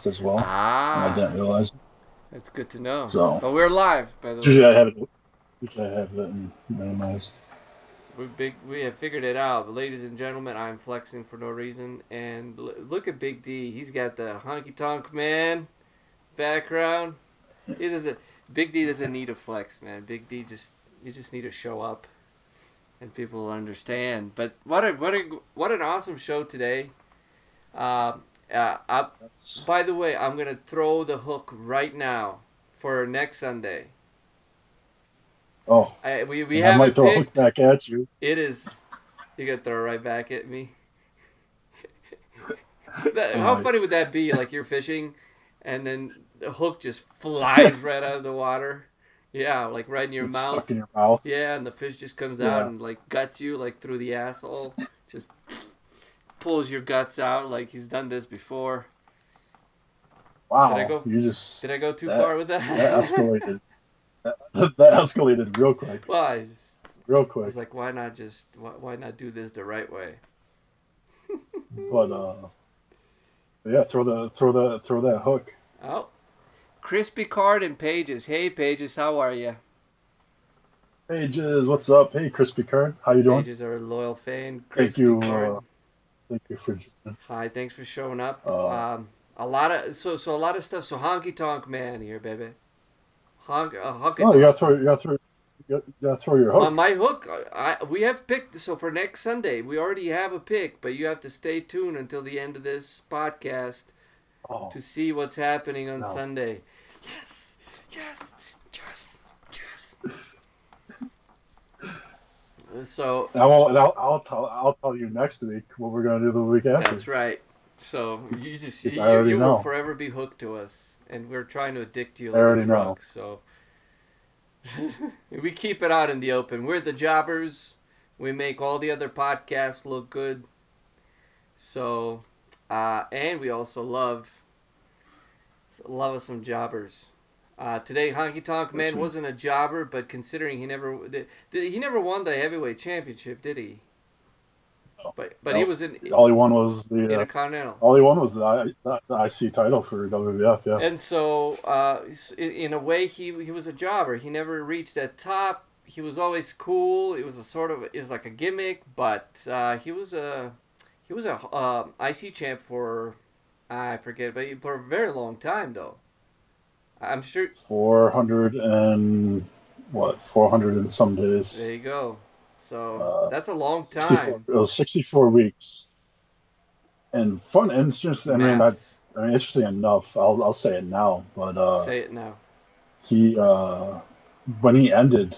minimized as well, and I didn't Ah, realize. that's good to know. So But we're live, by the way. usually I have it. Usually I have it minimized. We have figured it out. But ladies and gentlemen, I'm flexing for no reason. And look at Big D. He's got the Honky Tonk Man background. He doesn't. Big D doesn't need a flex, man. Big D just you just need to show up, and people will understand. But what an awesome show today. Uh, uh, I, That's by the way, I'm gonna throw the hook right now for next Sunday. oh, We and I haven't might throw a hook picked. back at you. It is. You gonna throw it right back at me. I How might. funny would that be? Like you're fishing, and then the hook just flies right out of the water. Yeah, like right in your It's stuck in mouth. your mouth. Yeah, and the fish just comes out Yeah. and like guts you like through the asshole. Just pulls your guts out like he's done this before. Did I Wow. go? You Did just I go too that far with that that? escalated. That escalated real quick. Well, Real I was quick. like, why not just why not do this the right way? But yeah, throw that hook. Oh, crispy card and Pages. Hey Pages, how are you? Pages, what's up? Hey, Crispy Kern, how you doing? Pages are a loyal fan. Thank Crispy you. card. Thank you for joining. Hi, thanks for showing up. Uh, A lot of so a lot of stuff. So Honky Tonk Man here, baby. Honky no, you Tonk. gotta throw. You gotta throw your hook. My hook. We have picked. So for next Sunday, we already have a pick, but you have to stay tuned until the end of this podcast Oh to see what's happening on no. Sunday. Yes, yes, yes, yes. So I won't. And I'll tell you next week what we're gonna do the week that's after. right. So you just Because I already you will know. forever be hooked to us, and we're trying to addict you I like a already drug. know. So we keep it out in the open. We're the Jawbers. We make all the other podcasts look good. So, and we also love us some jobbers. Today, Honky Tonk This Man week. wasn't a jobber, but considering he never won the heavyweight championship, did he? No, But he no. was in All he won was the. Intercontinental. All he won was the IC title for WWF. Yeah. And so, in a way, he was a jobber. He never reached that top. He was always cool. It was it was like a gimmick, but he was a IC champ for I forget, but for a very long time though. I'm sure. 400 and what? 400 and some days. There you go. So Uh, that's a long 64. time. It was 64 weeks. And fun and just. Maths. I mean, interesting enough. I'll say it now. But Say it now. he when he ended,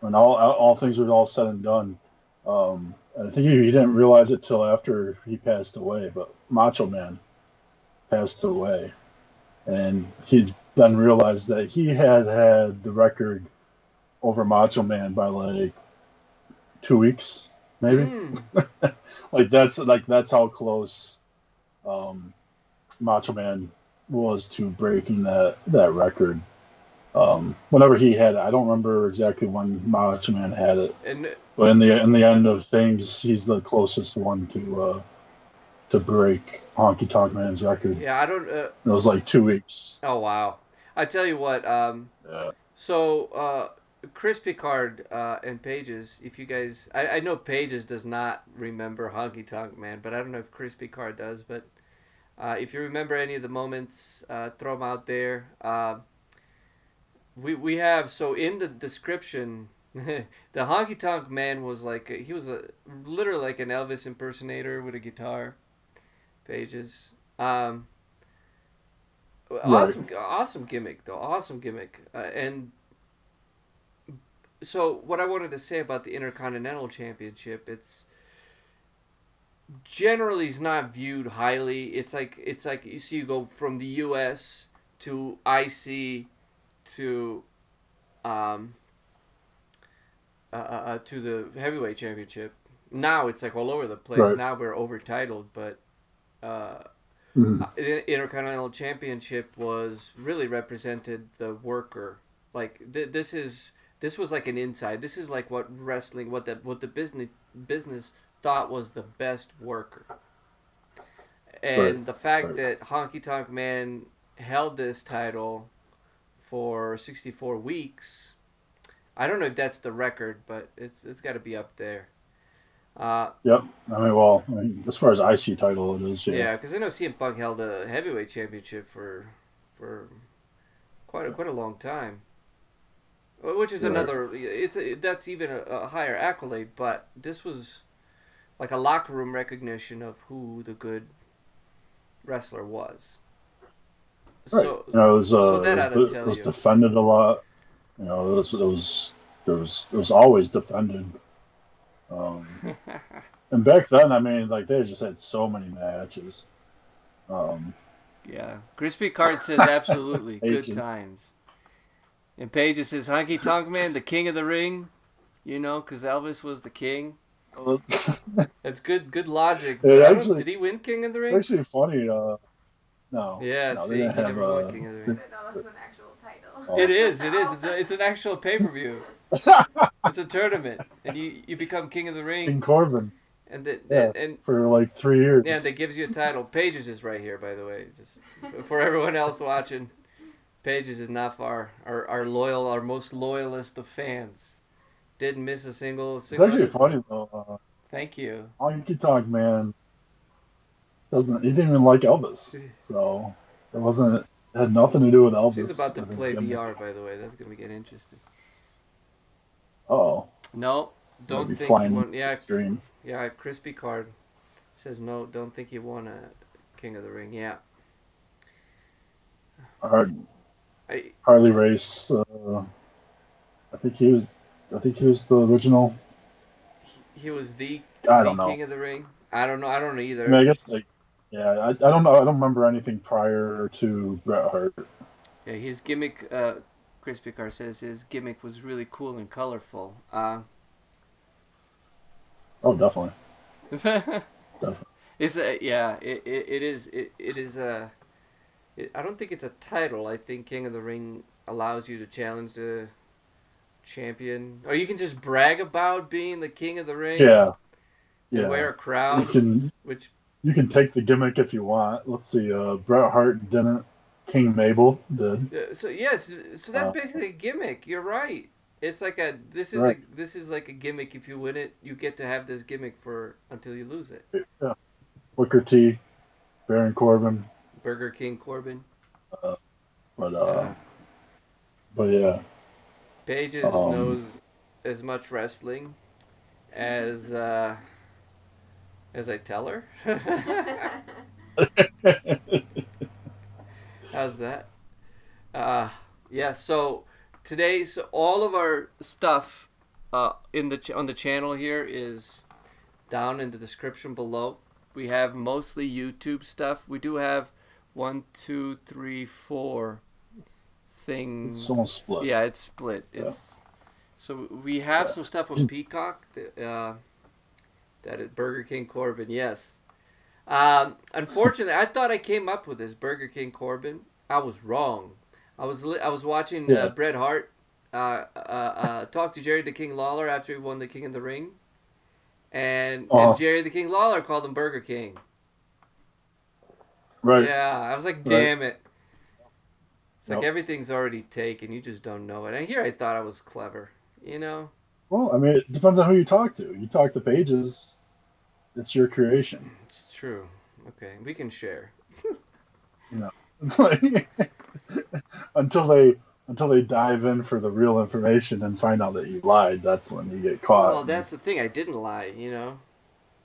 when all things were all said and done. I think he didn't realize it till after he passed away. But Macho Man passed away, and he then realized that he had the record over Macho Man by like 2 weeks, maybe. Mm. That's how close um, Macho Man was to breaking that record. Whenever he had it, I don't remember exactly when Macho Man had it, And but in the end of things, he's the closest one to break Honky Tonk Man's record. yeah, I don't. It was like 2 weeks. Oh wow. I tell you what. Yeah. So, Chris Picard and Pages, if you guys, I know Pages does not remember Honky Tonk Man, but I don't know if Chris Picard does. But if you remember any of the moments, throw them out there. We have so in the description, the Honky Tonk Man was like he was a literally like an Elvis impersonator with a guitar. Pages. Right. Awesome gimmick though. Awesome gimmick. And so what I wanted to say about the Intercontinental Championship, it's generally is not viewed highly. It's like you see you go from the U.S. to IC to um to the heavyweight championship. Now it's like all over the place. Right. Now we're over titled, but uh, Mhm. the Intercontinental Championship was really represented the worker. Like this was like an inside. This is like what wrestling, what the business thought was the best worker. And the fact Right. that Honky Tonk Man held this title for 64 weeks, I don't know if that's the record, but it's got to be up there. Yep. I mean, as far as IC title, it is. Yeah. Yeah, because I know CM Punk held a heavyweight championship for quite a long time, which is Right. another. That's even a higher accolade, but this was like a locker room recognition of who the good wrestler was. Right. So It was so that ought to it tell was you. defended a lot. It was always defended. Um, and back then, I mean, like they just had so many matches. Um, Yeah, Crispy Card says absolutely good ages. times, and Paige says Honky Tonk Man, the king of the ring. You know, because Elvis was the king. It was- That's good logic, but it I don't. actually, Did he win King of the it's Ring? actually funny. No, Yeah, no, they see, didn't he have never won King of the I Ring. didn't know that was an actual title. Oh. It is. It is. It's an actual pay per view. It's a tournament, and you become King of the King Ring, Corbin. and Yeah, and for like 3 yeah, that years. gives you a title. Pages is right here, by the way. Just for everyone else watching, Pages is not far. Our most loyalist of fans. Didn't miss a It's single actually episode. funny though. Thank you. Honky Tonk Man doesn't. He didn't even like Elvis, so it wasn't. It had nothing to do with She's Elvis about to and his play gimmick. VR, by the way. That's gonna get interesting. Oh, No, might don't be think he flying won. the stream. Yeah. Crispy Card says no. Don't think he won a King of the Ring. Yeah. Hard, I Harley Race. I think he was. I think he was the original. he was I the don't King know. of the Ring. I don't know. I don't know I mean, either. I guess like, yeah. I don't know. I don't remember anything prior to Bret Hart. Yeah, his gimmick. Crispy Card says his gimmick was really cool and colorful. Oh, definitely, It's definitely. yeah. It is. It is a. I don't think it's a title. I think King of the Ring allows you to challenge the champion, or you can just brag about being the King of the Ring Yeah, and wear yeah. a You crown. can Which you can take the gimmick if you want. Let's see. Bret Hart didn't. King Mabel did. so yes, so that's Uh, basically a gimmick. You're right. It's like a right. this is like a gimmick. If you win it, you get to have this gimmick for until you lose it. Yeah. Booker T, Baron Corbin. Burger King Corbin. Uh, but Yeah. but yeah. Pages Um, knows as much wrestling as I tell her. How's that? Yeah. So today, so all of our stuff in the on the channel here is down in the description below. We have mostly YouTube stuff. We do have 1, 2, 3, 4 thing. it's almost split. Yeah, it's split. Yeah. It's so we have Yeah. some stuff on Peacock. That is Burger King Corbin. Yes. Unfortunately, I thought I came up with this Burger King Corbin. I was wrong. I was watching Yeah. Bret Hart talk to Jerry the King Lawler after he won the King of the Ring, and Uh-huh. Jerry the King Lawler called him Burger King. Right. Yeah, I was like, Right. damn it. It's like Yep. everything's already taken. You just don't know it. And here I thought I was clever. You know? Well, I mean, it depends on who you talk to. You talk to Pages, it's your creation. It's true. Okay, we can share. You know, it's like until they dive in for the real information and find out that you lied. That's when you get caught. Well, that's the thing. I didn't lie. You know?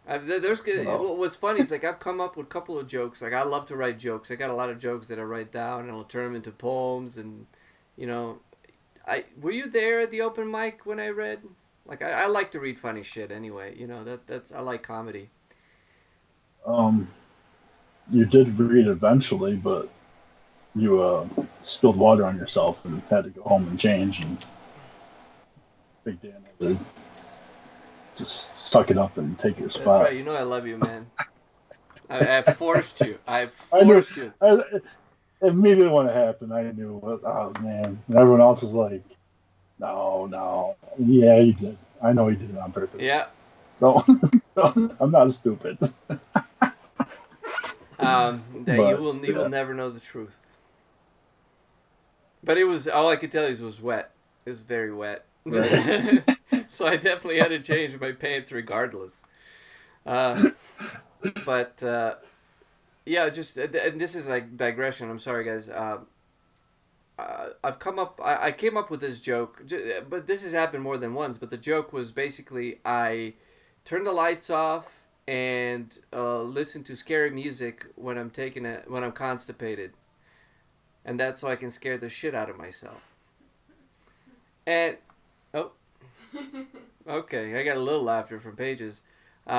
There's Well. what's funny is like I've come up with a couple of jokes. Like I love to write jokes. I got a lot of jokes that I write down and I'll turn them into poems. And you know, were you there at the open mic when I read? Like I like to read funny shit anyway. You know that's I like comedy. You did read eventually, but you spilled water on yourself and had to go home and change. And Big Dan had to just suck it up and take your That's spot. right. You know I love you, man. I forced you. I I knew. forced you. Immediately when it happened, I knew. Oh man! And everyone else was like, "No, yeah, he did. I know he did it on purpose." Yeah. So I'm not stupid. That you will never know the truth. But it was, all I could tell you was wet. It was very wet. Right. So I definitely had to change my pants regardless. But yeah, just and this is like digression. I'm sorry, guys. I came up with this joke, but this has happened more than once. But the joke was basically I turn the lights off and listen to scary music when I'm constipated, and that's so I can scare the shit out of myself. And oh, okay, I got a little laughter from Pages. So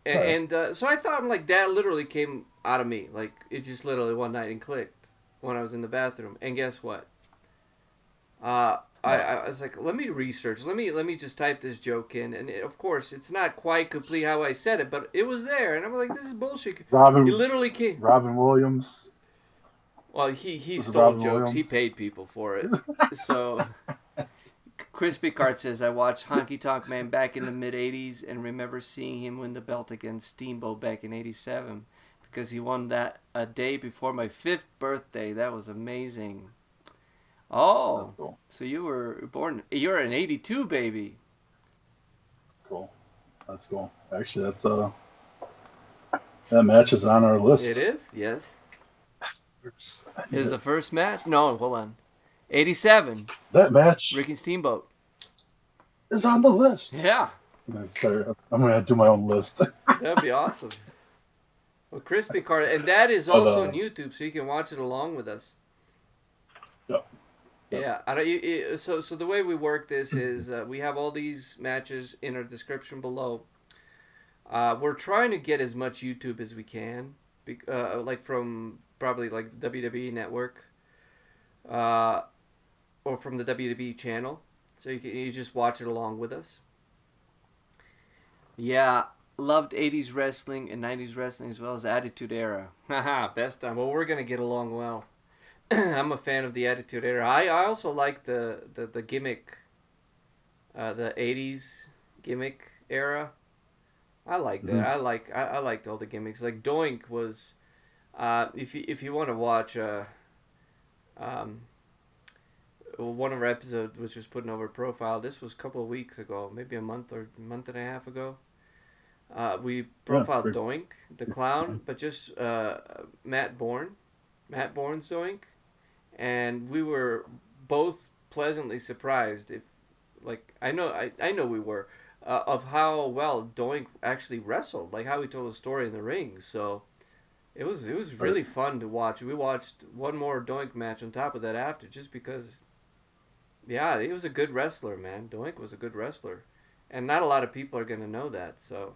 I thought, like, that literally came out of me. Like, it just literally one night and clicked when I was in the bathroom. And guess what? I was like, let me research. Let me just type this joke in. And of course, it's not quite complete how I said it, but it was there. And I'm like, this is bullshit. He literally came. Robin Williams. Well, he stole Robin jokes. Williams? He paid people for it. So Chris Peacock says, I watched Honky Tonk Man back in the mid-'80s and remember seeing him win the belt against Steamboat back in '87 because he won that a day before my 5th birthday. That was amazing. Oh, That's cool. So you're an '82 baby. That's cool. Actually, that match is on our list. It is? Yes. Is the first match? No, hold on. '87. That match Ricky Steamboat is on the list. Yeah. I'm going to do my own list. That'd be awesome. Well, Crispy Card, and that is also on YouTube, so you can watch it along with us. Yeah. So the way we work this is we have all these matches in our description below. We're trying to get as much YouTube as we can, like from probably like the WWE Network, or from the WWE channel, so you just watch it along with us. Yeah, loved 80s wrestling and 90s wrestling as well as Attitude Era. Haha, best time. Well, we're gonna get along well. I'm a fan of the Attitude Era. I also like the gimmick, the 80s gimmick era. I like that. Mm-hmm. I liked all the gimmicks. Like Doink was, if you want to watch one of our episodes was just putting over a profile. This was a couple of weeks ago, maybe a month and a half ago. We profiled Doink, the clown, but just Matt Bourne's Doink, and we were both pleasantly surprised. I know we were of how well Doink actually wrestled, like how he told a story in the ring. So it was really fun to watch. We watched one more Doink match on top of that after, just because. Yeah, he was a good wrestler, man. Doink was a good wrestler, and not a lot of people are gonna know that. So.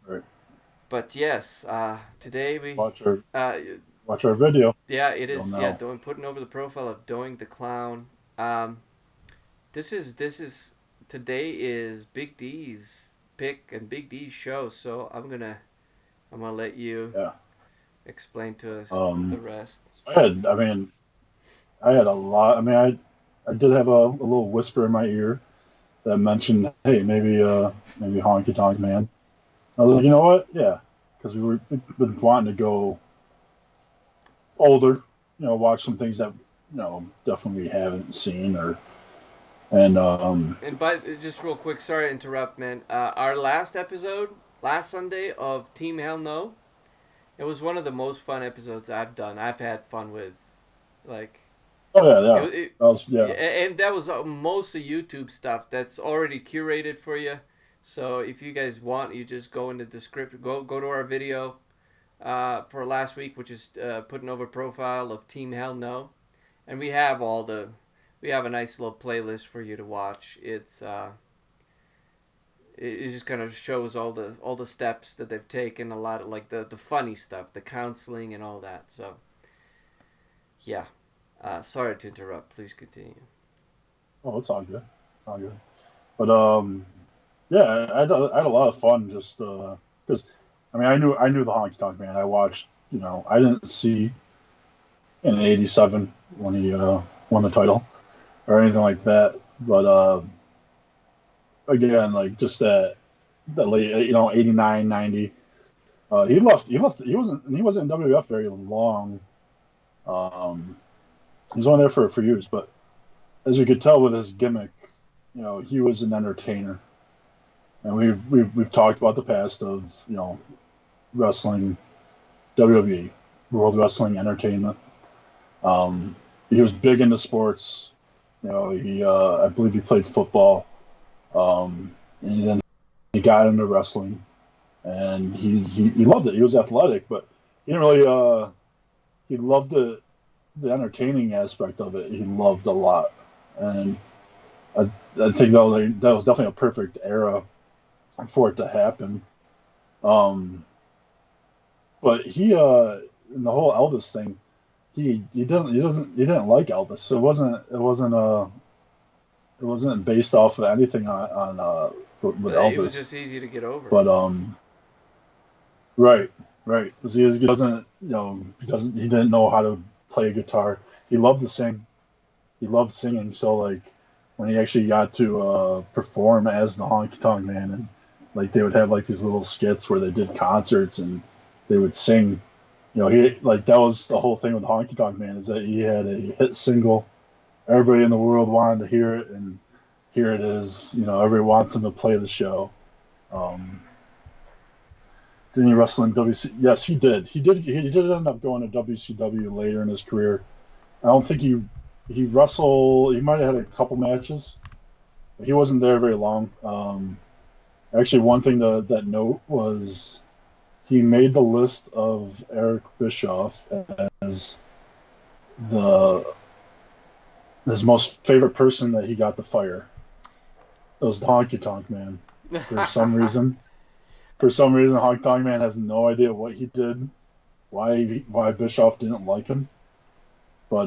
Right. But yes, today we watch our video. Yeah, it is. Yeah, putting over the profile of Doink the Clown. This is today is Big D's pick and Big D's show. So I'm gonna let you explain to us the rest. I had a lot. I mean, I did have a little whisper in my ear that mentioned, hey, maybe Honky Tonk Man. I was like, you know what? Yeah, because we've been wanting to go older, watch some things that definitely we haven't seen and just real quick, sorry to interrupt, man. Our last episode, last Sunday of Team Hell No, it was one of the most fun episodes I've done. I've had fun with, like. Oh yeah, and that was mostly YouTube stuff that's already curated for you. So if you guys want, you just go in the description, go to our video for last week, which is putting over profile of Team Hell No, and we have a nice little playlist for you to watch. It just kind of shows all the steps that they've taken, a lot of like the funny stuff, the counseling and all that. So yeah. Sorry to interrupt. Please continue. Oh, it's all good. But yeah, I had a lot of fun just because I knew the Honky Tonk Man. I watched. I didn't see in '87 when he won the title or anything like that. But again, like just that late 89, 90. He left. He left. He wasn't in WWF very long. He was only there for years, but as you could tell with his gimmick, he was an entertainer. And we've talked about the past of wrestling, WWE, World Wrestling Entertainment. He was big into sports. I believe he played football, and then he got into wrestling, and he loved it. He was athletic, but he didn't really. He loved the entertaining aspect of it. He loved a lot, and I think that was definitely a perfect era for it to happen. But he in the whole Elvis thing, he didn't like Elvis. It wasn't based off of anything with Elvis. It was just easy to get over. But right. Because he doesn't he didn't know how to play a guitar. He loved to sing. He loved singing. So like when he actually got to perform as the Honky Tonk Man, and like they would have like these little skits where they did concerts and they would sing. He like that was the whole thing with Honky Tonk Man, is that he had a hit single. Everybody in the world wanted to hear it, and here it is. Everybody wants him to play the show. Didn't he wrestle in WC? Yes, he did. He did end up going to WCW later in his career. I don't think he wrestled. He might have had a couple matches, but he wasn't there very long. Actually, one thing that note was he made the list of Eric Bischoff as his most favorite person that he got to fire. It was the Honky Tonk Man. For some reason, Honky Tonk Man has no idea what he did, why Bischoff didn't like him. But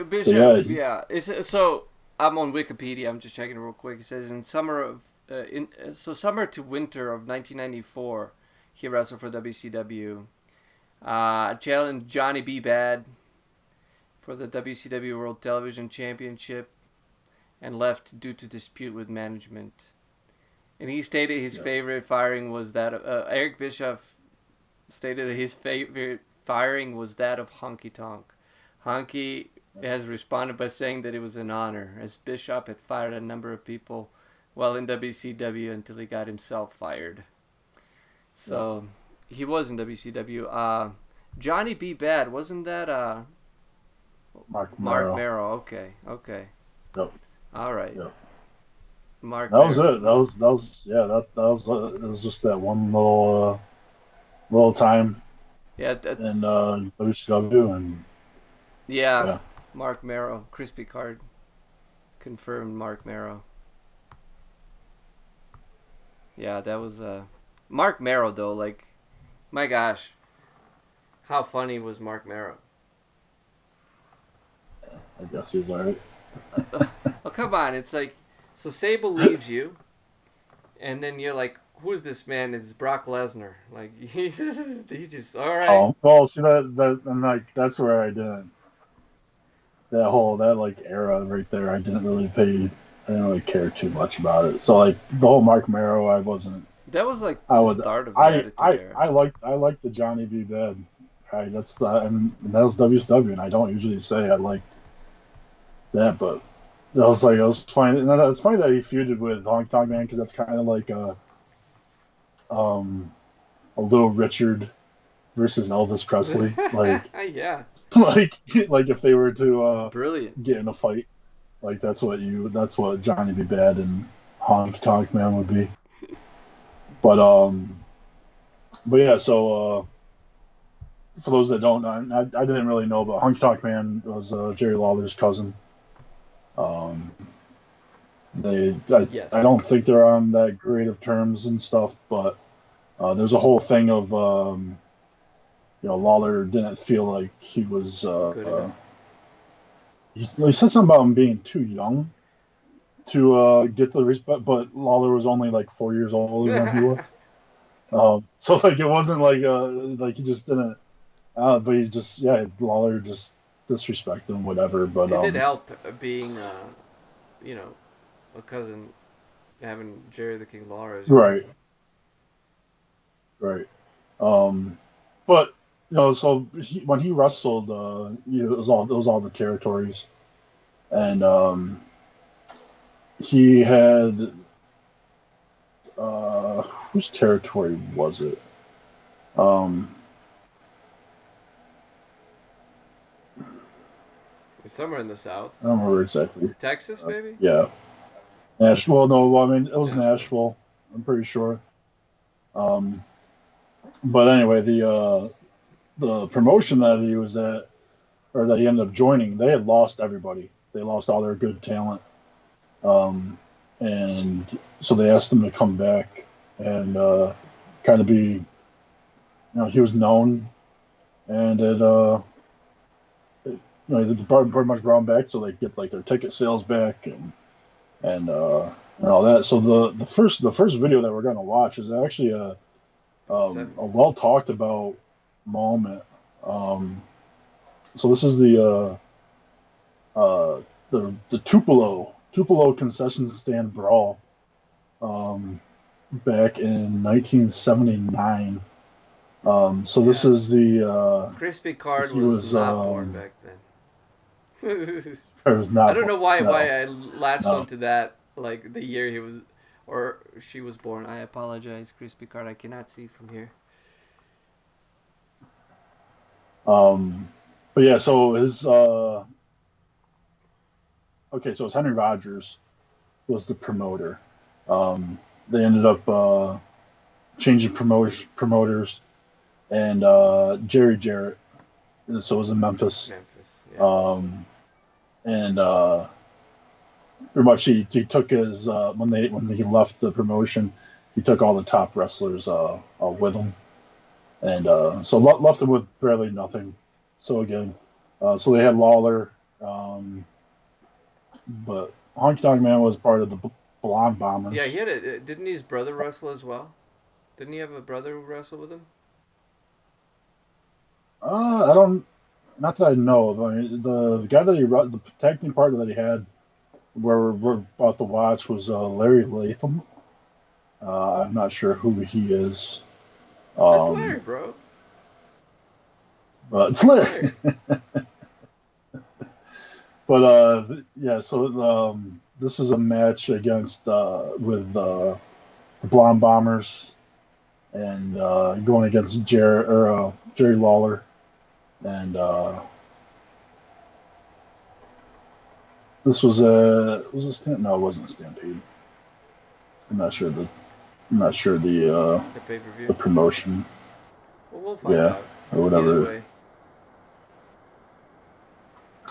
Bischoff, yeah. So I'm on Wikipedia. I'm just checking it real quick. It says summer to winter of 1994, he wrestled for WCW. Challenged Johnny B. Bad for the WCW World Television Championship, and left due to dispute with management. And he stated his favorite firing was that Eric Bischoff stated that his favorite firing was that of Honky Tonk. Honky has responded by saying that it was an honor, as Bischoff had fired a number of people while in WCW until he got himself fired. So he was in WCW. Johnny B. Bad, wasn't that Mark Marrow? Okay. Yep. All right. Yep. Mark. That was it. That was just that one little time. Yeah. In WCW and. Yeah. Mark Marrow, crispy card, confirmed. Mark Marrow. Yeah, that was Mark Marrow though. Like, my gosh, how funny was Mark Marrow? I guess he was alright. Oh, come on. It's like, so Sable leaves you, and then you're like, who's this man? It's Brock Lesnar. Like, he just, all right. Oh, well, see, and like, that's where I didn't, that like era right there, I didn't really care too much about it. So like, the whole Mark Marrow, I wasn't. That was like the start of the Attitude Era. I like the Johnny B. Bad. Right, and that was WCW, and I don't usually say I liked that, but it was funny. And it's funny that he feuded with Honky Tonk Man, because that's kind of like a Little Richard versus Elvis Presley, like yeah, like if they were to brilliant get in a fight, like that's what Johnny B. Bad and Honky Tonk Man would be. But yeah, so for those that don't know, I didn't really know, but Honky Tonk Man was Jerry Lawler's cousin. I don't think they're on that great of terms and stuff, but there's a whole thing of Lawler didn't feel like he was good enough. He said something about him being too young to get the respect, but Lawler was only like 4 years older than he was. So like it wasn't like he just didn't. But he just Lawler just disrespected him, whatever. But it did help being a cousin, having Jerry the King Lawler as right. But so when he wrestled, it was all the territories, and he had whose territory was it? Um, Somewhere in the South. I don't remember exactly. Texas, maybe? Yeah, Nashville. No, well, I mean it was Nashville. Nashville. I'm pretty sure. Um, but anyway, the promotion that he was at, or that he ended up joining, they had lost everybody. They lost all their good talent, and so they asked him to come back and kind of be, he was known, and they pretty much brought him back so they get like their ticket sales back and all that. So the first video that we're gonna watch is actually a well talked about moment. So this is the Tupelo concession stand brawl back in 1979. So this is the Crispy Card he was not born back then. it was not. I don't know why no, I latched no. onto that, like the year he was or she was born. I apologize, Crispy Card. I cannot see from here. But yeah, so his so it's Henry Rogers was the promoter. They ended up changing promoters, and Jerry Jarrett, so it was in Memphis. Memphis, yeah. And pretty much he took his when he left the promotion, he took all the top wrestlers with him, and so left them with barely nothing. So again, so they had Lawler, but Honky Tonk Man was part of the Blonde Bombers. Yeah, he had didn't his brother wrestle as well? Didn't he have a brother who wrestled with him? I don't, not that I know of. I mean, the guy that the tag team partner that he had, where we're about to watch, was Larry Latham. I'm not sure who he is. That's Larry, bro. But it's Larry. But yeah, so this is a match against with the Blonde Bombers and going against Jerry Lawler, and this was a no, it wasn't a Stampede. I'm not sure the pay-per-view. the promotion. Well, we'll find out. Or whatever. Either way.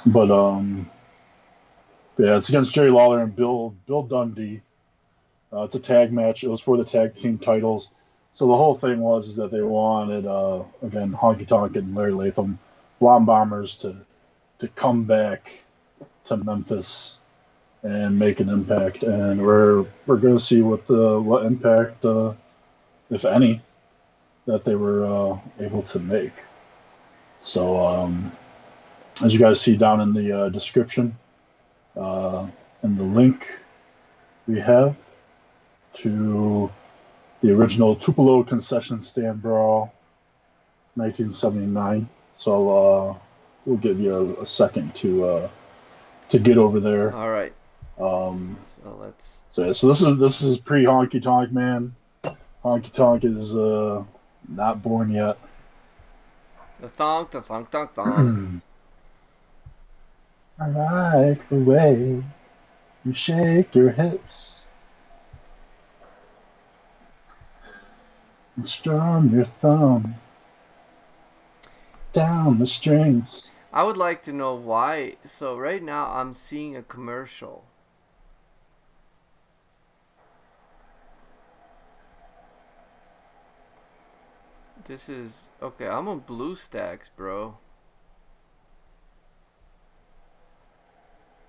But yeah, it's against Jerry Lawler and Bill Dundee. It's a tag match. It was for the tag team titles. So the whole thing is that they wanted again Honky Tonk and Larry Latham, Blonde Bombers, to come back to Memphis and make an impact. And we're going to see what impact, if any, that they were able to make. So as you guys see down in the description, and the link we have to the original Tupelo concession stand brawl, 1979. So we'll give you a second to get over there. All right. So let's. So this is pre Honky Tonk Man. Honky Tonk is not born yet. The thonk. I like the way you shake your hips and strum your thumb down the strings. I would like to know why. So right now I'm seeing a commercial. This is okay. I'm on BlueStacks, bro.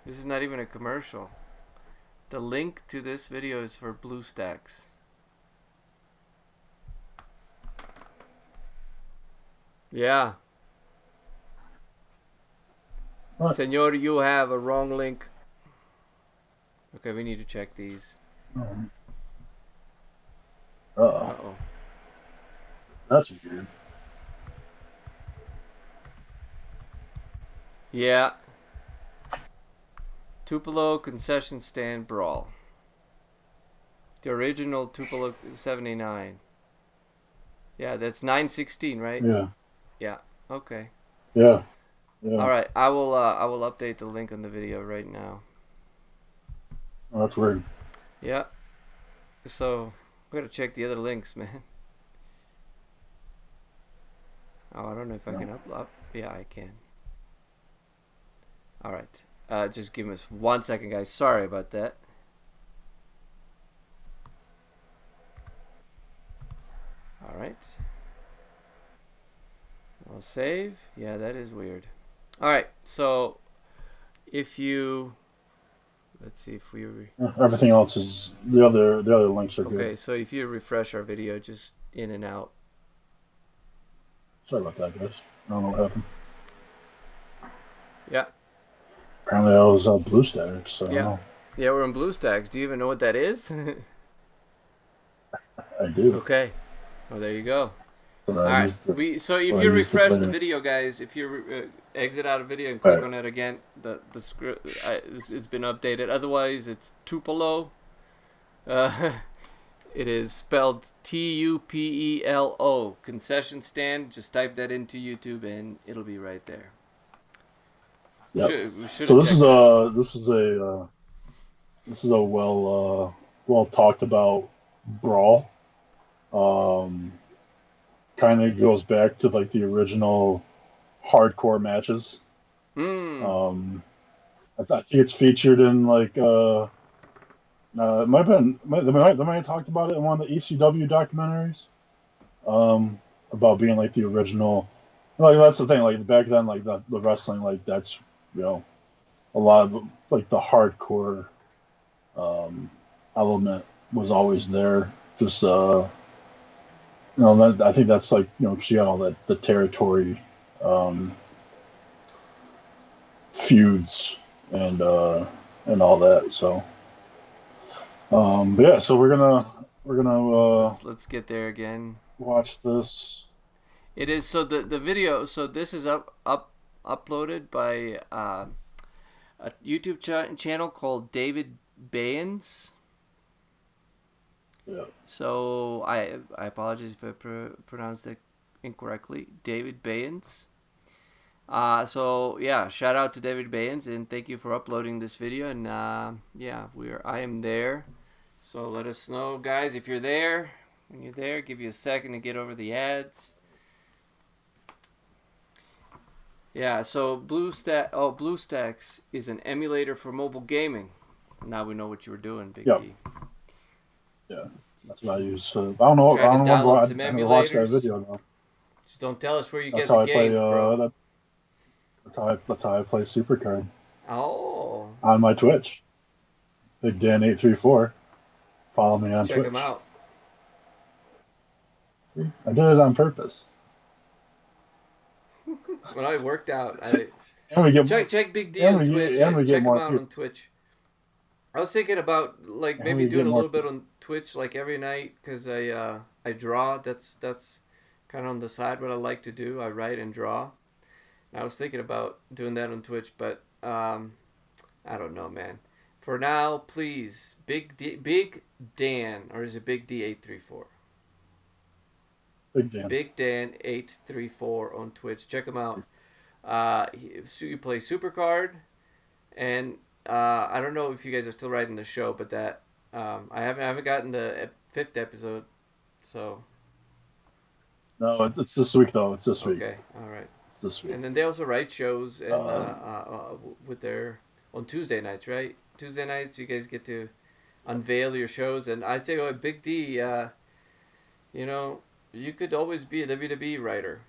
This is not even a commercial. The link to this video is for BlueStacks. Yeah. What? Senor, you have a wrong link. Okay, we need to check these. Uh-oh. That's weird. Yeah. Tupelo Concession Stand Brawl. The original Tupelo 79. Yeah, that's 9/16, right? Yeah. Yeah. Okay. Yeah. Yeah. All right. I will update the link on the video right now. Oh, that's weird. Yeah. So, we got to check the other links, man. Oh, I don't know if I can upload. Yeah, I can. All right. Just give us 1 second, guys. Sorry about that. All right. I'll save. Yeah, that is weird. All right. So, if you, let's see if we. Everything else is the other links are good. Okay, so if you refresh our video, just in and out. Sorry about that, guys. I don't know what happened. Yeah. Apparently, I was BlueStacks. So Yeah. Yeah, we're on BlueStacks. Do you even know what that is? I do. Okay. Well, there you go. So All right. So if you refresh the video, guys, if you exit out of video and click on it again, the script it's been updated. Otherwise, it's Tupelo. It is spelled Tupelo. Concession stand. Just type that into YouTube and it'll be right there. Yep. So this is a well talked about brawl. Kind of goes back to like the original hardcore matches. I think it's featured in like it might have been they might have talked about it in one of the ECW documentaries. About being like the original. Like that's the thing. Like back then, like the wrestling, like that's a lot of like the hardcore element was always there. Just I think that's like because you had all the territory feuds and all that. So but yeah, so we're gonna let's get there again. Watch this. It is so the video. So this is uploaded by a YouTube channel called David Baynes. Yeah. So I apologize if I pronounced it incorrectly. David Baynes. So yeah, shout out to David Baynes and thank you for uploading this video. And yeah, I am there. So let us know, guys, if you're there. When you're there, give you a second to get over the ads. Yeah, so BlueStacks is an emulator for mobile gaming. Now we know what you were doing, Big D. Yeah, that's what I use. I don't know. I don't remember. I never watched that video though. Just don't tell us where you get the games, bro. That's how I play Supercard. Oh. On my Twitch, Big Dan 834. Follow me on Twitch. Check him out. See, I did it on purpose. When I worked out, check Big D on Twitch. Check him out on Twitch. I was thinking about maybe doing a little bit on Twitch every night because I draw. That's kind of on the side what I like to do. I write and draw. And I was thinking about doing that on Twitch, but I don't know, man. For now, please, Big Dan, or is it Big D 834? Big Dan. Big Dan 834 on Twitch. Check him out. You play Supercard, and I don't know if you guys are still writing the show, but that I haven't gotten the 5th episode, so. No, it's this week though. It's this week. Okay, all right. It's this week. And then they also write shows and on Tuesday nights, right? Tuesday nights, you guys get to unveil your shows, and I tell you, Big D, you could always be a WWE writer,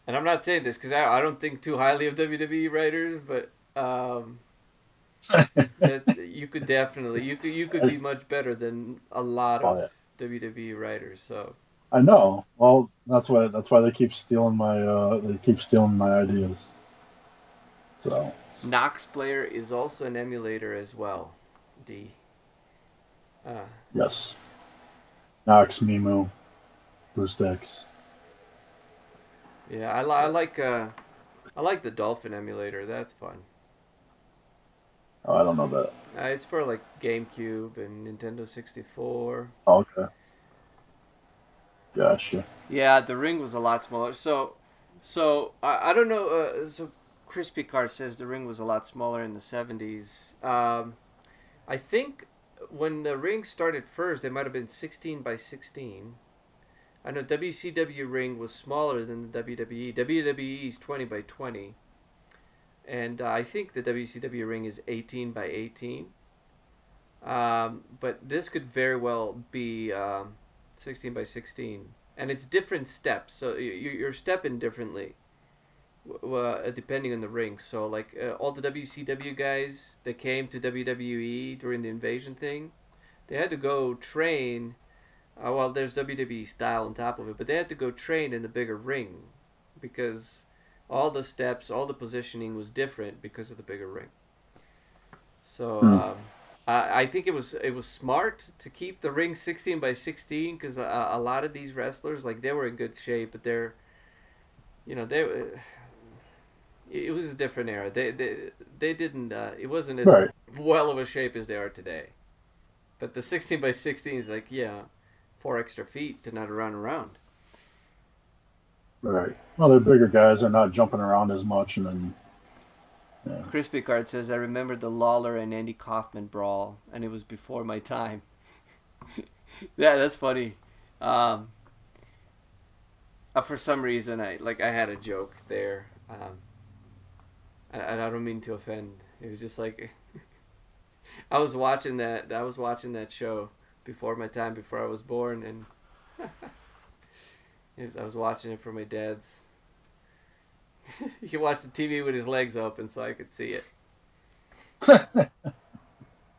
and I'm not saying this because I don't think too highly of WWE writers, but you could definitely you could be much better than a lot of WWE writers. So I know. Well, that's why they keep stealing my ideas. So Nox Player is also an emulator as well. D. Yes. Nox, Mimu, BlueStacks. Yeah, I like the Dolphin emulator. That's fun. Oh, I don't know that. It's for like GameCube and Nintendo 64. Oh, okay, gotcha. Yeah, the ring was a lot smaller. I don't know. So Crispy Cart says the ring was a lot smaller in the 70s. I think when the ring started first, it might have been 16 by 16. I know WCW ring was smaller than the WWE. WWE is 20 by 20. And I think the WCW ring is 18 by 18. But this could very well be 16 by 16. And it's different steps. So you're stepping differently depending on the ring. So, like, all the WCW guys that came to WWE during the invasion thing, they had to go train. Well, there's WWE style on top of it, but they had to go train in the bigger ring because all the steps, all the positioning was different because of the bigger ring. So I think it was smart to keep the ring 16 by 16 because a lot of these wrestlers, like, they were in good shape, but they're, they it was a different era. They didn't it wasn't as Right. well of a shape as they are today. But the 16 by 16 is like, 4 extra feet to not run around. Right. Well, they're bigger guys. They're not jumping around as much, and then yeah. Crispy Card says, I remember the Lawler and Andy Kaufman brawl, and it was before my time. Yeah, that's funny. For some reason, I had a joke there. I don't mean to offend. It was just like I was watching that show before my time, before I was born, and I was watching it for my dad's. He watched the TV with his legs open so I could see it.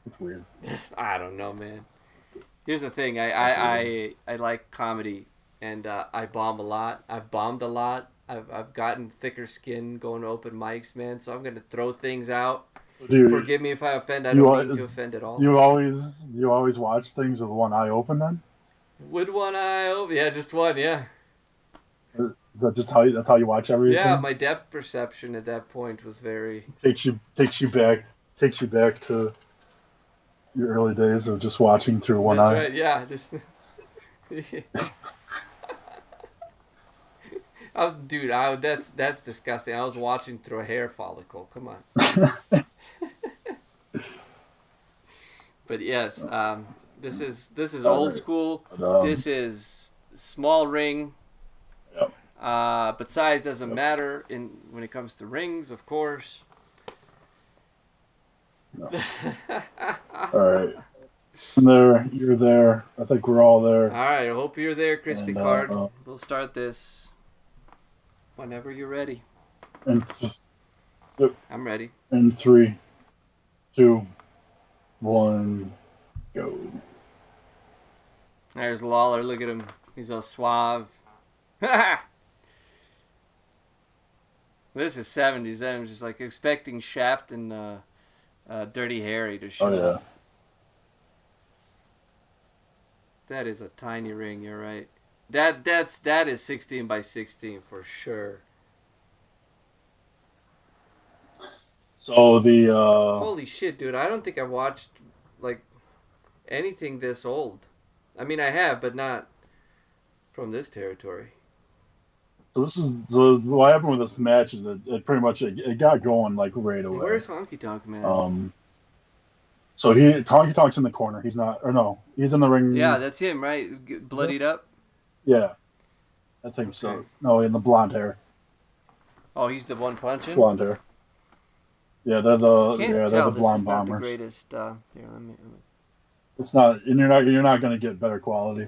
It's weird. I don't know, man. Here's the thing. I like comedy, and I bomb a lot. I've bombed a lot. I've gotten thicker skin going to open mics, man. So I'm gonna throw things out. Dude, forgive me if I offend. I don't mean to offend at all. You always watch things with one eye open then? With one eye open? Yeah, just one. Yeah. Is that just that's how you watch everything? Yeah, my depth perception at that point was very takes you back to your early days of just watching through one eye. That's right. Yeah, just. That's disgusting. I was watching through a hair follicle. Come on. But yes, this is old school. This is small ring. Yep. But size doesn't matter when it comes to rings, of course. No. All right. You're there. I think we're all there. All right. I hope you're there, Crispy Card. We'll start this whenever you're ready. I'm ready. In 3, 2, 1, go. There's Lawler. Look at him. He's all suave. This is 70s. I'm just like expecting Shaft and Dirty Harry to show up. That is a tiny ring. You're right. That is 16 by 16 for sure. So the holy shit, dude! I don't think I've watched like anything this old. I mean, I have, but not from this territory. So what happened with this match is that it pretty much it got going like right away. Where's Honky Tonk Man? So Honky Tonk's in the corner. He's not, or no, he's in the ring. Yeah, that's him, right? Bloodied up. Yeah, I think so. No, in the blonde hair. Oh, he's the one punching. Blonde hair. Yeah, they're the blonde bombers. Not the greatest. Here, let me. It's not, and you're not going to get better quality.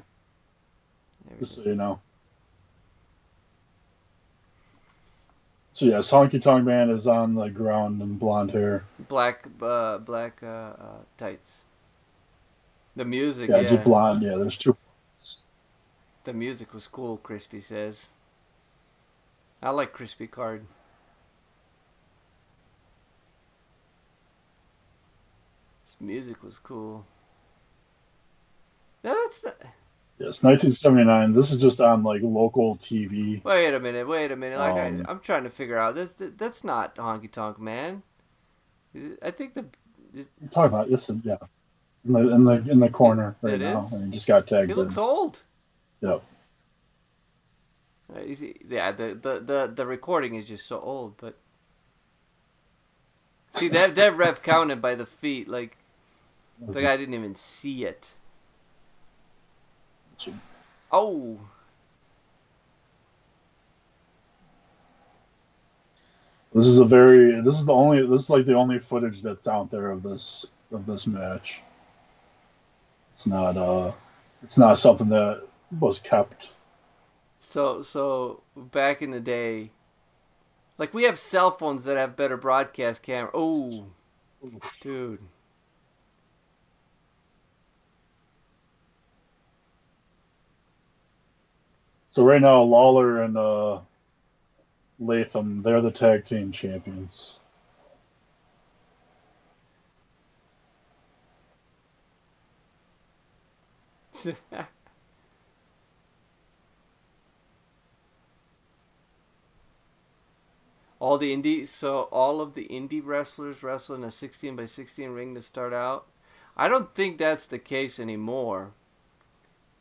Just so you know. So yeah, Honky Tonk Man is on the ground in blonde hair. Black tights. The music, yeah. Just blonde, yeah, there's two. The music was cool, Crispy says. I like Crispy Card. This music was cool. No, that's not... Yes, 1979. This is just on like local TV. Wait a minute. Wait a minute. Like Um, I'm trying to figure out this. That's not Honky Tonk Man. I think the I'm talking about this, yeah, in the corner right it now, is. and he just got He tagged looks in. old. Yep. You see, yeah, the recording is just so old. But see that ref counted by the feet. Like the guy didn't even see it. Oh, This is like the only footage that's out there of this match. It's not it's not something that was kept. so back in the day, like we have cell phones that have better broadcast camera. Oh, dude. So right now, Lawler and Latham, they're the tag team champions. All of the indie wrestlers wrestle in a 16 by 16 ring to start out. I don't think that's the case anymore.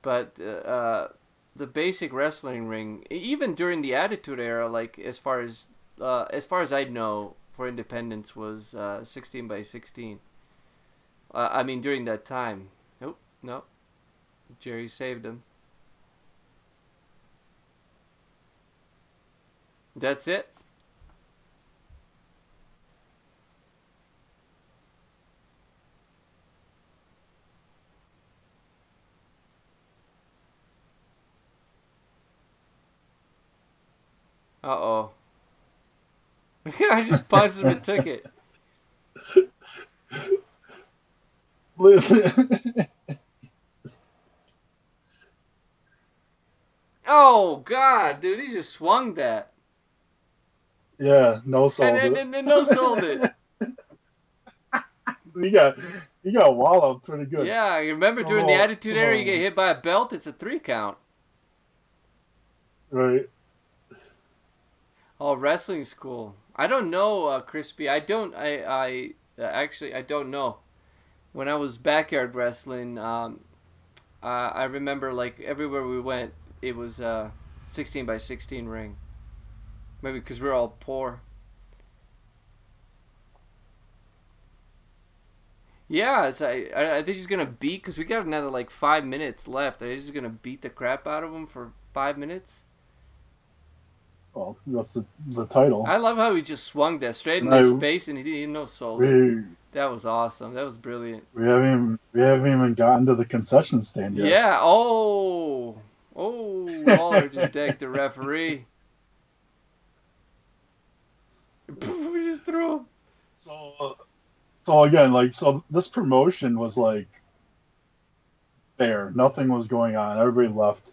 But the basic wrestling ring, even during the Attitude Era, like as far as I know, for independence was 16 by 16. I mean during that time. Oh no, Jerry saved him. That's it. Uh oh. I just punched him and took it. Oh God, dude, he just swung that Yeah, no and sold and no sold it. it. you got you got walloped pretty good. Yeah, you remember during the Attitude Era, you get hit by a belt, it's a 3 count. Right. Oh, wrestling school. I don't know, Crispy. I don't. Actually I don't know. When I was backyard wrestling, I remember like everywhere we went, it was 16 by 16 ring. Maybe because we're all poor. Yeah, I think he's gonna beat because we got another like 5 minutes left. Are you just gonna beat the crap out of him for 5 minutes? Well, that's the title. I love how he just swung that straight in And his face and he didn't know sold it. we That was awesome. That was brilliant. we haven't even gotten to the concession stand yet. Yeah. Oh. Oh. Lawler just decked the referee. We just threw him. So again, like this promotion was like there. Nothing was going on. Everybody left.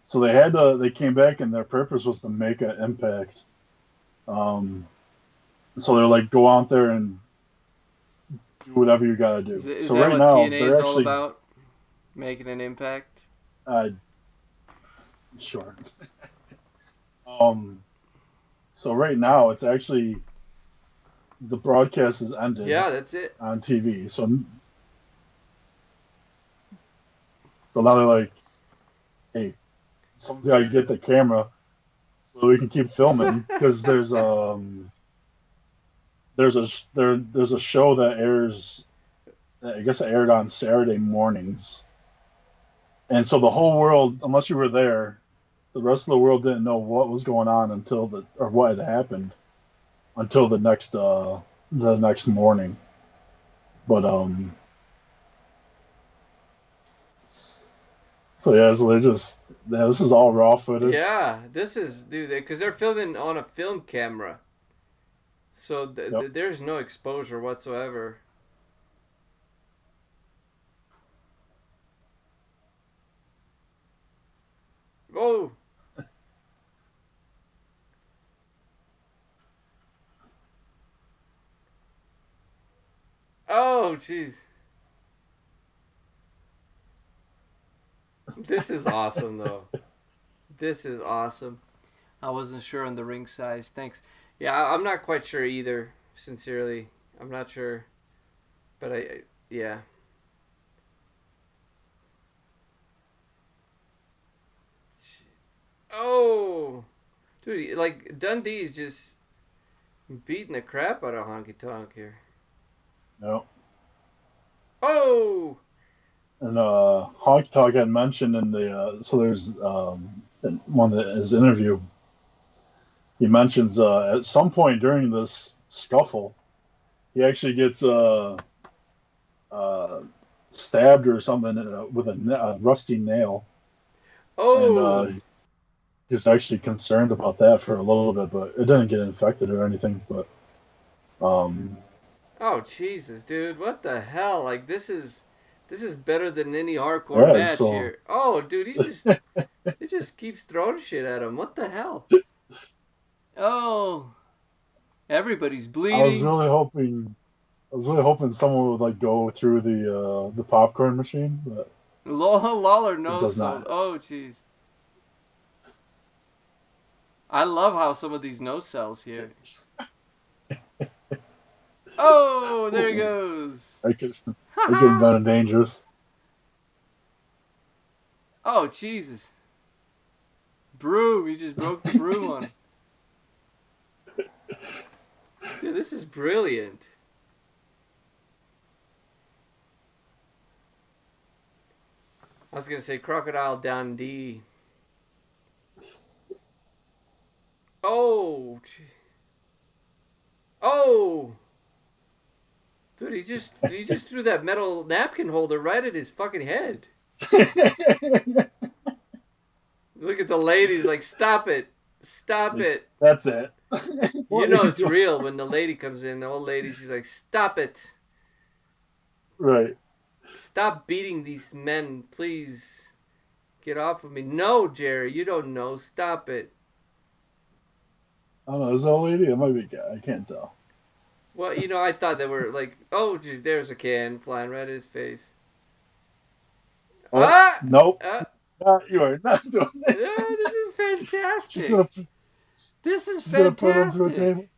So they came back and their purpose was to make an impact. Um, so they're like, go out there and do whatever you got to do. Is So that right what now TNA is they're all actually about? Making an impact? uh, sure. um, so right now it's actually the broadcast is ended Yeah, that's it. on TV. So now they're like, hey, someone's got to get the camera so we can keep filming because there's a show that airs. I guess it aired on Saturday mornings, and so the whole world, unless you were there, the rest of the world didn't know what was going on or what had happened until the next morning. But so yeah, so this is all raw footage. Yeah, this is dude because they're filming on a film camera, so Yep. there's no exposure whatsoever. Oh, oh, jeez. This is awesome, though. This is awesome. I wasn't sure on the ring size. Thanks. Yeah, I'm not quite sure either. Sincerely, I'm not sure, but yeah. Oh, dude, like Dundee's just beating the crap out of Honky Tonk here. No. Oh, And Honky Tonk had mentioned in the so there's in one of his interview, he mentions at some point during this scuffle, he actually gets uh, stabbed or something with a rusty nail, and oh, he was actually concerned about that for a little bit, but it didn't get infected or anything. But um, oh, Jesus, dude, what the hell? Like this is better than any hardcore yeah, match so here. Oh, dude, he just keeps throwing shit at him. What the hell? Oh, everybody's I was bleeding. really hoping. I was really hoping someone would like go through the popcorn machine, but Lawler it no does sold. not. Oh, jeez. I love how some of these no sells here. Oh, there he Ooh, goes. that could have been dangerous. Oh, Jesus. Broom. He just broke the broom on him. Dude, this is brilliant. I was going to say Crocodile Dundee. Oh. Oh. Dude, he just threw that metal napkin holder right at his fucking head. Look at the ladies like, stop it. Stop See, it. that's it. You What are know you it's doing? real when the lady comes in, the old lady, she's like, stop it. Right. Stop beating these men, please. Get off of me. No, Jerry, you don't know. Stop it. I don't know. Is that a lady? It might be a guy. I can't tell. Well, I thought they were like, oh, geez, there's a can flying right at his face. Oh Ah! nope. Ah! You are not doing Yeah, it. this is She's fantastic. gonna This is she's gonna put him through a fantastic. table,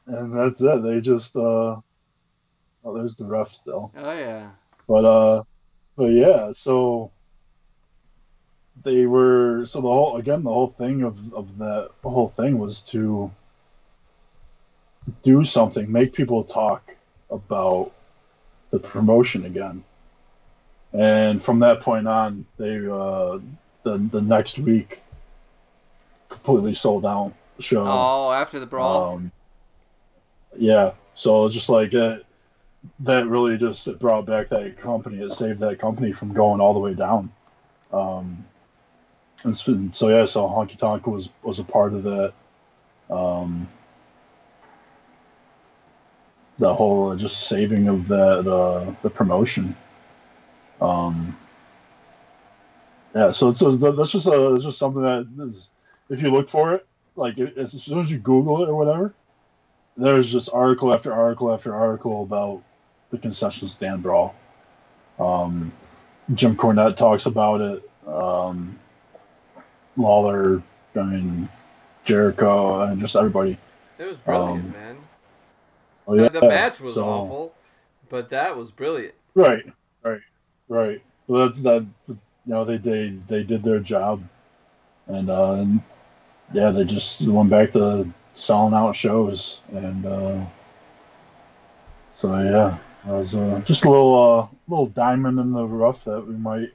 and that's it. They just oh, there's the ref still, Oh, yeah. but but yeah. So they were so the whole thing of that whole thing was to do something, make people talk about the promotion again. And from that point on, they the next week completely sold out show. Oh, after the brawl? Um, yeah, so it's just like that really just it brought back that company. It saved that company from going all the way down. Um, so yeah, so Honky Tonk was a part of that. Um, the whole just saving of that the promotion. Um, yeah, so that's just it's just something that is, if you look for it, like as soon as you Google it or whatever, there's just article after article after article about the concession stand brawl. Um, Jim Cornette talks about it. Lawler, I mean Jericho, and just everybody. It was brilliant, Um, man. oh The yeah, match was so awful, but that was brilliant. right, right, right. Well, that's that. They did their job, and yeah, they just went back to selling out shows, and so yeah, it was just a little diamond in the rough that we might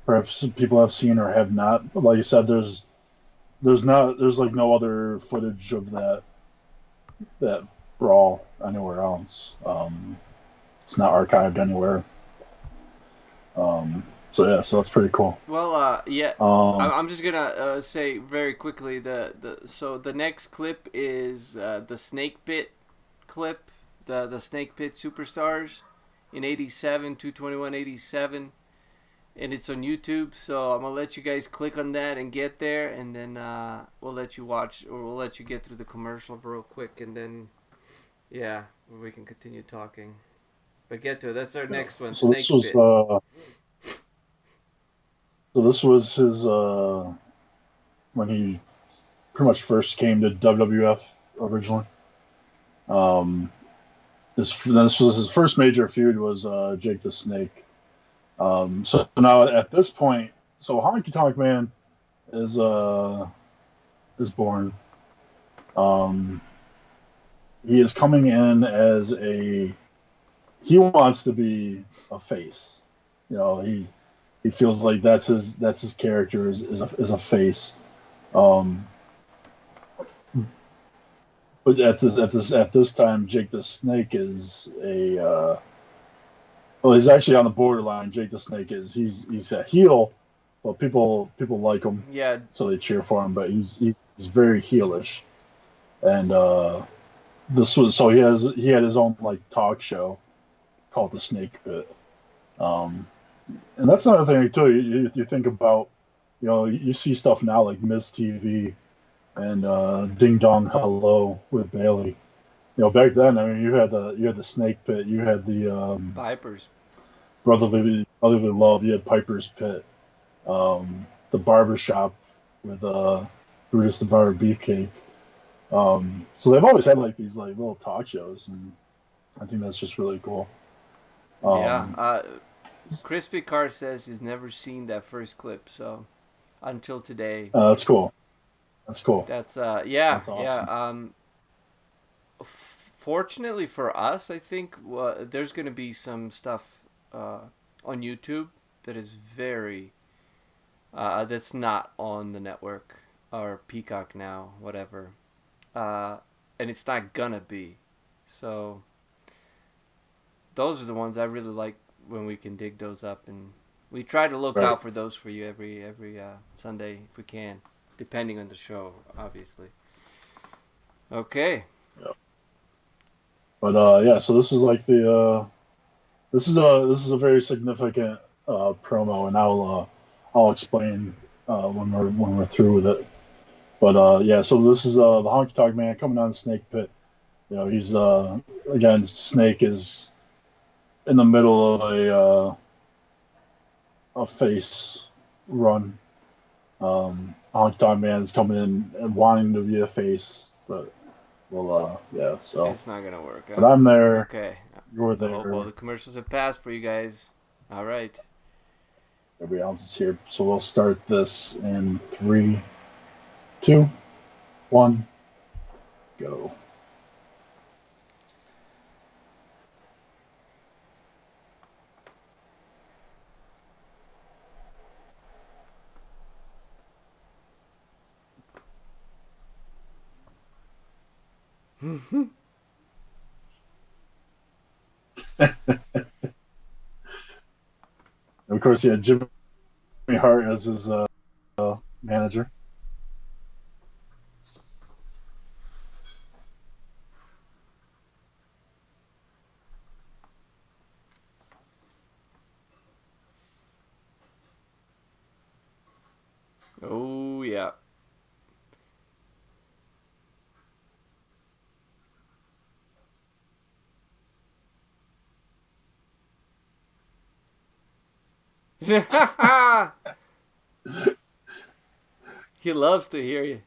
perhaps people have seen or have not. But like you said, there's like no other footage of that brawl anywhere else. It's not archived anywhere. So yeah, so that's pretty cool. Well, yeah, Um, I'm just gonna say very quickly so the next clip is the Snake Pit clip, the Snake Pit Superstars in '87, 2/21/87, and it's on YouTube. So I'm gonna let you guys click on that and get there, and then we'll let you watch, or we'll let you get through the commercial real quick, and then yeah, we can continue talking. But get to it. That's our Yeah. next one. So this Snake was Pit. his when he pretty much first came to WWF originally. Um, this was his first major feud was Jake the Snake. So now at this point, so Honky Tonk Man is born. Um, he is coming in as he wants to be a face. You know, he feels like that's his character is a face. Um, but at this time, Jake the Snake is a well, he's actually on the borderline. Jake the Snake is he's a heel, but people like him, Yeah. so they cheer for him. But he's very heelish, and this was so he had his own like talk show called the Snake Pit. Um, and that's another thing too. You think about, you know, you see stuff now like Miz TV and Ding Dong Hello with Bailey. You know, back then, I mean, you had the Snake Pit, you had the Vipers. Brotherly Love, you had Piper's Pit, the Barber Shop with Brutus the Barber Beefcake. So they've always had like these like little talk shows, and I think that's just really cool. Yeah. Crispy Car says he's never seen that first clip, so until today. That's cool. That's cool. That's That's yeah. awesome. Fortunately for us, I think there's going to be some stuff on YouTube that is very that's not on the network or Peacock now, whatever, and it's not gonna be. So those are the ones I really like when we can dig those up, and we try to look Right. out for those for you every Sunday if we can, depending on the show, obviously. Okay. Yeah. But yeah, so this is like this is a very significant promo, and I'll explain when we're through with it. But yeah, so this is the Honky Tonk Man coming down the Snake Pit. You know, he's again, Snake is in the middle of a face run. Honky Tonk Man is coming in and wanting to be a face, but well, yeah. So, It's not gonna work. but I'm there. Okay. You're I there. hope all the commercials have passed for you guys. All right. Everybody else is here. So we'll start this in 3, 2, 1, go. Of course, he had Jimmy Hart as his manager. Oh yeah. He loves to hear you.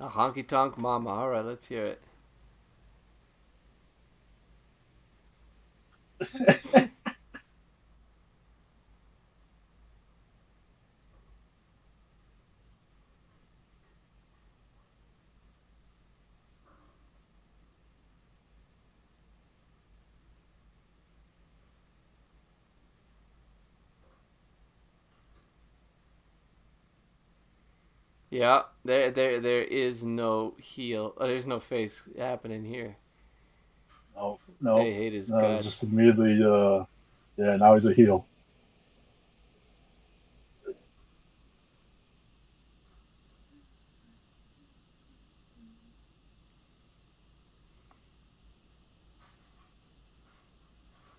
A honky tonk mama. All right, let's hear it. Yeah, there is no heel. There's no face happening here. No, They no, hate his no. It's just guts. immediately. Yeah. Now he's a heel.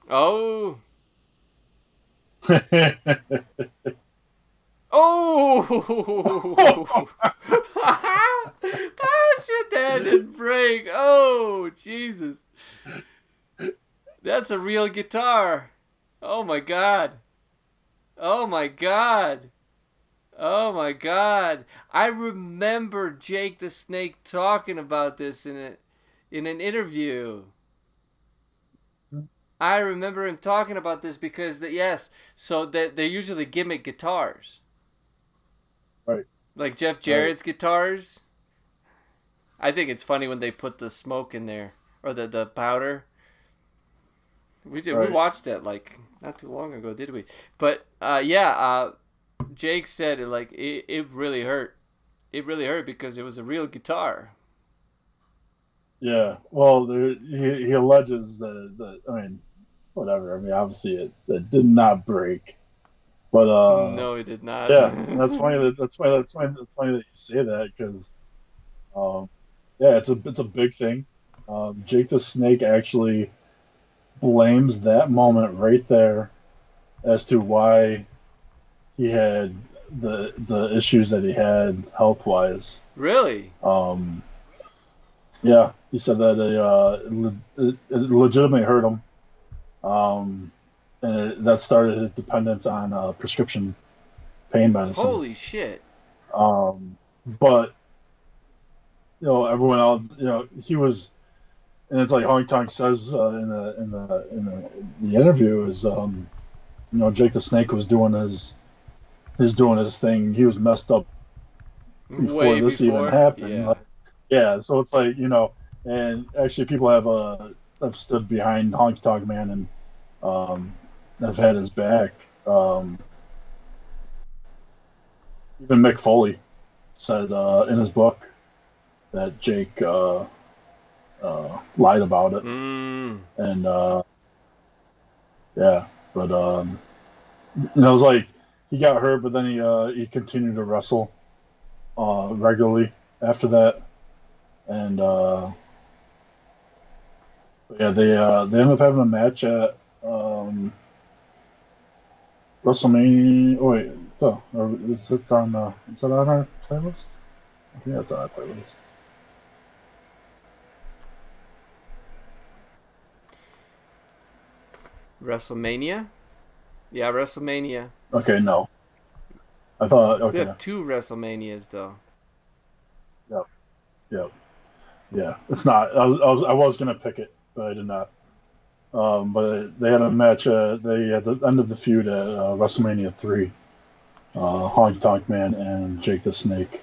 Oh, oh! Ah, shit! That didn't break. Oh, Jesus! That's a real guitar. Oh my god. Oh my god. Oh my god. I remember Jake the Snake talking about this in an interview. I remember him talking about this because yes, so that they're usually gimmick guitars. Right. Like Jeff Right. Jarrett's guitars. I think it's funny when they put the smoke in there or the powder. We Right. watched that like not too long ago, did we? But Jake said it really hurt. It really hurt because it was a real guitar. Yeah. Well, he alleges that. I mean, whatever. I mean, obviously it did not break. But No, it did not. yeah, that's funny. That's funny that you say that because um, yeah, it's a big thing. Jake the Snake actually blames that moment right there as to why he had the issues that he had health wise. Really? Yeah, he said that it legitimately hurt him, um, and that started his dependence on prescription pain medicine. Holy shit. But everyone else, he was, and it's like Honky Tonk says in the interview is, Jake the Snake was doing his thing. He was messed up before Way this even before? happened. Yeah. Like, yeah, so it's like and actually people have stood behind Honky Tonk Man and have had his back. Even Mick Foley said in his book that Jake lied about it, Mm. and yeah, but it was like he got hurt, but then he continued to wrestle regularly after that, and yeah, they ended up having a match at WrestleMania. Oh wait, oh, is that on our playlist? I think that's on our playlist. WrestleMania? Yeah, WrestleMania. Okay, no, I thought We okay, have two WrestleManias though. yep, yep, yeah. It's not. I was gonna pick it, but I did not. But they had a match. They at the end of the feud at WrestleMania 3. Honky Tonk Man and Jake the Snake.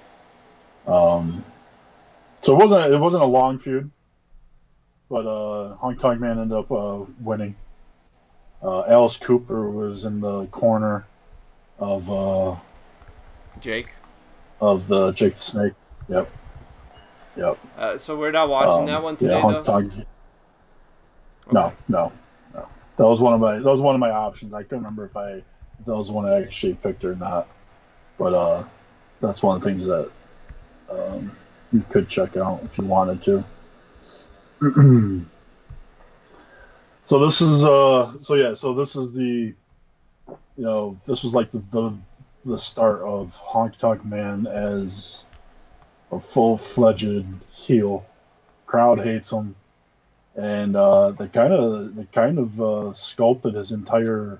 Um, so it wasn't a long feud, but Honky Tonk Man ended up winning. Alice Cooper was in the corner of Jake. the Jake the Snake. Yep, yep. So we're not watching that one Yeah, today Honky though? Tonk. Okay. No. That was one of my options. I couldn't remember if that was one I actually picked or not. But that's one of the things that you could check out if you wanted to. So this is so this is this was like the start of Honky Tonk Man as a full-fledged heel. Crowd hates him, and they kind of sculpted his entire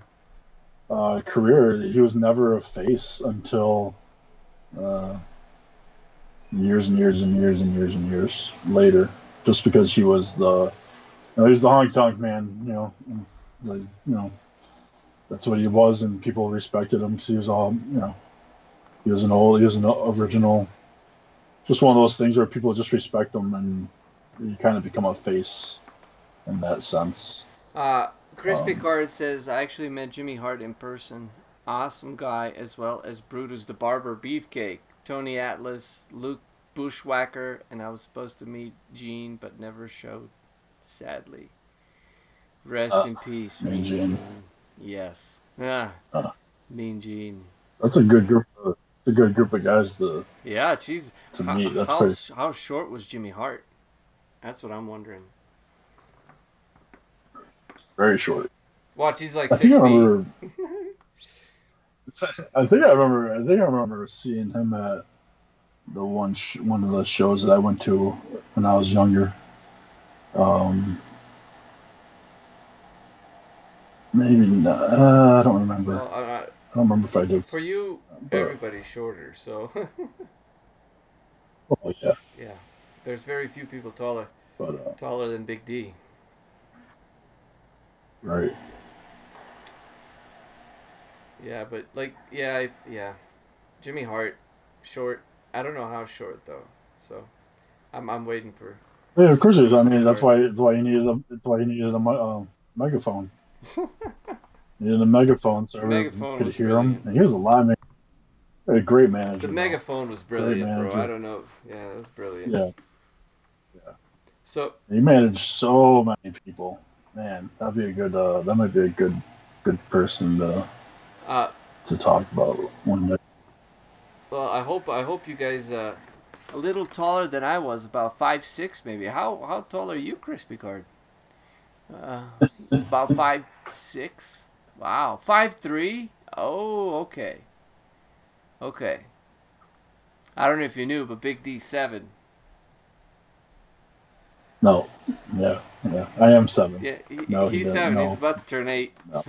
career. He was never a face until uh, years and years and years and years and years later, just because he was he was the Honky Tonk Man. That's what he was, and people respected him because he was he was an original. Just one of those things where people just respect him, and you kind of become a face in that sense. Chris Um, Picard says, I actually met Jimmy Hart in person. Awesome guy, as well as Brutus the Barber Beefcake. Tony Atlas, Luke Bushwhacker, and I was supposed to meet Gene, but never showed, sadly. Rest in peace, Mean Mean Gene. Gene. Yes. Ah, Uh, Mean Gene. that's a good group. It's a good group of guys to Yeah, jeez. meet. That's How, great. how short was Jimmy Hart? That's what I'm wondering. Very short. Watch, he's like I think 6 I feet. remember. I think I remember seeing him at the one of the shows that I went to when I was younger. Maybe not. I don't remember. Well, I don't remember if I did. for you, But, everybody's shorter, so oh yeah, yeah. There's very few people but taller than Big D. right. Yeah, but yeah. Jimmy Hart, short. I don't know how short though. So, I'm waiting for. Yeah, of course it is. I mean, That's that's why you needed a megaphone. You needed a megaphone so everyone Megaphone could was hear brilliant. him. And he was a live man. A great manager. The though. megaphone was brilliant, bro. manager. I don't know. Yeah, it was brilliant. Yeah, So he managed so many people. Man, that'd be a good. That might be a good person to talk about one day. well, I hope you guys a little taller than I was, about 5'6" maybe. How tall are you, Chris Picard? About 5'6". Wow, 5'3". Oh, okay. Okay. I don't know if you knew, but Big D 7. No, yeah. I am 7. Yeah, No, he he's doesn't. 7. No. He's about to turn 8. No.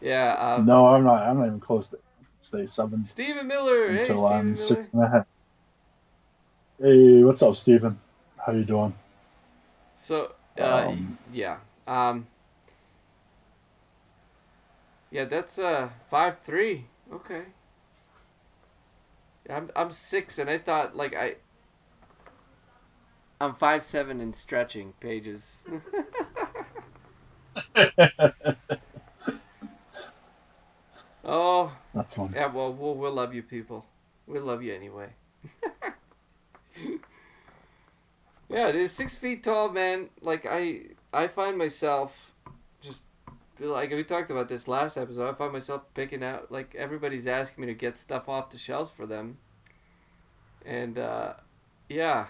Yeah. No, I'm not. I'm not even close to stay 7 Stephen Miller. Hey, until Stephen I'm Miller. 6.5. Hey, what's up, Steven? How you doing? So, yeah. Yeah, that's 5'3". Okay. I'm 6, and I thought like I'm 5'7" and stretching pages. Oh, That's fun. yeah. Well, we'll love you, people. We love you anyway. Yeah, it is 6 feet tall, man. Like I find myself just like we talked about this last episode. I find myself picking out like everybody's asking me to get stuff off the shelves for them, and yeah,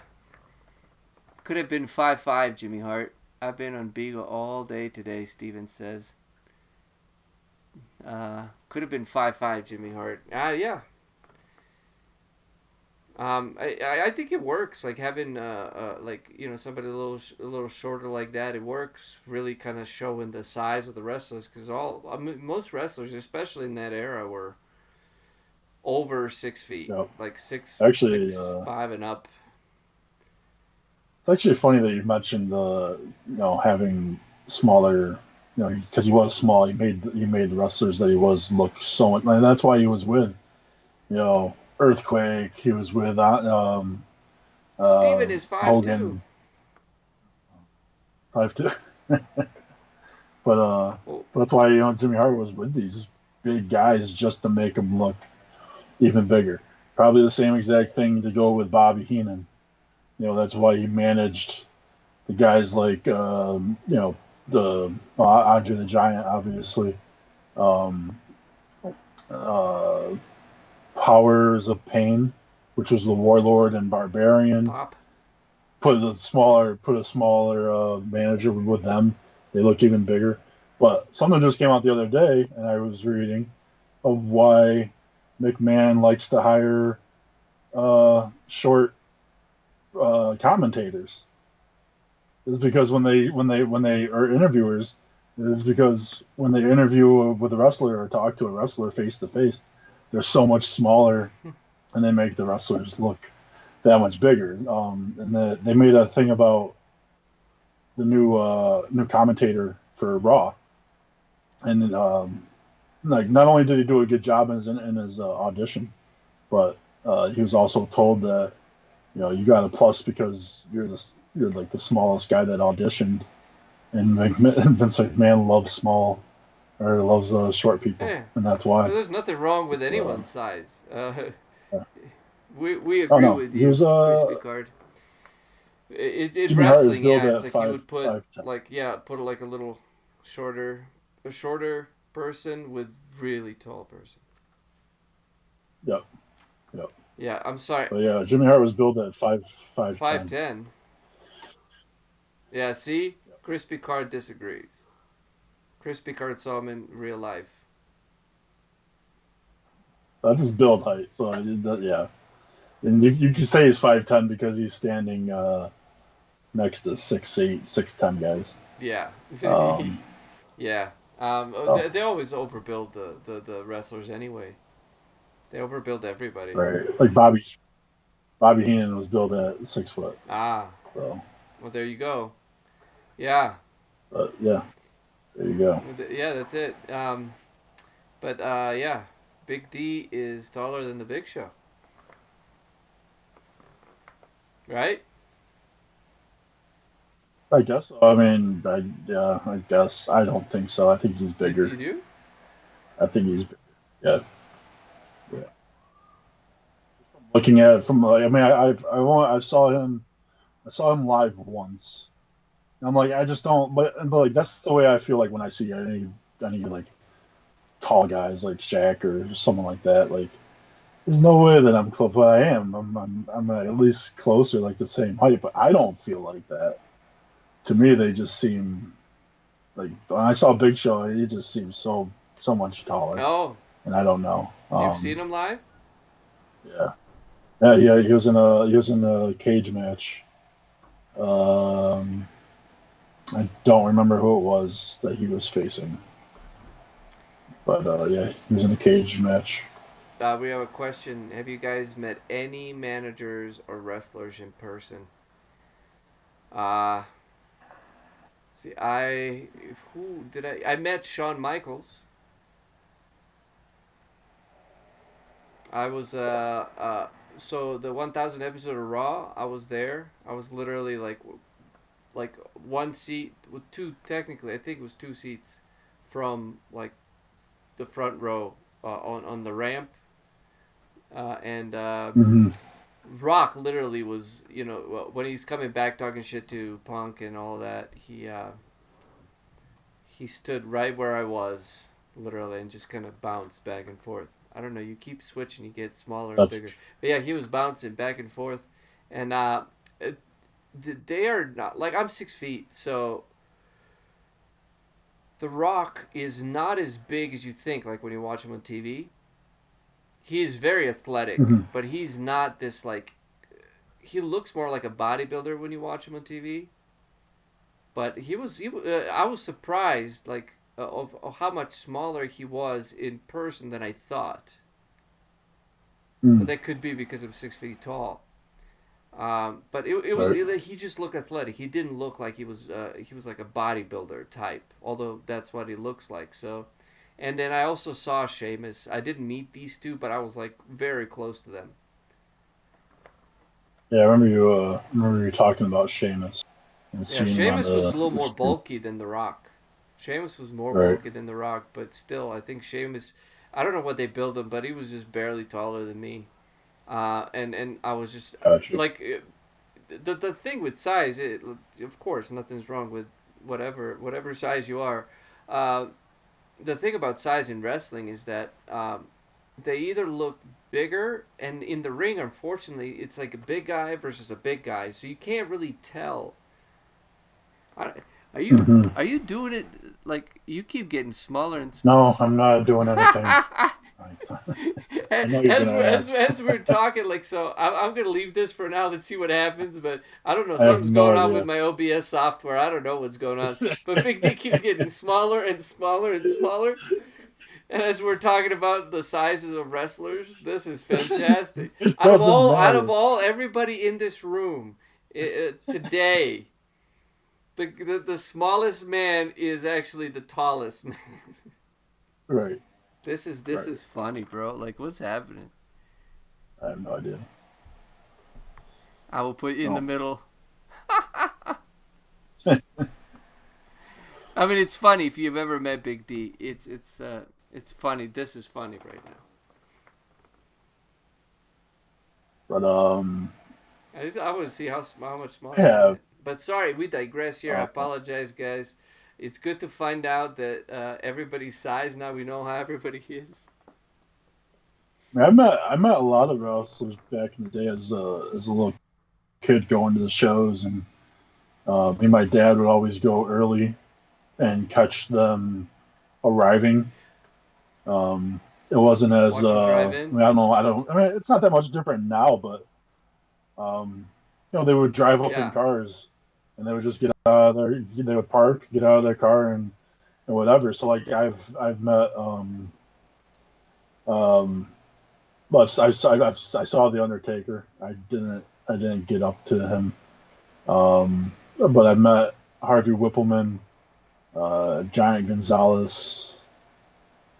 could have been 5'5", Jimmy Hart. I've been on Beagle all day today. Steven says. Could have been 5'5", Jimmy Hart. Yeah. I think it works. Like having like somebody a little shorter like that, it works. Really kind of showing the size of the wrestlers because most wrestlers, especially in that era, were over 6 feet, Yep. like six, Actually, 6'5" and up. it's actually funny that you mentioned having smaller. Because he was small, he made the wrestlers that he was look so much. And that's why he was with, Earthquake. He was with Steven is 5'2". Hogan. 5'2". But that's why Jimmy Hart was with these big guys just to make him look even bigger. Probably the same exact thing to go with Bobby Heenan. That's why he managed the guys like Andre the Giant, obviously. Powers of Pain, which was the Warlord and Barbarian. Pop. Put a smaller manager with them. They look even bigger. But something just came out the other day, and I was reading of why McMahon likes to hire short commentators. Is because when they are interviewers, is because when they interview with a wrestler or talk to a wrestler face to face, they're so much smaller, and they make the wrestlers look that much bigger. And they made a thing about the new commentator for Raw, and like not only did he do a good job in his audition, but he was also told that you got a plus because you're like the smallest guy that auditioned, and Vince McMahon loves small or loves short people, Yeah. and that's why. Well, there's nothing wrong with It's, anyone's size. yeah. We Oh agree no, with he you, was Crispy Card. It's in Jimmy Hart is wrestling, billed yeah. It's at like you five would put five ten. like put like a little shorter, a shorter person with really tall person. Yep, yep. Yeah, I'm sorry, But yeah, Jimmy Hart was billed at five five ten. ten. Yeah, see, Crispy Card disagrees. Crispy Card saw him in real life. That's his build height. So yeah, and you can say he's 5'10" because he's standing next to 6'8", 6'10" guys. Yeah, Um, yeah. oh, They always overbuild the wrestlers anyway. They overbuild everybody. right, like Bobby Heenan was billed at 6 foot. Ah, So, well, there you go. Yeah, but yeah, there you go. yeah, that's it. But yeah, Big D is taller than the Big Show, right? I guess. I mean, yeah, I guess. I don't think so. I think he's You bigger. do? I think he's, yeah, yeah. Looking at it from, like, I mean, I saw him live once. And I'm like, I just don't, but like that's the way I feel like when I see any like tall guys like Shaq or someone like that. Like, there's no way that I'm close, but I am. I'm at least closer, like the same height, but I don't feel like that. To me, they just seem like when I saw Big Show, he just seems so much taller, Oh, and I don't know. you've seen him live? Yeah, yeah. He was in a cage match. Um, I don't remember who it was that he was facing, but yeah, he was in a cage match. We have a question. Have you guys met any managers or wrestlers in person? Uh, see, who did I met Shawn Michaels. I was so the 1000 episode of Raw, I was there. I was literally like one seat with two, technically I think it was two seats from like the front row on the ramp, and Hmm. Rock literally was, when he's coming back talking shit to Punk and all that, he stood right where I was, literally, and just kind of bounced back and forth. I don't know. You keep switching, you get smaller and bigger. That's But yeah, he was bouncing back and forth, and they are not like I'm 6 feet, so The Rock is not as big as you think. Like when you watch him on TV, he is very athletic, mhm. but he's not this like. He looks more like a bodybuilder when you watch him on TV. But I was surprised of how much smaller he was in person than I thought. But Mm, that could be because I'm 6 feet tall. But right. he just looked athletic. He didn't look like he was like a bodybuilder type, although that's what he looks like. So, and then I also saw Sheamus. I didn't meet these two, but I was like very close to them. Yeah, I remember you. Remember you talking about Sheamus and Yeah, seeing him on Sheamus was a little the more screen. bulky than The Rock. Sheamus was more Right. bulky than The Rock, but still, I think Sheamus. I don't know what they built him, but he was just barely taller than me. And I was just Gotcha. like the thing with size. Of course, nothing's wrong with whatever size you are. Uh, the thing about size in wrestling is that they either look bigger, and in the ring, unfortunately, it's like a big guy versus a big guy, so you can't really tell. I, are you Hmm. are you doing it like you keep getting smaller and No, I'm not doing anything. I know you're as gonna ask. as we're talking, like, so I'm gonna leave this for now. Let's see what happens. But I don't know. I have Something's no going on with idea. my OBS software. I don't know what's going on. But Big D keeps getting smaller and smaller and smaller. And as we're talking about the sizes of wrestlers, this is fantastic. It doesn't Out of matter. all everybody in this room today, the smallest man is actually the tallest man. Right. This Right. is funny, bro. Like, what's happening? I have no idea. I will put you in the No. middle. I mean, it's funny if you've ever met Big D. It's funny. This is funny right now. But I want to see how much smaller. yeah. But sorry, we digress here. I apologize, guys. It's good to find out that everybody's size. Now we know how everybody is. I met a lot of wrestlers back in the day as a little kid going to the shows, and me and my dad would always go early and catch them arriving. It wasn't as I mean, it's not that much different now, but they would drive up in cars, and they would just get out of their, they would park, get out of their car, and whatever. So like I've met but I saw the Undertaker. I didn't get up to him. But I met Harvey Whippleman, Giant Gonzalez,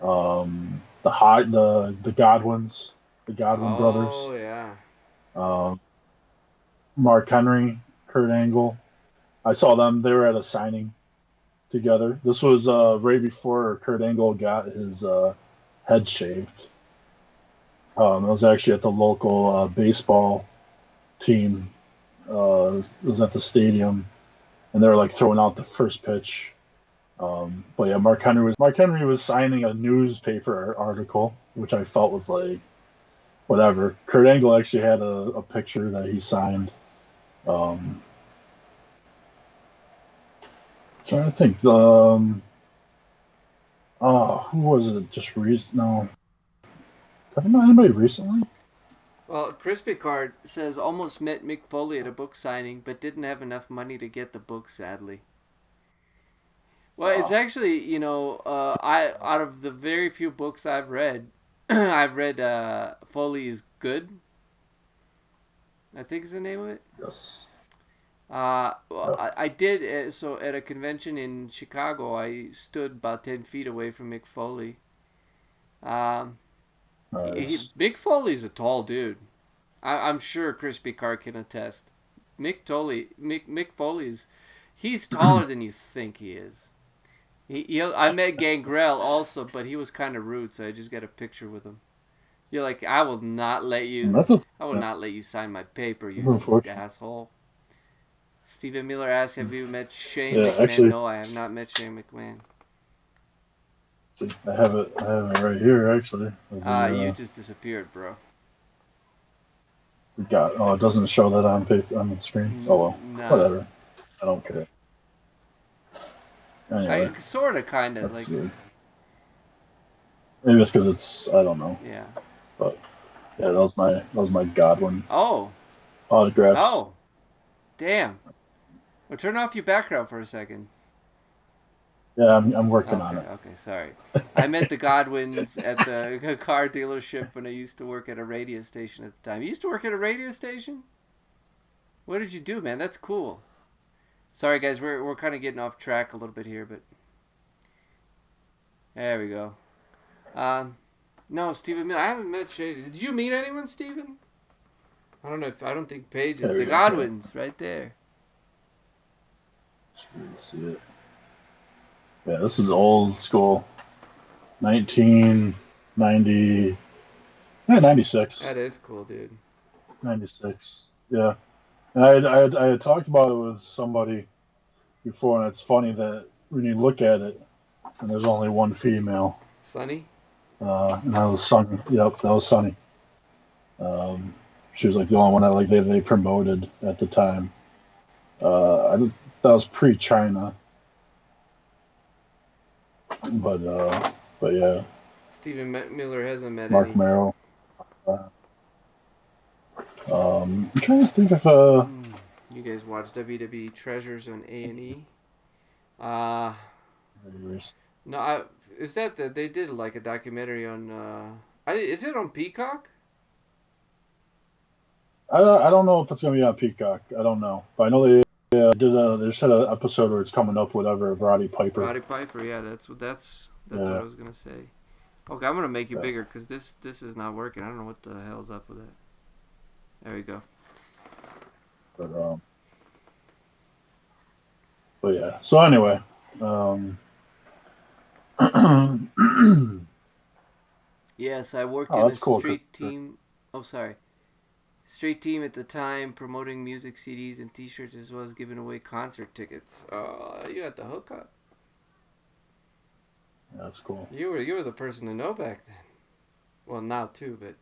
the Godwins, the Godwin brothers. Oh yeah. Mark Henry, Kurt Angle. I saw them. They were at a signing together. This was right before Kurt Angle got his head shaved. It was actually at the local baseball team. It was at the stadium, and they were like throwing out the first pitch. But yeah, Mark Henry was signing a newspaper article, which I felt was like whatever. Kurt Angle actually had a picture that he signed. Trying to think. Who was it? Just recent? No. Have I met anybody recently? Well, Crispy Card says almost met Mick Foley at a book signing, but didn't have enough money to get the book, sadly. Well, it's actually, I out of the very few books I've read, I've read Foley is Good. I think is the name of it. Yes. I did, so at a convention in Chicago, I stood about 10 feet away from Mick Foley. Nice. Mick Foley's a tall dude. I'm sure Crispy Card can attest. Mick Foley's, he's taller than you think he is. I met Gangrel also, but he was kind of rude, so I just got a picture with him. You're like, I will not let you not let you sign my paper, you asshole. Stephen Miller asks, have you met Shane McMahon? Actually, no, I have not met Shane McMahon. I have it right here, actually. You just disappeared, bro. It doesn't show that on the screen. Oh well, whatever. I don't care. Anyway, I sort of, kind of like. Maybe it's because it's, I don't know. Yeah. But yeah, that was my Godwin. Oh. Autographs. Oh. Damn. Well, turn off your background for a second. Yeah, I'm working on it. Okay, sorry. I met the Godwins at the car dealership when I used to work at a radio station at the time. You used to work at a radio station? What did you do, man? That's cool. Sorry, guys, we're kind of getting off track a little bit here, but there we go. No, Stephen, I haven't met Shady. Did you meet anyone, Stephen? I don't think Paige is the Godwins right there. Let's see it. Yeah, this is old school. 1990. Yeah, 96. That is cool, dude. 96. Yeah. And I had talked about it with somebody before, and it's funny that when you look at it, and there's only one female. Sunny? And that was Sunny. Yep, that was Sunny. She was like the only one that they promoted at the time. That was pre-China. But yeah. Stephen Miller hasn't met Mark any. Marell. I'm trying to think if You guys watch WWE Treasures on A&E? No, is that they did like a documentary on? Is it on Peacock? I don't know if it's gonna be on Peacock. I don't know, but I know they they just had an episode where it's coming up, whatever, of Roddy Piper. Roddy Piper, yeah, that's what I was gonna say. Okay, I'm gonna make you bigger because this is not working. I don't know what the hell's up with that. There we go. But yeah. So anyway, Oh, Yes, I worked in a that's cool. street team. Oh, sorry. Street team at the time, promoting music CDs and T-shirts as well as giving away concert tickets. You got the hookup. That's cool. You were the person to know back then. Well, now too, but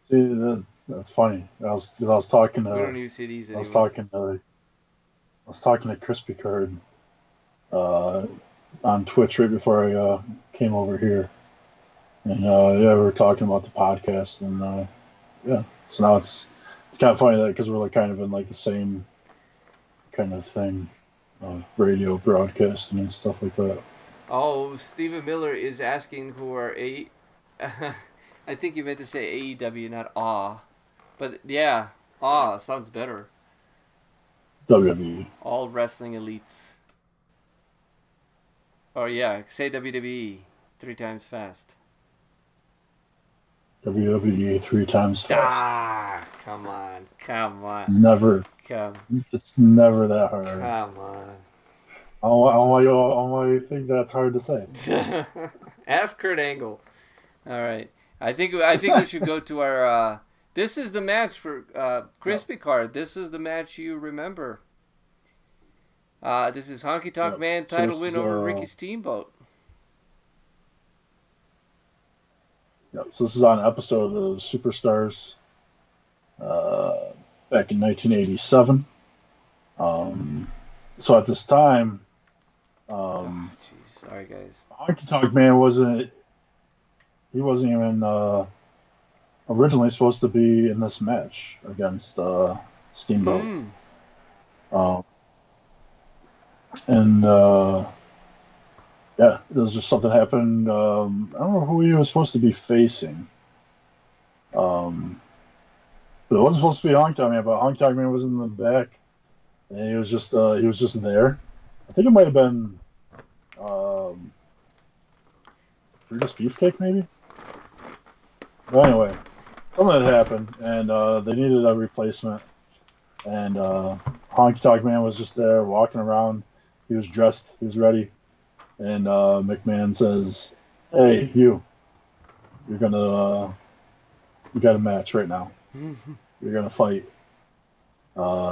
See, that's funny. I was talking we don't to use CDs I was anymore. talking to Crispy Card on Twitch right before I came over here, and yeah, we were talking about the podcast, and yeah, so now it's kind of funny that because we're like kind of in like the same kind of thing of radio broadcasting and stuff like that. Oh, Stephen Miller is asking for a. I think you meant to say AEW, not Aw. But yeah, Aw sounds better. WWE. All wrestling elites. Oh yeah, say WWE 3 times fast. WWE 3 times fast. Ah, come on. Never. Come It's never that hard. Come on. Why you think that's hard to say? Ask Kurt Angle. All right. I think we should go to our. This is the match for Crispy Card. This is the match you remember. This is Honky Tonk Man title win over Ricky Steamboat. Yep. So this is on an episode of Superstars back in 1987. So at this time, Jeez, sorry guys. Honky Tonk Man wasn't even originally supposed to be in this match against Steamboat. And yeah, it was just something happened. I don't know who he was supposed to be facing. But it wasn't supposed to be Honky Tonk Man, but Honky Tonk Man was in the back, and he was just there. I think it might have been Brutus Beefcake, maybe. But anyway, something had happened, and they needed a replacement. And Honky Tonk Man was just there, walking around. He was dressed. He was ready. And McMahon says, "Hey, you got a match right now. You're gonna fight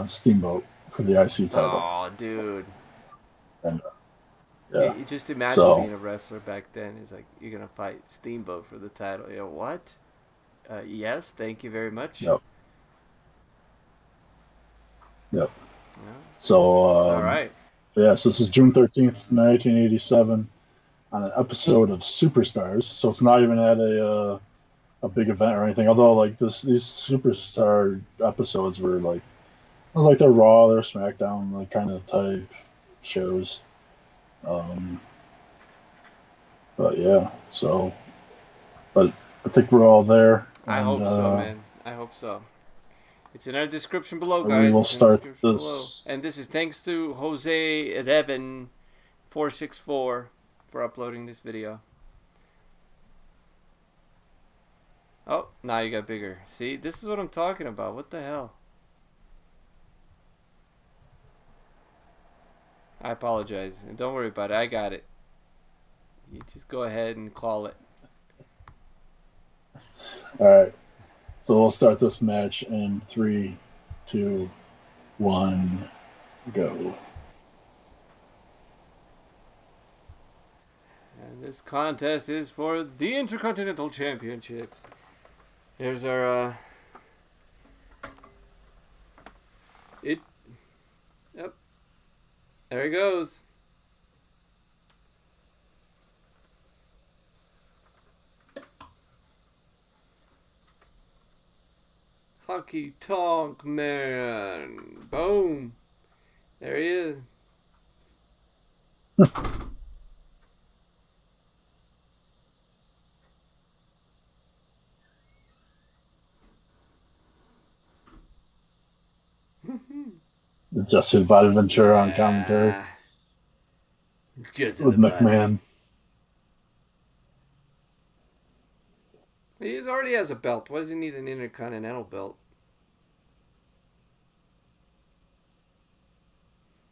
Steamboat for the IC title." Oh, dude. And yeah, You just imagine being a wrestler back then. It's like, you're going to fight Steamboat for the title. You know, what? Yes, thank you very much. Yep. Yeah. So, All right. Yeah, so this is June 13th, 1987, on an episode of Superstars. So it's not even at a big event or anything. Although, like, these Superstar episodes were, like, it was like they're Raw, they're SmackDown, like, kind of type shows. But yeah, so, but I think we're all there. I hope so, man. I hope so. It's in our description below, guys. We will start this. Below. And this is thanks to Jose Reven 464 for uploading this video. Oh, now you got bigger. See, this is what I'm talking about. What the hell? I apologize. And don't worry about it. I got it. You just go ahead and call it. All right. So we'll start this match in 3, 2, 1, go. And this contest is for the Intercontinental Championship. Here's our Yep. There he goes. Honky Tonk Man. Boom. There he is. Jesse Bonaventura on commentary with McMahon. He already has a belt. Why does he need an Intercontinental belt?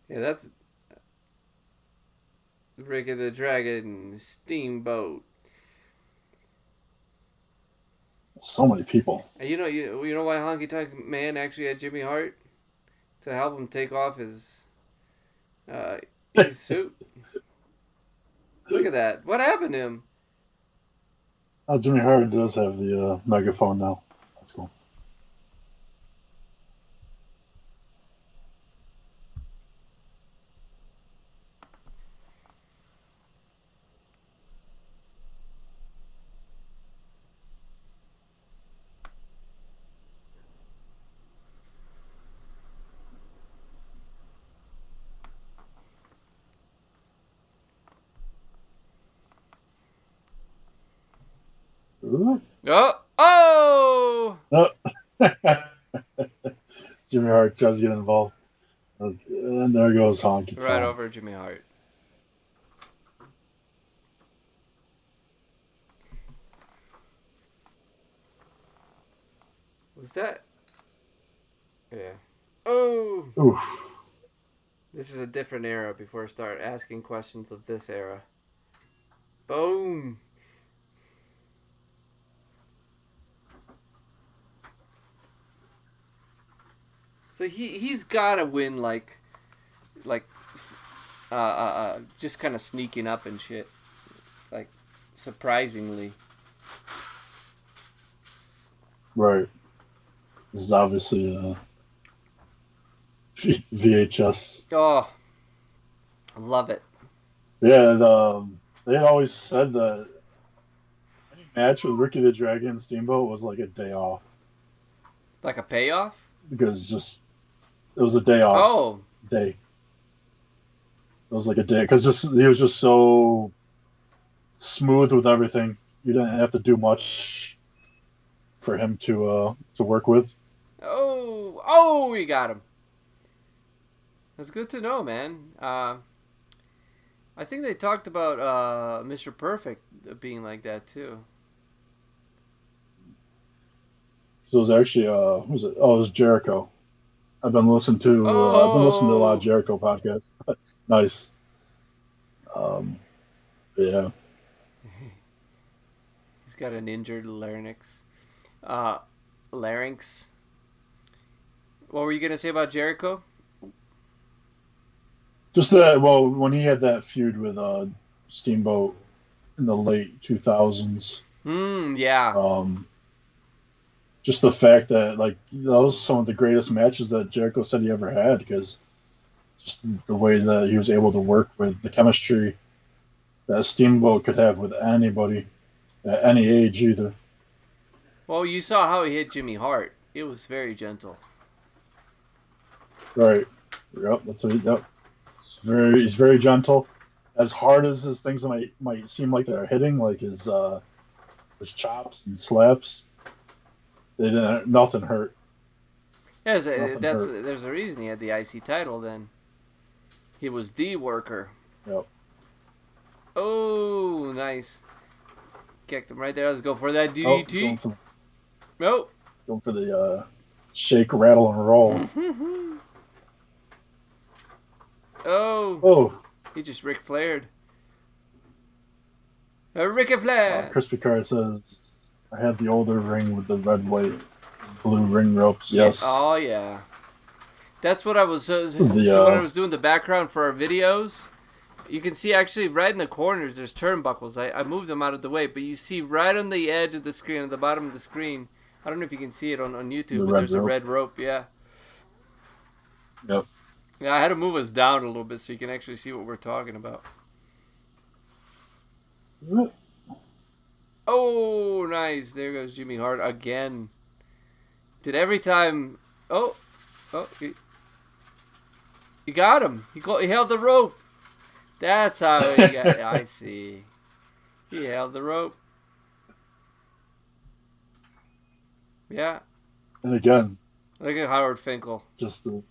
Yeah, Ricky the Dragon, Steamboat. So many people. And you know why Honky Tonk Man actually had Jimmy Hart? To help him take off his suit. Look at that. What happened to him? Oh, Jimmy Hart does have the megaphone now. That's cool. Ooh. Oh! Oh! Jimmy Hart tries to get involved. And there goes Honky Tonk. Right over Jimmy Hart. Was that? Yeah. Oh! Oof. This is a different era before I start asking questions of this era. Boom! So he's gotta win like just kind of sneaking up and shit, like surprisingly. Right. This is obviously VHS. Oh, I love it. Yeah, they had always said that any match with Ricky the Dragon and Steamboat was like a day off. Like a payoff? Because it was a day off. Oh. Day. It was like a day. Because he was just so smooth with everything. You didn't have to do much for him to work with. Oh, we got him. That's good to know, man. I think they talked about Mr. Perfect being like that too. So it was actually who was it? Oh, it was Jericho. I've been listening to a lot of Jericho podcasts. Nice. Yeah. He's got an injured larynx. Larynx. What were you gonna say about Jericho? Just that. Well, when he had that feud with Steamboat in the late 2000s. Yeah. Just the fact that like those some of the greatest matches that Jericho said he ever had, because just the way that he was able to work with the chemistry that Steamboat could have with anybody at any age either. Well, you saw how he hit Jimmy Hart. It was very gentle. Right. Yep. That's what. Yep. He's very gentle. As hard as his things might seem like they're hitting, like his chops and slaps, nothing hurt. Yeah, there's a reason he had the IC title then. He was the worker. Yep. Oh, nice. Kicked him right there. Let's go for that DDT. Going for the shake, rattle, and roll. Oh. He just Ric Flaired. Ricky Flair. Crispy Card says, I had the older ring with the red, white, blue ring ropes. Yes. Oh, yeah. That's what I was... So when I was doing the background for our videos, you can see actually right in the corners there's turnbuckles. I moved them out of the way, but you see right on the edge of the screen, at the bottom of the screen, I don't know if you can see it on YouTube, but there's a red rope, yeah. Yep. Yeah, I had to move us down a little bit so you can actually see what we're talking about. Oh, nice. There goes Jimmy Hart again. Did every time... Oh, he got him. He held the rope. That's how he got it. I see. He held the rope. Yeah. And again. Look at Howard Finkel. Just the...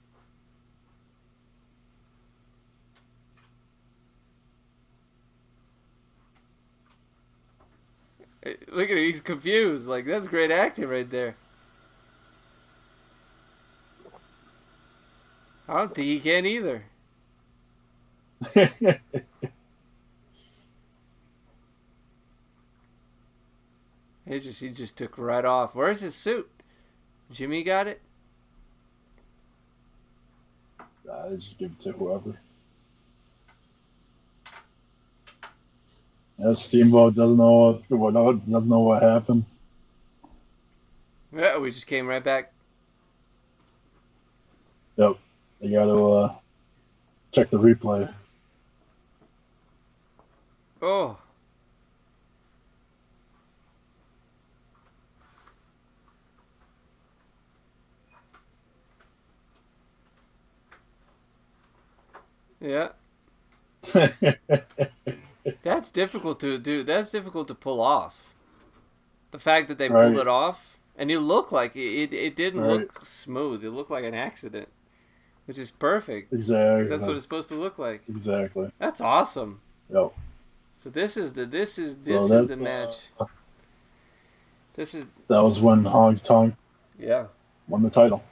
Look at him. He's confused. Like, that's great acting right there. I don't think he can either. He just took right off. Where's his suit? Jimmy got it? They just give it to whoever. Yeah, Steamboat doesn't know what happened. Yeah, we just came right back. Yep. They got to check the replay. Oh. Yeah. That's difficult to do. That's difficult to pull off. The fact that they pulled it off, and it looked like it didn't look smooth. It looked like an accident, which is perfect. Exactly. That's what it's supposed to look like. Exactly. That's awesome. Yep. So this is the match. That was when Honky Tonk won the title.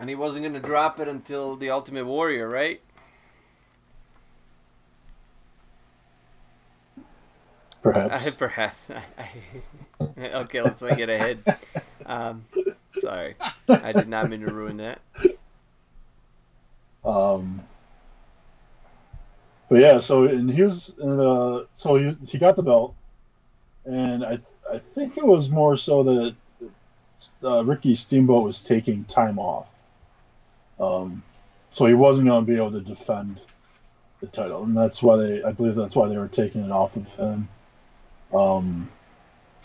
And he wasn't going to drop it until the Ultimate Warrior, right? Perhaps. Perhaps. Okay, let's not get ahead. Sorry. I did not mean to ruin that. But yeah, so and here's so he got the belt, and I think it was more so that Ricky Steamboat was taking time off, so he wasn't going to be able to defend the title, and I believe that's why they were taking it off of him.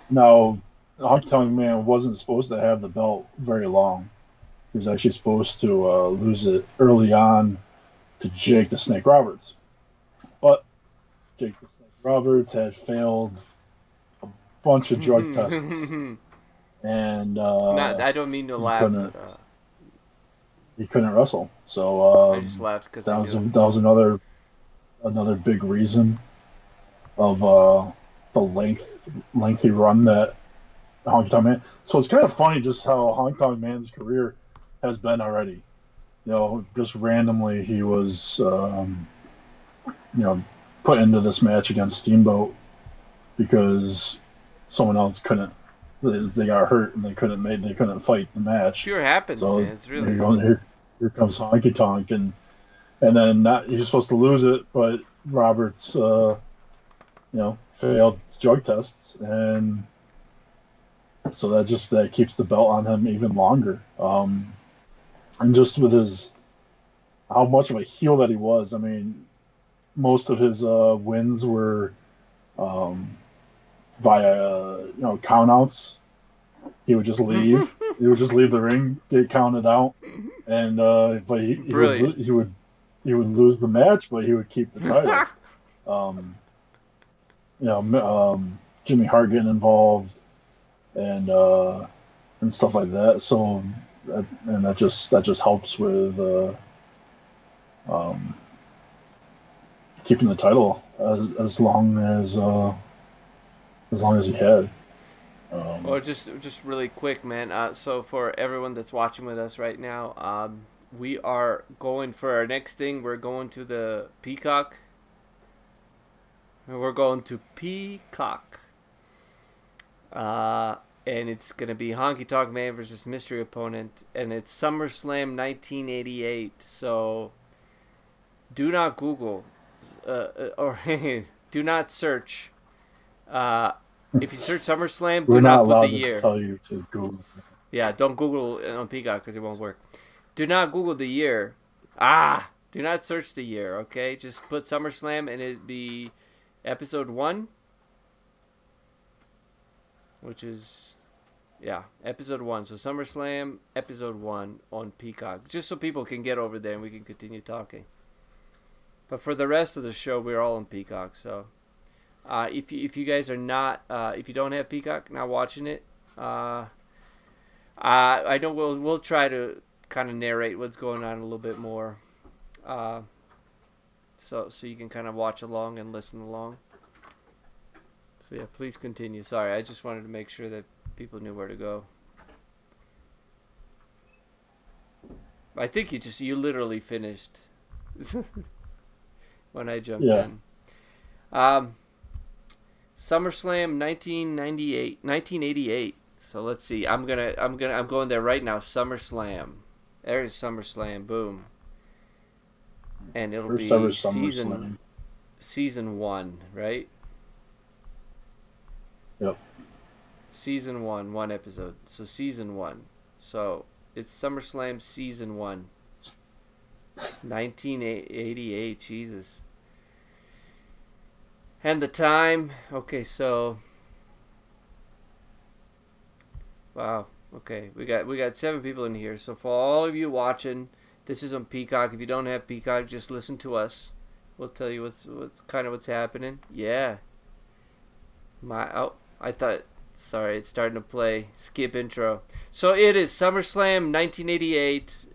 Now, Honky Tonk Man wasn't supposed to have the belt very long. He was actually supposed to lose it early on to Jake the Snake Roberts. But Jake the Snake Roberts had failed a bunch of drug tests. And I don't mean to laugh. He couldn't wrestle. So I just laughed because that was another big reason of the lengthy run that Honky Tonk Man. So it's kind of funny just how Honky Tonk Man's career has been already. Just randomly he was put into this match against Steamboat because someone else couldn't. They got hurt and they couldn't fight the match. Sure happens, man. It's really here comes Honky Tonk and then he's supposed to lose it, but Roberts failed drug tests, and so that keeps the belt on him even longer. And just with how much of a heel that he was, I mean, most of his wins were via countouts. He would just leave. He would just leave the ring, get counted out, and but he would lose the match, but he would keep the title. Jimmy Hart getting involved and stuff like that. So that just helps with keeping the title as long as he had. Well, just really quick, man. So for everyone that's watching with us right now, we are going for our next thing. We're going to the Peacock. We're going to Peacock. And it's going to be Honky Tonk Man versus Mystery Opponent. And it's SummerSlam 1988. So do not Google or do not search. If you search SummerSlam, do not put the year. To tell you to Google. Yeah, don't Google it on Peacock because it won't work. Do not Google the year. Do not search the year, okay? Just put SummerSlam and it'd be episode 1. Which is, episode 1. So SummerSlam, episode 1 on Peacock. Just so people can get over there and we can continue talking. But for the rest of the show, we're all on Peacock, so... if you guys are not, if you don't have Peacock, not watching it, I know we'll try to kind of narrate what's going on a little bit more, so you can kind of watch along and listen along. So yeah, please continue. Sorry, I just wanted to make sure that people knew where to go. I think you literally finished when I jumped in. SummerSlam 1988. So let's see. I'm going there right now. SummerSlam. There's SummerSlam. Boom. And it'll First be ever SummerSlam. season 1, right? Yep. Season 1 episode. So season 1. So it's SummerSlam season 1. 1988. Jesus. And the time. Okay, so. Wow. Okay, we got 7 people in here. So for all of you watching, this is on Peacock. If you don't have Peacock, just listen to us. We'll tell you what's happening. Yeah. I thought. Sorry, it's starting to play. Skip intro. So it is SummerSlam 1988,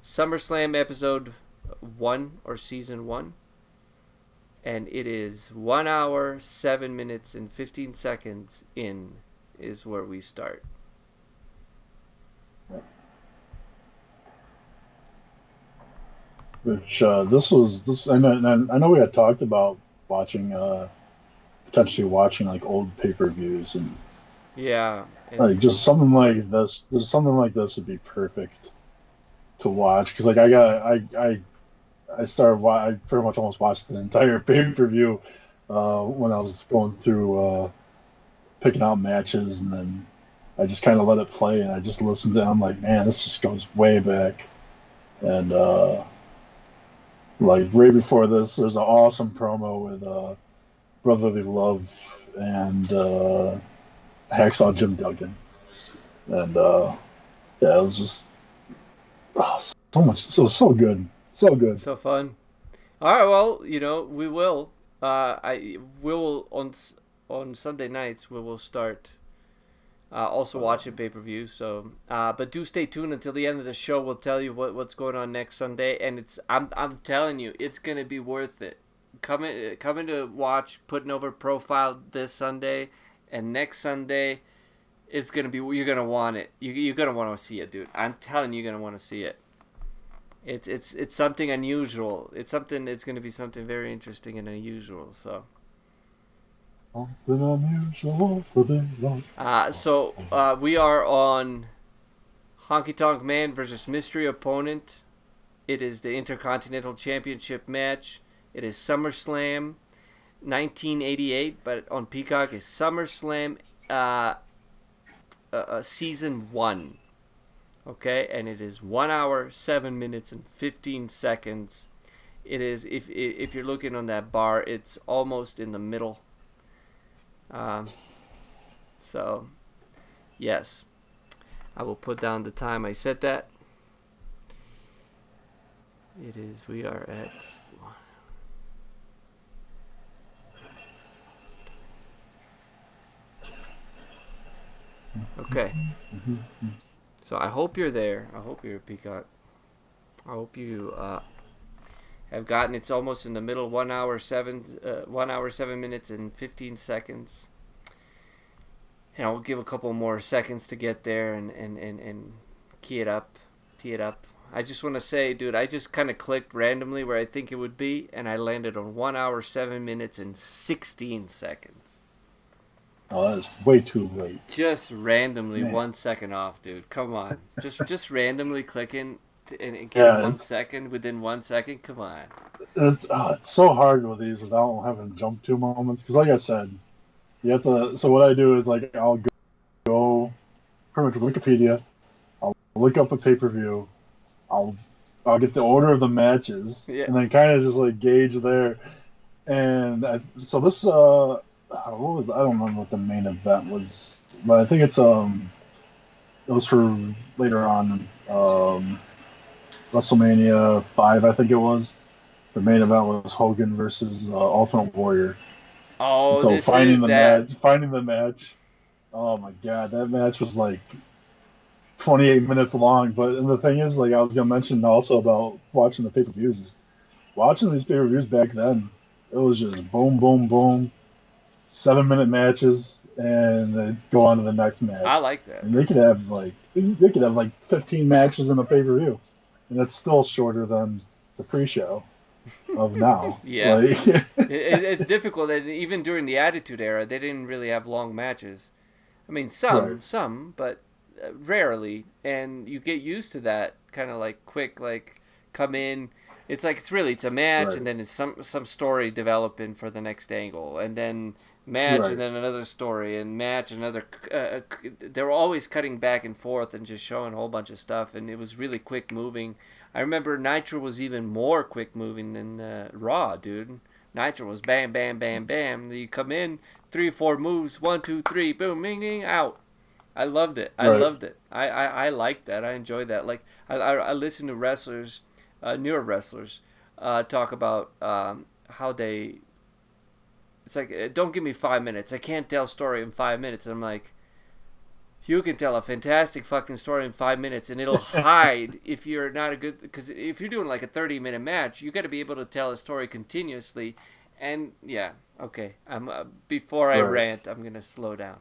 SummerSlam episode 1 or season 1, and it is 1 hour 7 minutes and 15 seconds in is where we start. Which this. I know we had talked about potentially watching like old pay-per-views and. Yeah. Like just something like this. Something like this would be perfect to watch because like I pretty much almost watched the entire pay-per-view when I was going through picking out matches, and then I just kind of let it play and I just listened to it. I'm like, man, this just goes way back. And like right before this, there's an awesome promo with Brotherly Love and Hacksaw Jim Duggan, and yeah, it was just so much, so good, So fun. All right, well, we will. We will on Sunday nights. We will start also watching pay-per-view. So, but do stay tuned until the end of the show. We'll tell you what's going on next Sunday, and I'm telling you, it's gonna be worth it. Coming to watch Putting Over Profile this Sunday. And next Sunday, it's gonna be. You're gonna want it. You're gonna want to see it, dude. I'm telling you, you're gonna want to see it. It's something unusual. It's gonna be something very interesting and unusual. So. Something unusual for the long. So we are on Honky Tonk Man versus Mystery Opponent. It is the Intercontinental Championship match. It is SummerSlam. 1988, but on Peacock is SummerSlam season 1. Okay, and it is 1 hour 7 minutes and 15 seconds. It is if you're looking on that bar, it's almost in the middle. So yes, I will put down the time I said that. It is. We are at. Okay. So I hope you're there. I hope you're a Peacock. I hope you have gotten. It's almost in the middle. 1 hour 7 minutes and 15 seconds. And I'll give a couple more seconds to get there and tee it up. I just want to say, dude, I just kind of clicked randomly where I think it would be, and I landed on 1 hour 7 minutes and 16 seconds. Oh, that's way too late. Just randomly, Man. 1 second off, dude. Come on, just randomly clicking and getting 1 second within 1 second. Come on. It's so hard with these without having jump to moments. Because, like I said, you have to. So what I do is like I'll go pretty much Wikipedia. I'll look up a pay-per-view. I'll get the order of the matches, and then kind of just like gauge there. And so this what was, I don't remember what the main event was, but I think it was for later on WrestleMania 5, I think it was. The main event was Hogan versus Ultimate Warrior. Oh, so this finding is the that. finding the match. Oh my god, that match was like 28 minutes long. But and the thing is, like I was gonna mention also about watching the pay-per-views is watching these pay-per-views back then, it was just boom, boom, boom. 7-minute matches, and then go on to the next match. I like that. And they could have like 15 matches in a pay-per-view, and that's still shorter than the pre-show. of now. Yeah. Like, It's difficult, and even during the Attitude Era, they didn't really have long matches. I mean, right, some, but rarely, and you get used to that kind of like quick, like come in. It's a match, right, and then it's some story developing for the next angle, and then match, and right, then another story, and match another. They were always cutting back and forth and just showing a whole bunch of stuff, and it was really quick moving. I remember Nitro was even more quick moving than Raw, dude. Nitro was bam, bam, bam, bam. You come in, 3 or 4 moves, 1, 2, 3, boom, ding, ding, out. I loved it. I right. loved it. I liked that. I enjoyed that. Like I listen to wrestlers, newer wrestlers, talk about how they. It's like don't give me 5 minutes. I can't tell a story in 5 minutes. And I'm like, you can tell a fantastic fucking story in 5 minutes, and it'll hide if you're not a good. Because if you're doing like a 30-minute match, you got to be able to tell a story continuously. And yeah, okay. I'm before I Right. rant, I'm gonna slow down.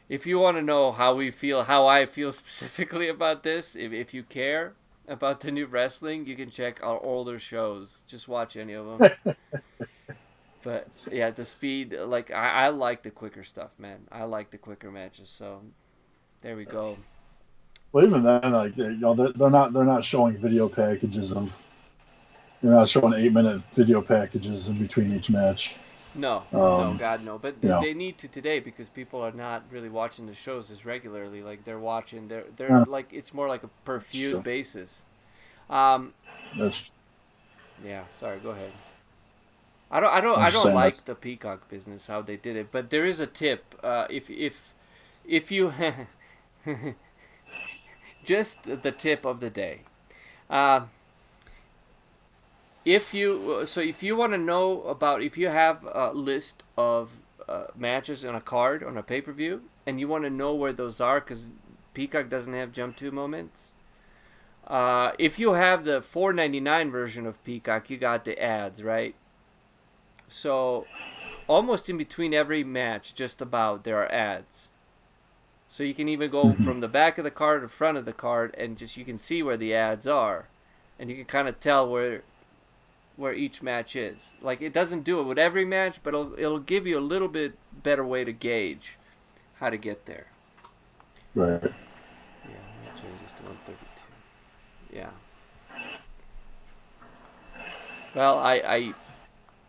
If you want to know how I feel specifically about this, if you care about the new wrestling, you can check our older shows. Just watch any of them. But yeah, the speed, like I like the quicker stuff, man. I like the quicker matches. So there we go. Well, even then, like they're not showing video packages of. They're not showing 8-minute video packages in between each match. No, no, Um, God, no. But you know, they need to today because people are not really watching the shows as regularly. Like they're watching, they're uh, like it's more like a per that's feud true. basis. Um, That's. yeah. Sorry, go ahead. I'm I just don't saying like that's. the Peacock business how they did it, but there is a tip. If you just the tip of the day. Uh, if you want to know about if you have a list of matches on a card on a pay per view and you want to know where those are because Peacock doesn't have jump to moments. If you have the 4.99 version of Peacock, you got the ads, right? So almost in between every match, just about there are ads. So you can even go Mhm. from the back of the card to the front of the card, and just you can see where the ads are, and you can kind of tell where each match is. Like it doesn't do it with every match, but it'll give you a little bit better way to gauge how to get there. Right. Yeah, I'm gonna change this to 132. Yeah. Well,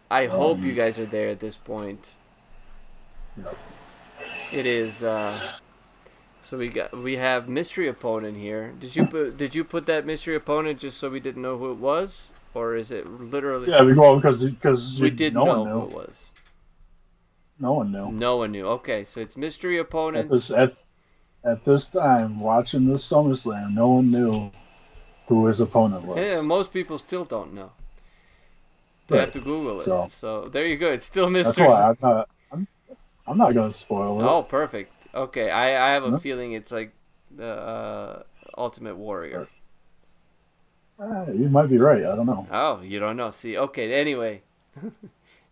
I hope you Um, guys are there at this point. you know, It is. So we have mystery opponent here. Did you put that mystery opponent just so we didn't know who it was, or is it literally yeah, well, because we didn't no one know who knew. it was? No one knew. No one knew. Okay, so it's mystery At opponent. this at this time, watching this SummerSlam, no one knew who his opponent Yeah, was. most people still don't know. They have Right. to Google it. So So there you go. It's still that's why mystery. I'm not gonna spoil it. Oh, perfect. Okay, I have a No? feeling it's like the Ultimate Warrior. Or, you might be right. I don't know. Oh, you don't know. See, okay.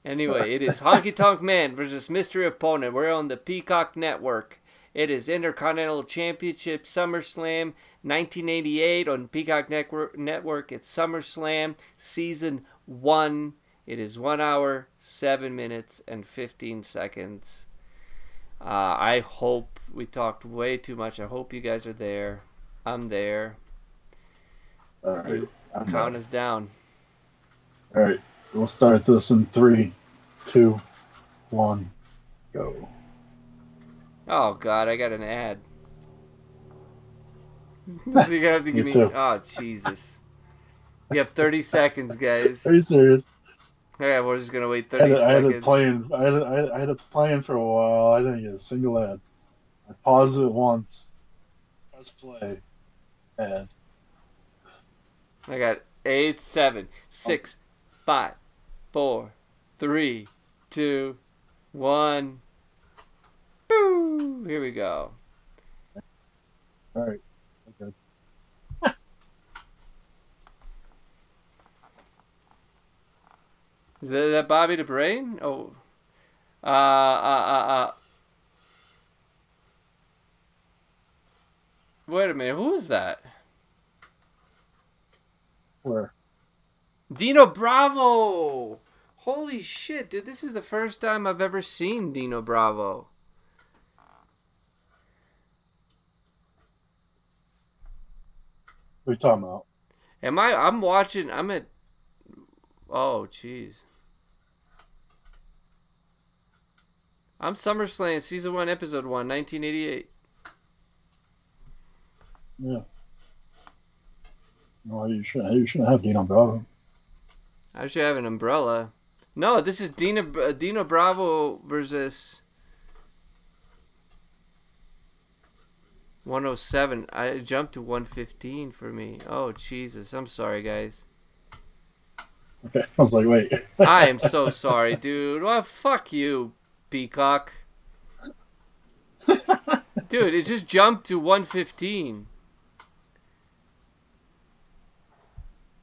Anyway, it is Honky Tonk Man versus Mystery Opponent. We're on the Peacock Network. It is Intercontinental Championship SummerSlam 1988 on Peacock Network. It's SummerSlam Season 1. It is 1 hour, 7 minutes, and 15 seconds. I hope we talked way too much. I hope you guys are there. I'm there. All right. You I'm count done. us down. All right. We'll start this in 3, 2, 1, go. Oh, God, I got an ad. So you're gonna have to Me give me. too. Oh, Jesus. You have 30 seconds, guys. Are you serious? Okay, we're just gonna wait I had 30 it, I had it seconds. playing. I had it playing for a while. I didn't get a single ad. I paused it once. Press play. Ad. I got 8, 7, Oh, 6, 5, 4, 3, 2, 1. Boo! Here we go. all right. Okay. Is that Bobby the Brain? Oh. Uh, uh, uh, uh. Wait a minute. Who is that? Where? Dino Bravo! Holy shit, dude. This is the first time I've ever seen Dino Bravo. What are you talking about? I'm at... Oh, jeez. I'm SummerSlam, Season 1, Episode 1, 1988. Yeah. Well, you shouldn't have Dino Bravo. I should have an umbrella. No, this is Dino Bravo versus 107. I jumped to 115 for me. Oh, Jesus. I'm sorry, guys. Okay, I was like, wait. I am so sorry, dude. Well, fuck you, Peacock. Dude, it just jumped to 115.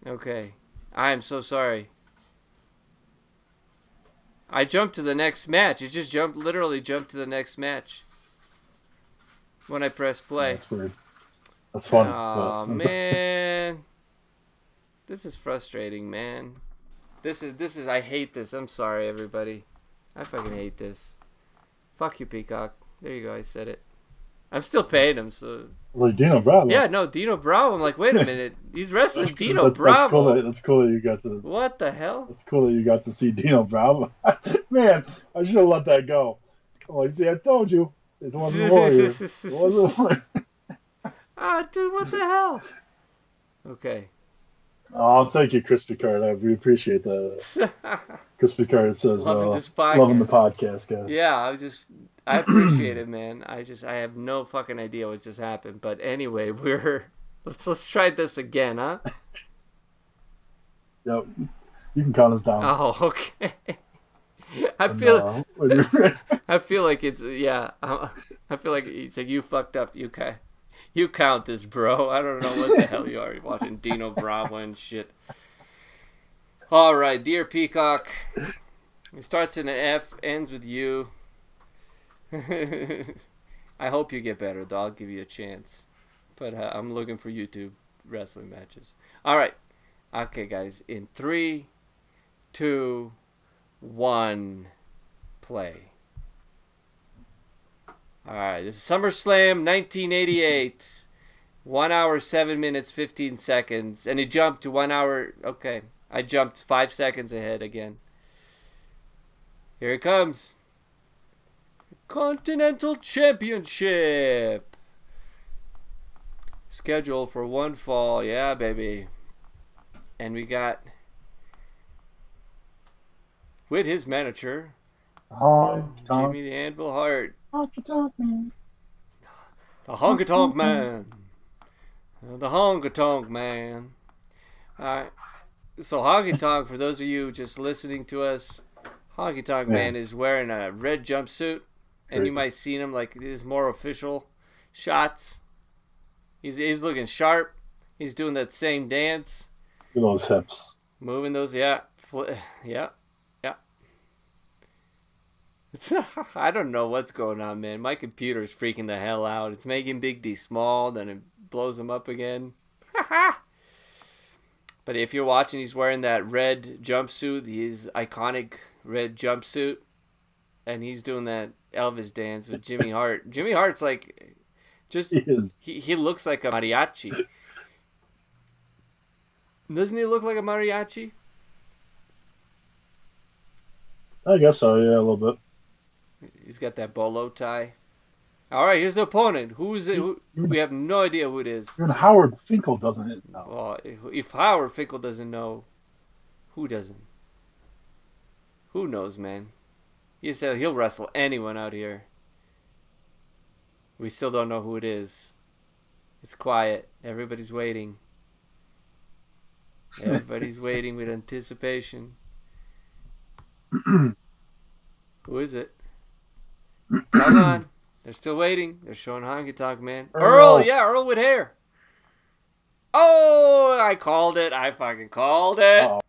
Okay. I am so sorry. I jumped to the next match. It just literally jumped to the next match. When I press play. That's weird. That's funny. Oh, man. This is frustrating, man. This is, I hate this. I'm sorry, everybody. I fucking hate this. Fuck you, Peacock. There you go, I said it. I'm still paying him, so... Like Dino Bravo. Yeah, no, Dino Bravo. I'm like, wait a minute. He's wrestling Dino Bravo. That's cool that you got to... What the hell? That's cool that you got to see Dino Bravo. Man, I should have let that go. Oh, see, I told you. It wasn't Warrior. It wasn't Warrior. Ah, dude, what the hell? Okay. Oh, thank you, Chris Picard. We appreciate that. Chris Picard says, loving this podcast. Loving the podcast, guys. Yeah, I appreciate it, man. I have no fucking idea what just happened. But anyway, let's try this again, huh? Yep. You can count us down. Oh, okay. I feel like it's I feel like it's like you fucked up. You count this, bro. I don't know what the hell you are. You're watching Dino Bravo and shit. All right, dear Peacock. It starts in an F, ends with U. I hope you get better, though. I'll give you a chance. But I'm looking for YouTube wrestling matches. All right. Okay, guys. In 3, 2, 1, play. All right. This is SummerSlam 1988. 1 hour, 7 minutes, 15 seconds. And it jumped to 1 hour. Okay. I jumped 5 seconds ahead again. Here it comes. Continental Championship. Scheduled for one fall. Yeah, baby. And we got with his manager, Jimmy the Anvil Hart. Honky Tonk Man. The Honky Tonk Man. The Honky Tonk Man. Alright. So Honky Tonk, for those of you just listening to us, Honky Tonk Man is wearing a red jumpsuit. And you might see him like his more official shots. He's looking sharp. He's doing that same dance. Look at those hips. Moving those, yeah. I don't know what's going on, man. My computer's freaking the hell out. It's making Big D small, then it blows him up again. But if you're watching, he's wearing that red jumpsuit, his iconic red jumpsuit. And he's doing that Elvis dance with Jimmy Hart. Jimmy Hart's like, he looks like a mariachi. Doesn't he look like a mariachi? I guess so, yeah, a little bit. He's got that bolo tie. All right, here's the opponent. Who is it? We have no idea who it is. Even Howard Finkel doesn't know. Well, if Howard Finkel doesn't know, who doesn't? Who knows, man? He said he'll wrestle anyone out here. We still don't know who it is. It's quiet. Everybody's waiting. Everybody's waiting with anticipation. Who is it? Come on. They're still waiting. They're showing Honky Tonk Man. Earl! Yeah, Earl with hair. Oh, I called it. I fucking called it. Uh-oh.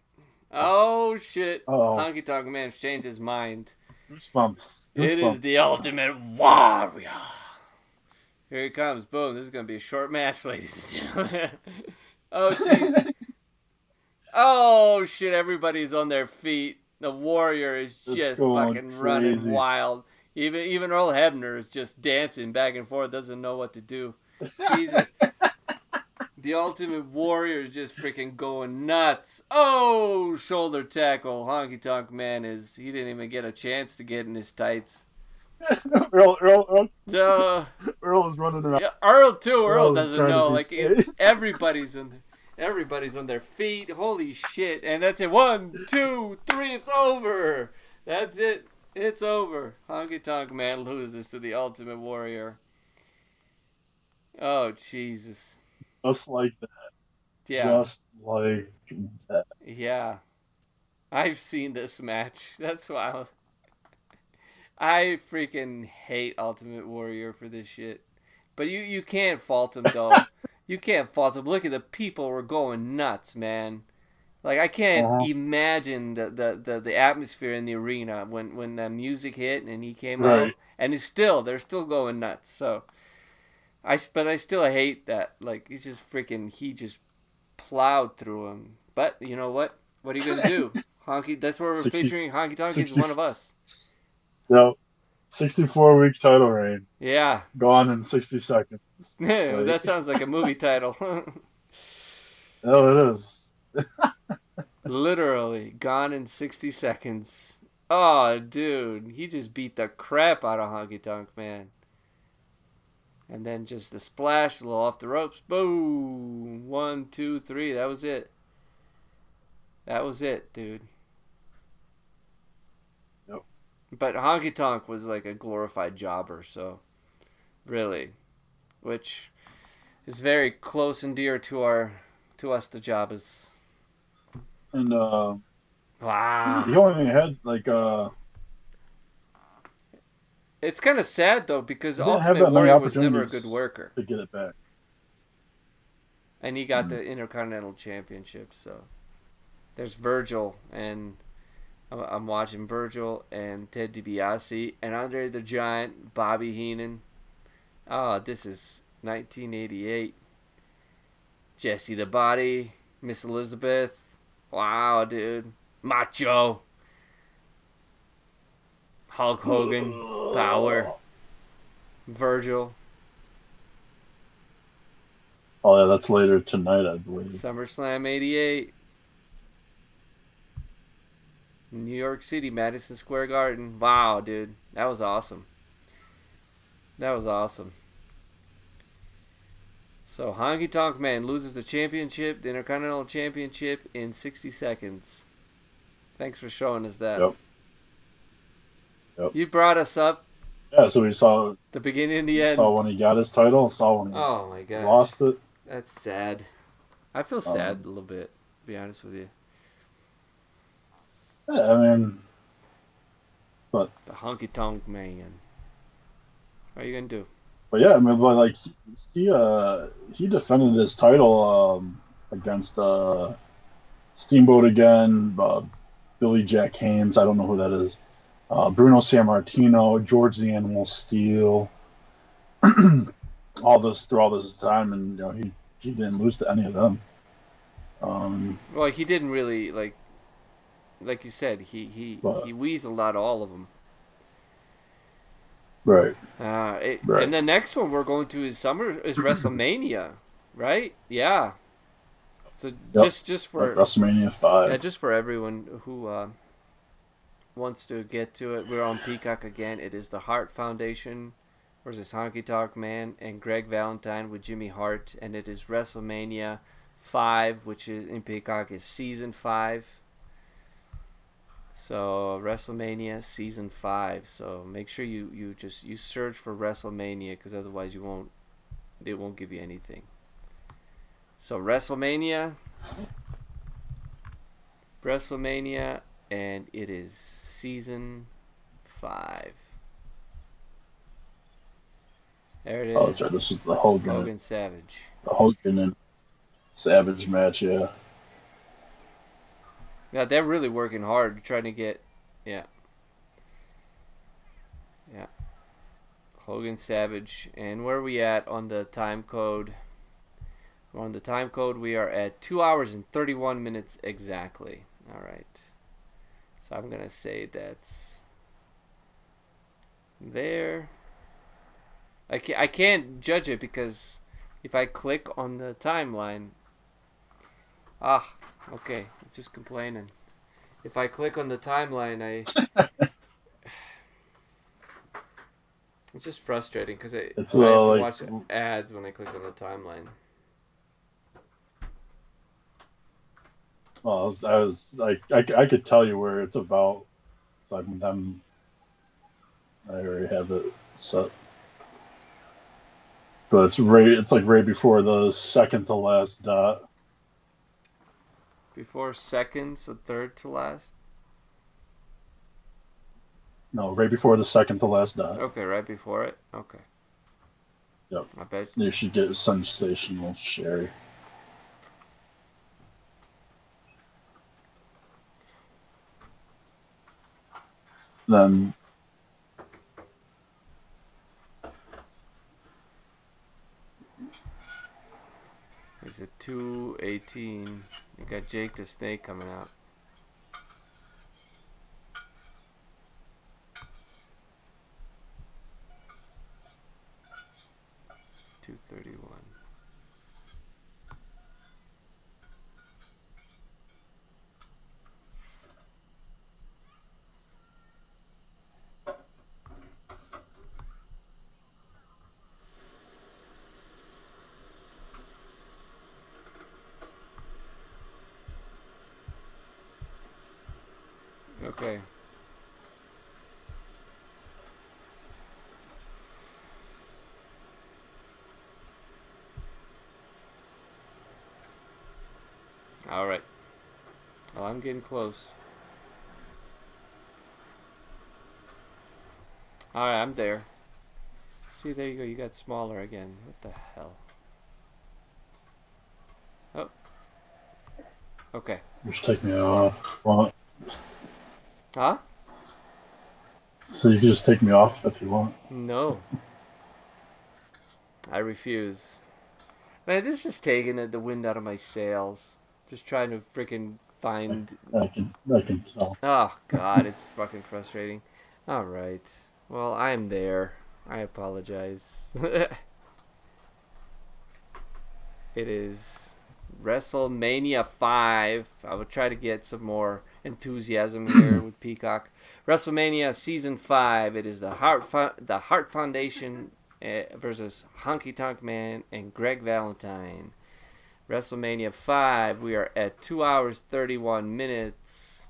Oh, shit. Uh-oh. Honky Tonk Man's changed his mind. Goosebumps. It is the ultimate warrior. Here he comes. Boom. This is going to be a short match, ladies and gentlemen. Oh, jeez. Oh shit! Everybody's on their feet. The Warrior is It's just going fucking running crazy. wild. Even Earl Hebner is just dancing back and forth, doesn't know what to do. Jesus. The Ultimate Warrior is just freaking going nuts. Oh, shoulder tackle. Honky Tonk Man he didn't even get a chance to get in his tights. Earl Uh, is running around. yeah, Earl too. Earl Earl's doesn't trying to know. be Like safe. everybody's on their feet. Holy shit! And that's it. 1, 2, 3. It's over. That's it. It's over. Honky Tonk Man loses to the Ultimate Warrior. Oh Jesus. Just like that. Yeah. Just like that. Yeah. I've seen this match. That's wild. I freaking hate Ultimate Warrior for this shit. But you can't fault him, though. You can't fault him. Look at the people were going nuts, man. Like, I can't imagine the atmosphere in the arena when the music hit and he came out. And they're still going nuts. So, but I still hate that. Like, he just plowed through him. But, you know what? What are you going to do? That's where we're featuring Honky Tonk. He's one of us. Yep. 64-week title reign. Yeah. Gone in 60 seconds. That sounds like a movie title. Oh, it is. Literally, gone in 60 seconds. Oh, dude. He just beat the crap out of Honky Tonk Man. And then just the splash, a little off the ropes. Boom. 1, 2, 3. That was it. That was it, dude. Yep. But Honky Tonk was like a glorified jobber, so really, which is very close and dear to us, the Jobbers. And Wow. he only had like It's kind of sad though because he didn't have Ultimate that many Warrior was never a opportunities good worker, to get it back. and he got the Intercontinental Championship. So there's Virgil, and I'm watching Virgil and Ted DiBiase and Andre the Giant, Bobby Heenan. Oh, this is 1988. Jesse the Body, Miss Elizabeth. Wow, dude. Macho. Hulk Hogan, Power, Virgil. Oh yeah, that's later tonight, I believe. SummerSlam 88. New York City, Madison Square Garden. Wow, dude. That was awesome. That was awesome. So, Honky Tonk Man loses the championship, the Intercontinental Championship, in 60 seconds. Thanks for showing us that. Yep. You brought us up. Yeah, so we saw the beginning and the end. Saw when he got his title, saw when he lost it. That's sad. I feel sad a little bit, to be honest with you. Yeah, I mean, but the Honky Tonk Man. What are you gonna do? But yeah, I mean, like he defended his title against Steamboat again, Billy Jack Haynes. I don't know who that is. Bruno Sammartino, George the Animal Steele. all this time, and he didn't lose to any of them. Well, he didn't really like you said. He weaseled out of all of them. Right. Right. And the next one we're going to is WrestleMania, right? Yeah. So just for WrestleMania 5. Yeah, just for everyone who wants to get to it, we're on Peacock again. It is the Hart Foundation versus Honky Tonk Man and Greg Valentine with Jimmy Hart, and it is WrestleMania 5, which is in Peacock is season 5. So WrestleMania season 5. So make sure you search for WrestleMania, because otherwise it won't give you anything. So WrestleMania, and it is season 5. There it is. Oh, sorry, this is the Hogan Savage. The Hogan and Savage match, yeah. Yeah, they're really working hard trying to get, yeah. Hogan Savage. And where are we at on the time code? We're on the time code. We are at 2 hours and 31 minutes exactly. All right. So I'm going to say that's there. I can't judge it because if I click on the timeline... okay. It's just complaining. If I click on the timeline, it's just frustrating because I have to watch ads when I click on the timeline. Well, I could tell you where it's about. So I already have it set. But it's right before the second to last dot. Before second, so third to last? No, right before the second to last dot. Okay, right before it? Okay. Yep. I bet you should get sensational Sherry. Then is it 2:18? You got Jake the Snake coming out. $2:31. Okay. All right. Oh, I'm getting close. All right, I'm there. See, there you go. You got smaller again. What the hell? Oh. Okay. Just take me off. Want? Huh? So you can just take me off if you want. No. I refuse. Man, this is taking the wind out of my sails. Just trying to freaking find... I can tell. Oh, God, it's fucking frustrating. All right. Well, I'm there. I apologize. It is WrestleMania 5. I will try to get some more enthusiasm here with Peacock. WrestleMania Season 5. It is the Hart Foundation versus Honky Tonk Man and Greg Valentine. WrestleMania 5. We are at 2 hours 31 minutes.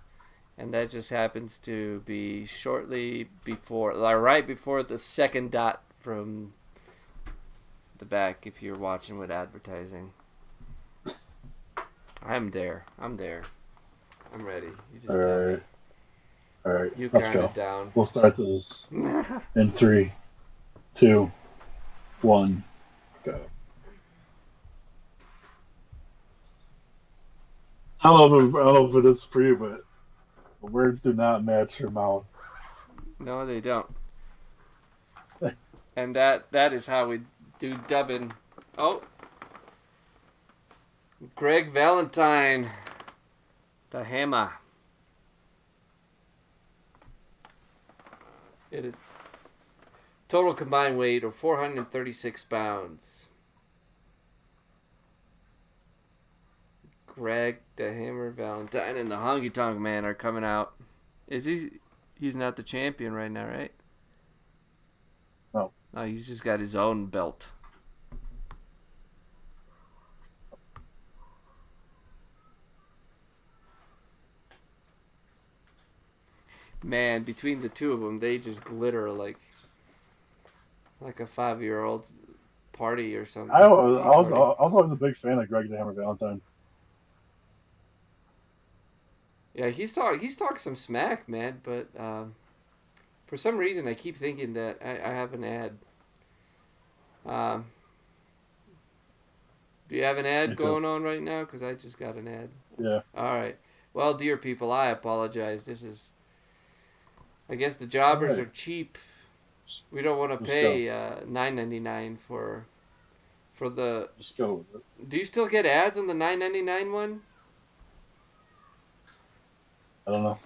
And that just happens to be shortly before, right before the second dot from the back if you're watching with advertising. I'm there. I'm ready. You just tell me. All right. You Let's count go. it down. We'll start this in 3, 2, 1, go. I don't know if it is for you, but the words do not match your mouth. No, they don't. And that is how we do dubbing. Oh. Greg Valentine. The hammer. It is total combined weight of 436 pounds. Greg the Hammer Valentine and the Honky Tonk Man are coming out. He's not the champion right now, right? No. No, he's just got his own belt. Man, between the two of them, they just glitter like a 5-year-old party or something. I was always a big fan of Greg the Hammer Valentine. Yeah, he's talked some smack, man, but for some reason I keep thinking that I have an ad. Do you have an ad going on right now? Because I just got an ad. Yeah. All right. Well, dear people, I apologize. I guess the Jawbers are cheap. We don't want to pay $9.99 for For the... Just go with it. Do you still get ads on the $9.99 one? I don't know.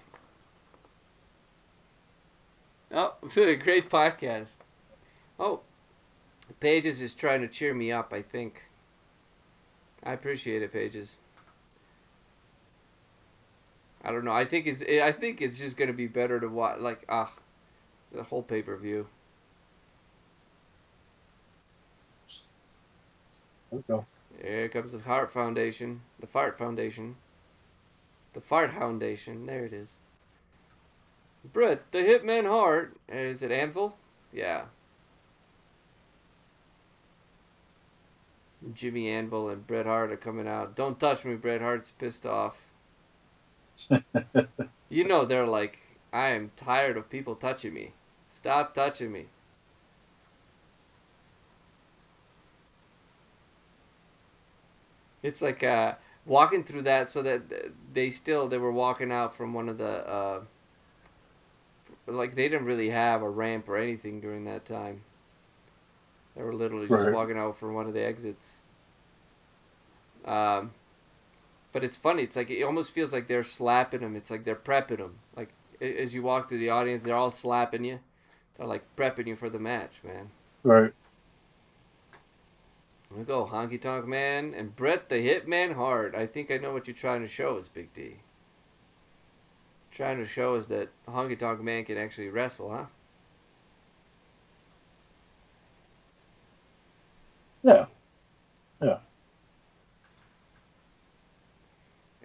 Oh, great podcast. Oh, Pages is trying to cheer me up, I think. I appreciate it, Pages. I don't know. I think it's just gonna be better to watch the whole pay-per-view. There we go. Here comes the Hart Foundation, the Fart Foundation, the Fart Foundation. There it is. Bret the Hitman Hart. Is it Anvil? Yeah. Jimmy Anvil and Bret Hart are coming out. Don't touch me, Bret Hart's pissed off. You know they're like, I am tired of people touching me. Stop touching me. It's like walking through that, so that they were walking out from one of the like they didn't really have a ramp or anything during that time. They were literally just walking out from one of the exits. But it's funny. It's like it almost feels like they're slapping them. It's like they're prepping them. Like as you walk through the audience, they're all slapping you. They're like prepping you for the match, man. Right. Here we go, Honky Tonk Man and Bret the Hitman Hart. I think I know what you're trying to show us, Big D. Trying to show us that Honky Tonk Man can actually wrestle, huh? Yeah. Yeah.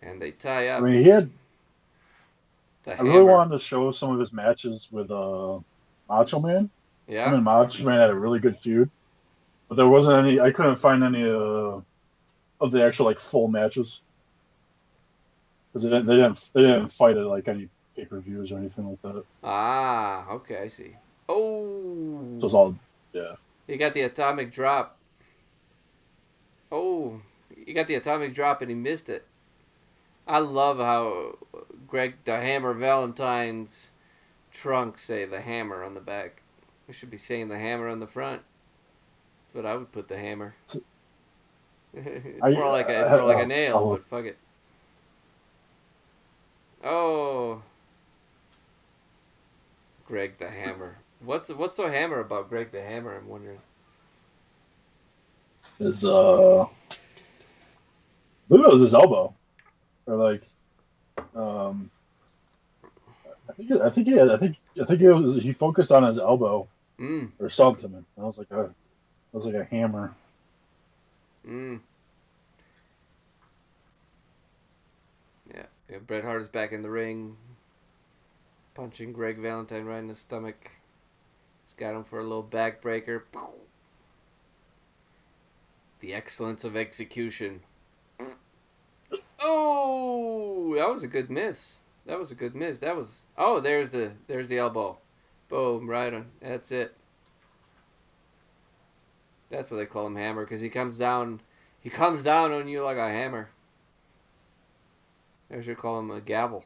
And they tie up. I mean, he had. I really wanted to show some of his matches with Macho Man. Yeah. Him and Macho Man had a really good feud, but there wasn't any. I couldn't find any of the actual like full matches because they didn't fight at like any pay-per-views or anything like that. Ah, okay, I see. Oh. So it's all yeah. You got the atomic drop. Oh, you got the atomic drop and he missed it. I love how Greg the Hammer Valentine's trunks say the hammer on the back. We should be saying the hammer on the front. That's what I would put the hammer. It's more like a nail, but fuck it. Oh, Greg the Hammer. What's so hammer about Greg the Hammer? I'm wondering. His I believe it was his elbow, or like, I think he focused on his elbow or something. And I was like a hammer. Yeah, Bret Hart is back in the ring, punching Greg Valentine right in the stomach. He's got him for a little backbreaker. The excellence of execution. Oh, that was a good miss. That was there's the elbow. Boom, right on. That's it. That's what they call him, hammer, because he comes down on you like a hammer. They should call him a gavel.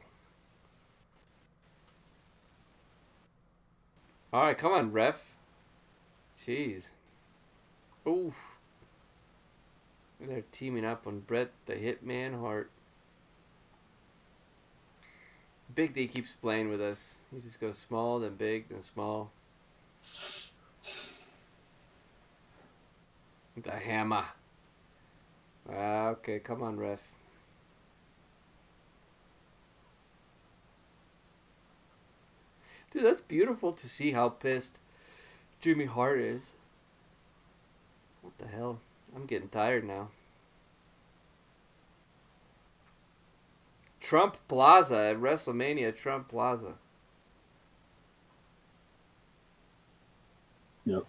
All right, come on, ref. Jeez. Oof. They're teaming up on Bret the Hitman Hart. Big D keeps playing with us. He just goes small, then big, then small. The hammer. Okay, come on, ref. Dude, that's beautiful to see how pissed Jimmy Hart is. What the hell? I'm getting tired now. Trump Plaza at WrestleMania. Trump Plaza. Yep.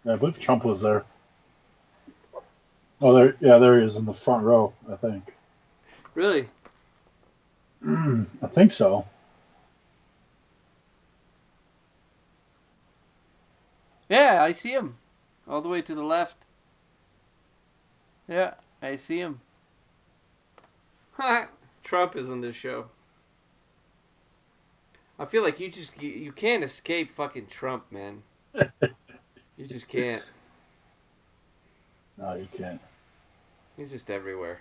Yeah, I believe Trump was there. Oh, there he is in the front row, I think. Really? I think so. Yeah, I see him. All the way to the left. Yeah, I see him. Trump is on this show. I feel like you can't escape fucking Trump, man. You just can't. No, you can't. He's just everywhere.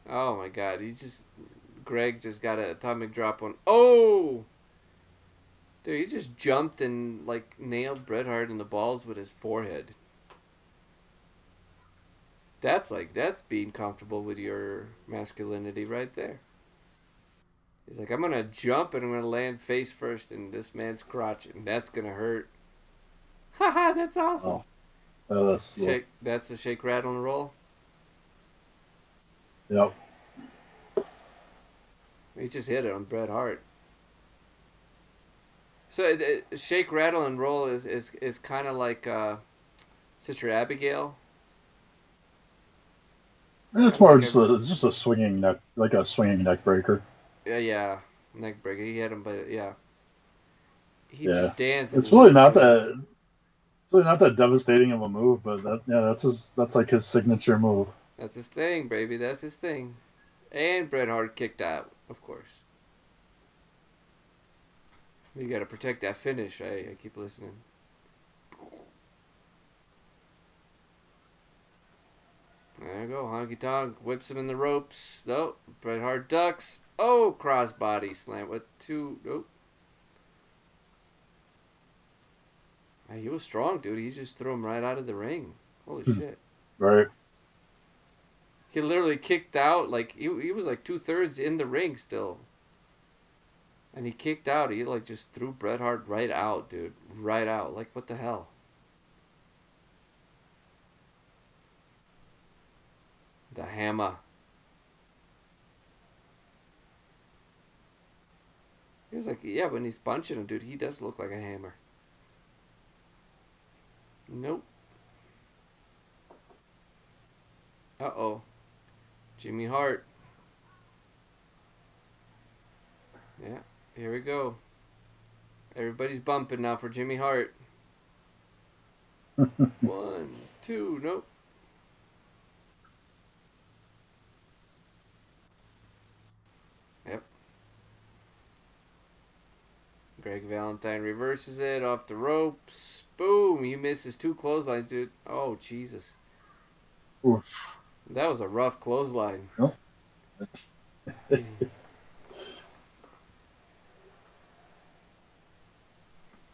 Oh my God! Greg just got an atomic drop on. Oh, dude, he just jumped and like nailed Bret Hart in the balls with his forehead. That's being comfortable with your masculinity right there. He's like, I'm gonna jump and I'm gonna land face first in this man's crotch, and that's gonna hurt. Haha, that's awesome. That's That's a shake, rattle, and roll. Yep. He just hit it on Bret Hart. So shake, rattle, and roll is kind of like Sister Abigail. It's more it's just a swinging neck, like a swinging neck breaker. Yeah, neck breaker. He hit him, but yeah, he just dances. It's really not that. It's really not that devastating of a move, but that's like his signature move. That's his thing, baby. That's his thing. And Bret Hart kicked out, of course. You got to protect that finish. I keep listening. There you go. Honky Tonk whips him in the ropes. Oh, Bret Hart ducks. Oh, crossbody slam with two. Oh. He was strong, dude. He just threw him right out of the ring. Holy shit. Right. He literally kicked out. Like, he was like 2/3 in the ring still. And he kicked out. He like just threw Bret Hart right out, dude. Right out. Like, what the hell? The hammer. He was like, yeah, when he's punching him, dude, he does look like a hammer. Nope. Uh-oh. Jimmy Hart. Yeah, here we go. Everybody's bumping now for Jimmy Hart. 1, 2, nope. Yep. Greg Valentine reverses it off the ropes. Boom! He misses 2 clotheslines, dude. Oh, Jesus. Oof. That was a rough clothesline. Oh.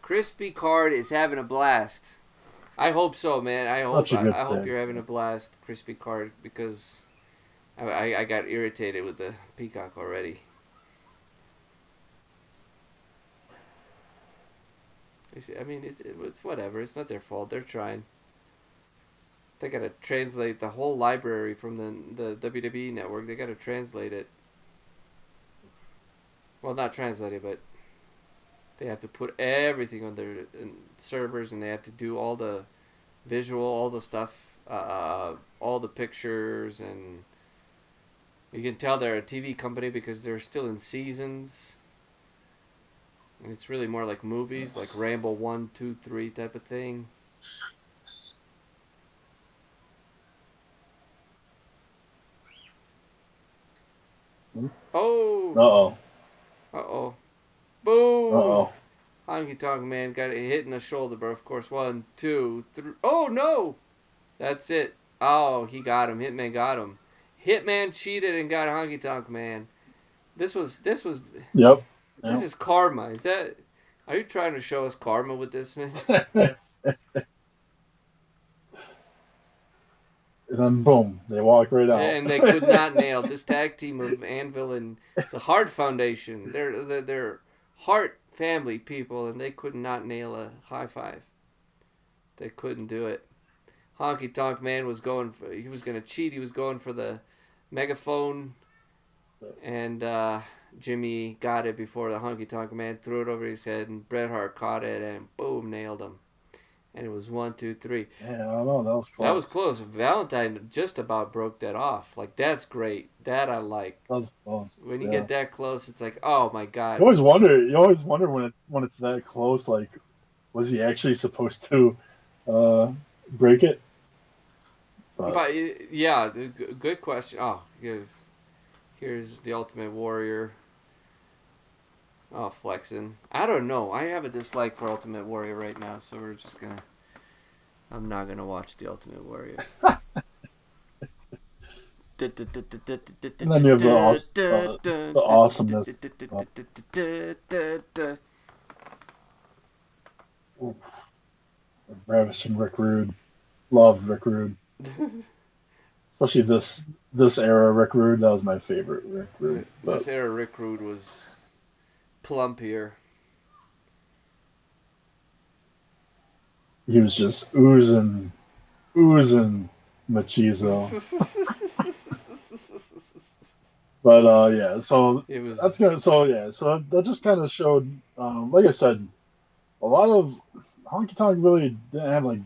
Crispy Card is having a blast. I hope so, man. I hope you're having a blast, Crispy Card, because I got irritated with the Peacock already. I mean, it's whatever. It's not their fault. They're trying. They gotta translate the whole library from the WWE network. They gotta translate it. Well, not translate it, but they have to put everything on their servers, and they have to do all the visual, all the stuff, all the pictures, and you can tell they're a TV company because they're still in seasons. And it's really more like movies, like Rambo 1, 2, 3 type of thing. Oh! Uh-oh. Boom! Uh-oh. Honky Tonk Man got hit in the shoulder, but of course, 1, 2, 3. Oh, no! That's it. Oh, he got him. Hitman got him. Hitman cheated and got Honky Tonk Man. This was. Yep. This is karma. Is that? Are you trying to show us karma with this, man? And then boom, they walk right out. And they could not nail this tag team of Anvil and the Hart Foundation. They're Hart family people, and they could not nail a high five. They couldn't do it. Honky Tonk Man was going for. He was going to cheat. He was going for the megaphone, and Jimmy got it before the Honky Tonk Man threw it over his head, and Bret Hart caught it and boom, nailed him. And it was 1, 2, 3. Yeah, I don't know. That was close. That was close. Valentine just about broke that off. Like, that's great. That I like. That was close. When you get that close, it's like, oh my God. You always wonder when it's that close. Like, was he actually supposed to break it? But yeah, good question. Oh, here's the Ultimate Warrior. Oh, flexing. I don't know. I have a dislike for Ultimate Warrior right now, so we're just gonna. I'm not gonna watch the Ultimate Warrior. And then you have the awesomeness. Ravishing Rick Rude. Loved Rick Rude. Especially this era Rick Rude. That was my favorite Rick Rude. This era Rick Rude was plumpier. He was just oozing machismo. But yeah, so It was. that's good. So yeah, so that just kind of showed, like I said, a lot of Honky Tonk really didn't have like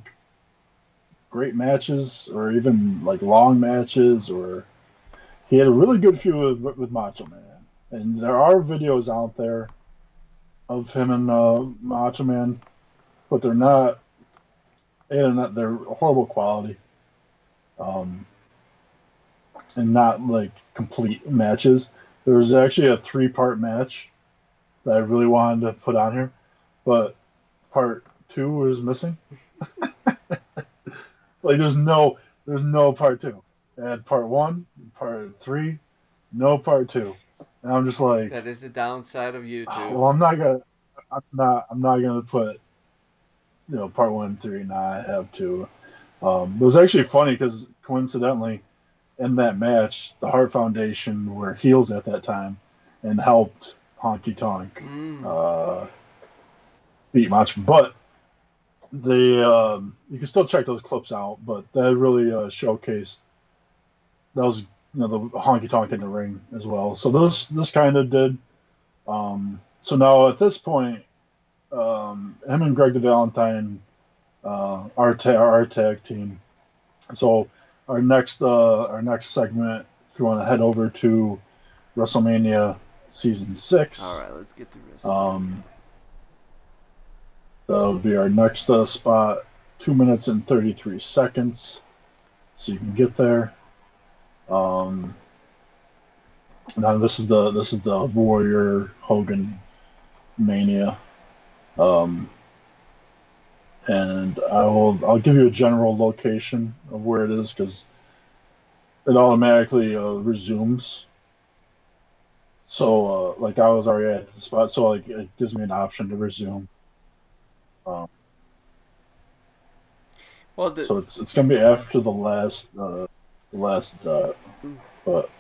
great matches or even like long matches. Or he had a really good feud with Macho Man, and there are videos out there of him and Macho Man, but they're not. They're horrible quality, and not like complete matches. There was actually a 3-part match that I really wanted to put on here, but part 2 was missing. Like there's no part 2. It had part 1, part 3, no part 2, and I'm just like, that is the downside of YouTube. well, I'm not gonna put part 1 and 3. Nah, I have to. It was actually funny because coincidentally, in that match, the Hart Foundation were heels at that time and helped Honky Tonk beat Macho. But they, you can still check those clips out. But that really showcased that was the Honky Tonk in the ring as well. So this kind of did. So now at this point, him and Greg the Valentine, our tag team. So our next segment, if you want to head over to WrestleMania Season 6. All right, let's get to WrestleMania. That'll be our next spot. 2 minutes and 33 seconds, so you can get there. Now this is the Warrior Hogan Mania. And I'll give you a general location of where it is because it automatically resumes. So like I was already at the spot, so like it gives me an option to resume. Well, so it's gonna be after the last dot, but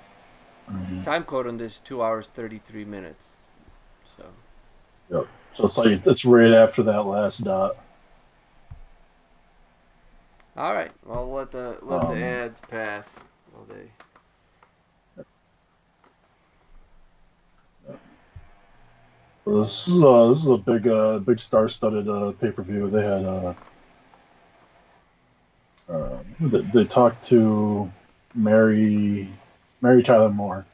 time code on this 2 hours 33 minutes. So. Yep. So it's right after that last dot. All right. Well, let the ads pass. Well, This is a big star-studded pay-per-view. They had they talked to Mary Tyler Moore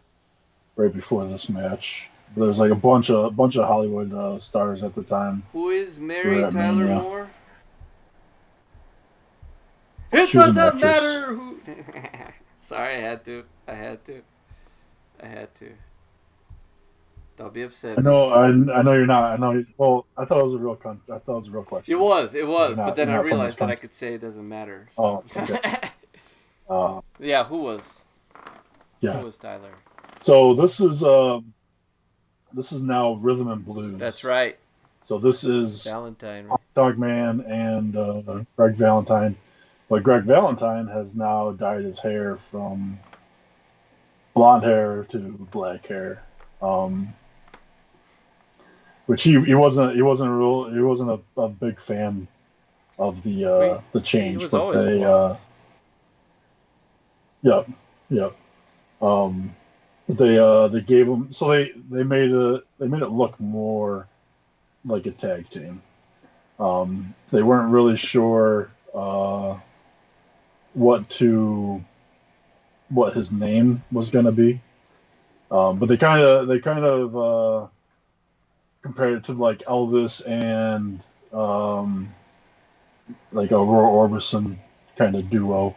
right before this match. There's like a bunch of Hollywood stars at the time. Who is Mary Tyler Moore? It She's doesn't matter who. Sorry, I had to. Don't be upset. I know you're not. I know. Well, I thought it was a real question. It was, but then I realized that I could say it doesn't matter. Oh, okay. Yeah, who was? Yeah. Who was Tyler? So this is now Rhythm and Blues. That's right. So this is Valentine, Dog Man and Greg Valentine. But Greg Valentine has now dyed his hair from blonde hair to black hair. Which he wasn't a big fan of the change. He was but always blonde. Yep. They gave him, so they made it look more like a tag team. They weren't really sure what his name was going to be, but they kind of compared it to like Elvis and like a Roy Orbison kind of duo,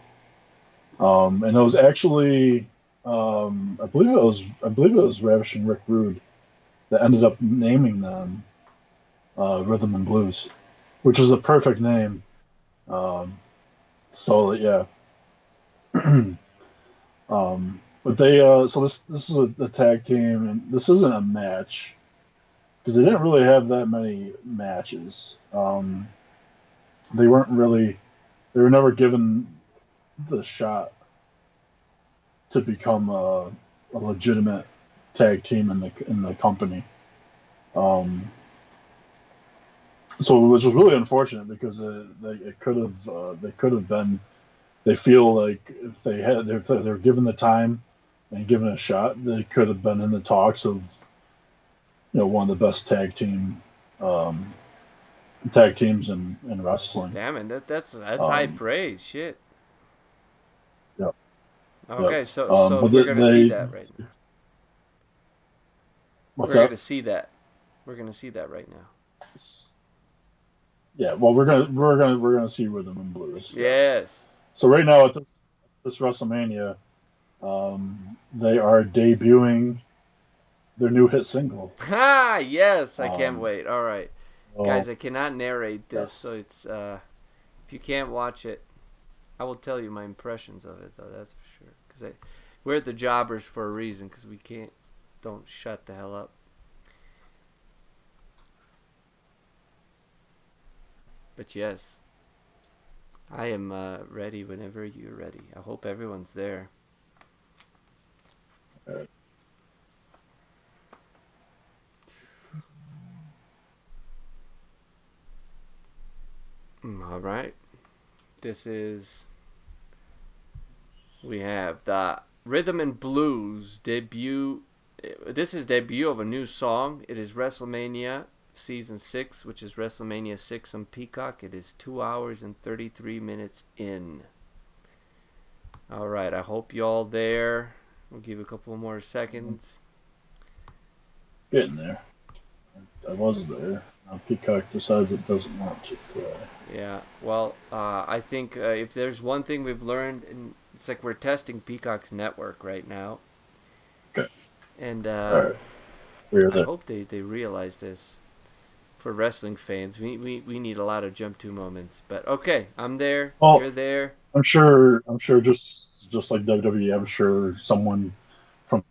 and it was actually I believe it was Ravishing Rick Rude that ended up naming them Rhythm and Blues, which is a perfect name. So yeah. But they so this is a tag team, and this isn't a match because they didn't really have that many matches. They weren't really they were never given the shot to become a legitimate tag team in the company. So which was really unfortunate because it could have they could have been. They feel like if they're given the time and given a shot, they could have been in the talks of one of the best tag teams in wrestling. Damn it, that's high praise. Shit. Yeah. Okay, Yep. so but we're gonna see that right now. What's we're that? gonna see that. We're gonna see that right now. Yeah. Well, we're gonna see Rhythm and Blues. Yes. So right now at this WrestleMania, they are debuting their new hit single. Ha! Yes, I can't wait. All right, so, guys, I cannot narrate this, yes. so it's if you can't watch it, I will tell you my impressions of it, though. That's for sure. Because we're at the Jawbers for a reason. Because we don't shut the hell up. But yes, I am ready whenever you're ready. I hope everyone's there. All right. We have the Rhythm and Blues debut. This is debut of a new song. It is WrestleMania Season 6, which is WrestleMania 6 on Peacock. It is 2 hours and 33 minutes in. All right, I hope you all there. We'll give a couple more seconds. Getting there. I was there. Now Peacock decides it doesn't want to play. Yeah, well, I think if there's one thing we've learned, and it's like we're testing Peacock's network right now. Okay. And All right. I hope they realize this. For wrestling fans, we need a lot of jump to moments. But okay, I'm there. Well, you're there. I'm sure just like WWE, I'm sure someone from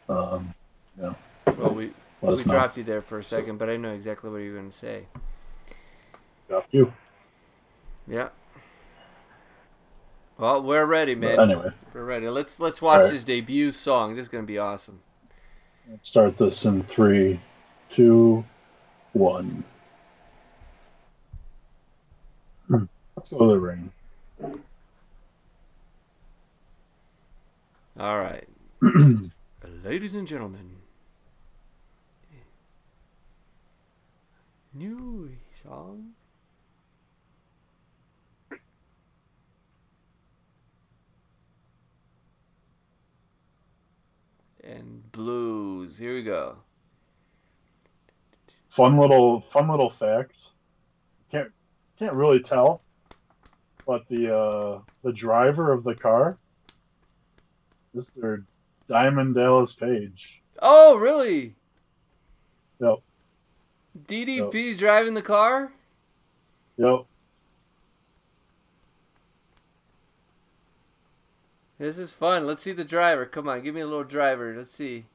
yeah. Well, we dropped you there for a second, but I know exactly what you're going to say. Got you. Yeah. Well, we're ready, man. But anyway, we're ready. Let's watch this debut song. This is going to be awesome. Let's start this in 3, 2, 1. Let's go to the ring. All right. Ladies and gentlemen, new song. And blues. Here we go. Fun little fact. Can't really tell, but the driver of the car, Mr. Diamond Dallas Page. Oh, really? Yep. DDP's driving the car? Yep. This is fun. Let's see the driver. Come on, give me a little driver. Let's see.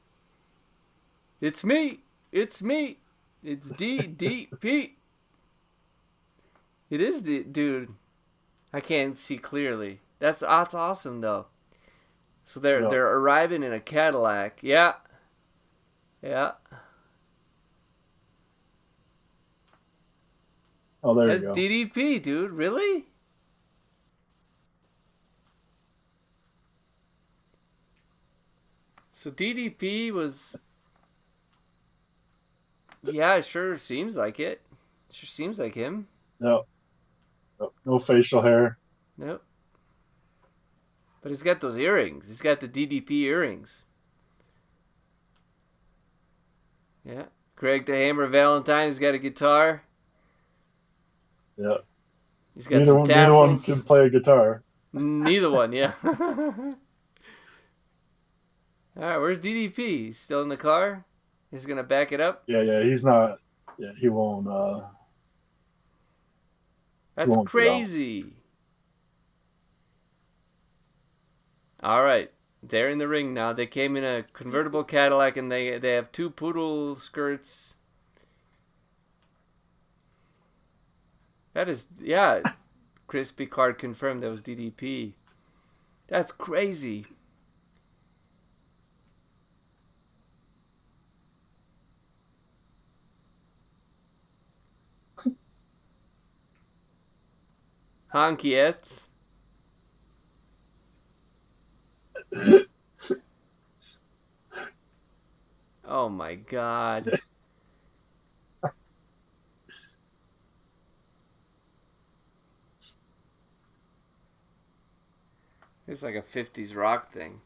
It's me. It's me. It's DDP. It is the dude. I can't see clearly. That's awesome though. So they're arriving in a Cadillac. Yeah. Yeah. Oh, there That's you go. DDP, dude. Really? So DDP was... Yeah, it sure seems like it. Sure seems like him. No. No facial hair. Nope. But he's got those earrings. He's got the DDP earrings. Yeah. Greg the Hammer Valentine has got a guitar. Yeah. He's got some tassels. Neither one can play a guitar. Neither one, yeah. All right, where's DDP? He's still in the car? He's going to back it up? Yeah, he's not. Yeah, he That's won't get out. crazy. All right. They're in the ring now. They came in a convertible Cadillac, and they have two poodle skirts. That is, yeah. Chris Picard confirmed that was DDP. That's crazy. Honky-ets. Oh my god. It's like a 50s rock thing.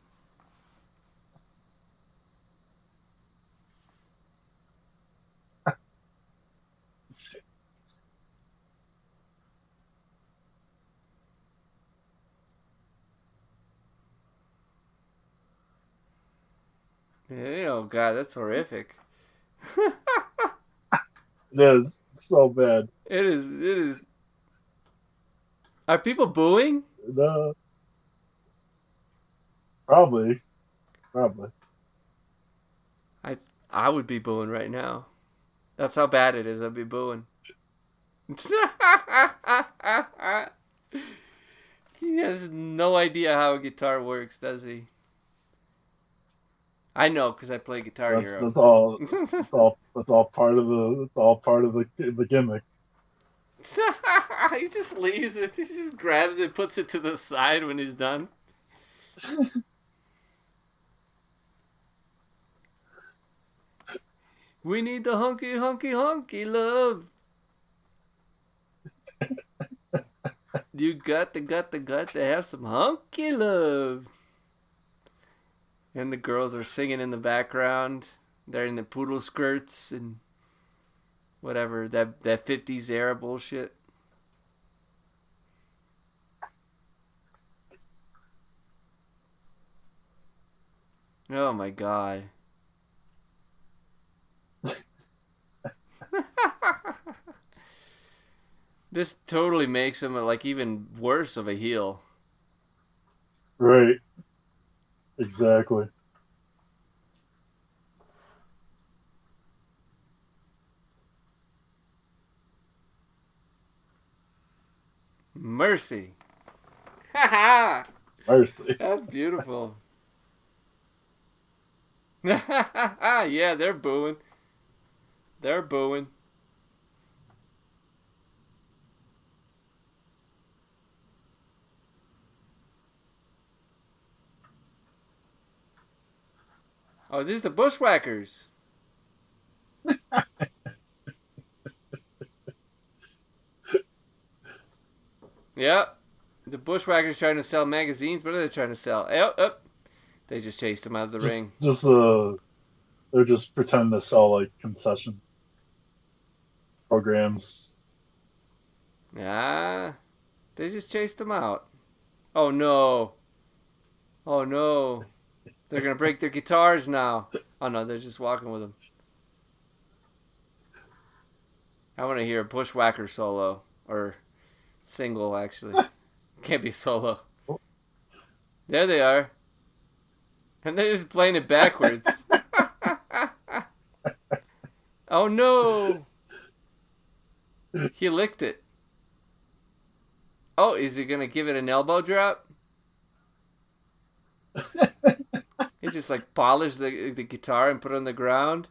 Oh god, that's horrific. It is so bad. It is. Are people booing? No, probably. I would be booing right now. That's how bad it is. I'd be booing. He has no idea how a guitar works, does he? I know because I play Guitar Hero. That's all. That's all part of the gimmick. He just leaves it. He just grabs it, puts it to the side when he's done. We need the honky love. You got to have some honky love. And the girls are singing in the background. They're in the poodle skirts and whatever, that 50s era bullshit. Oh my god. This totally makes him like even worse of a heel. Right. Exactly. Mercy. Haha. Mercy. That's beautiful. Yeah, they're booing. They're booing. Oh, this is the Bushwhackers. Yep. The Bushwhackers trying to sell magazines. What are they trying to sell? Yep. They just chased him out of the ring. They're just pretending to sell like concession programs. Yeah. They just chased him out. Oh no. Oh no. They're going to break their guitars now. Oh no, they're just walking with them. I want to hear a Bushwhacker solo. Or single, actually. Can't be solo. There they are. And they're just playing it backwards. Oh no! He licked it. Oh, is he gonna give it an elbow drop? He just like polished the guitar and put it on the ground.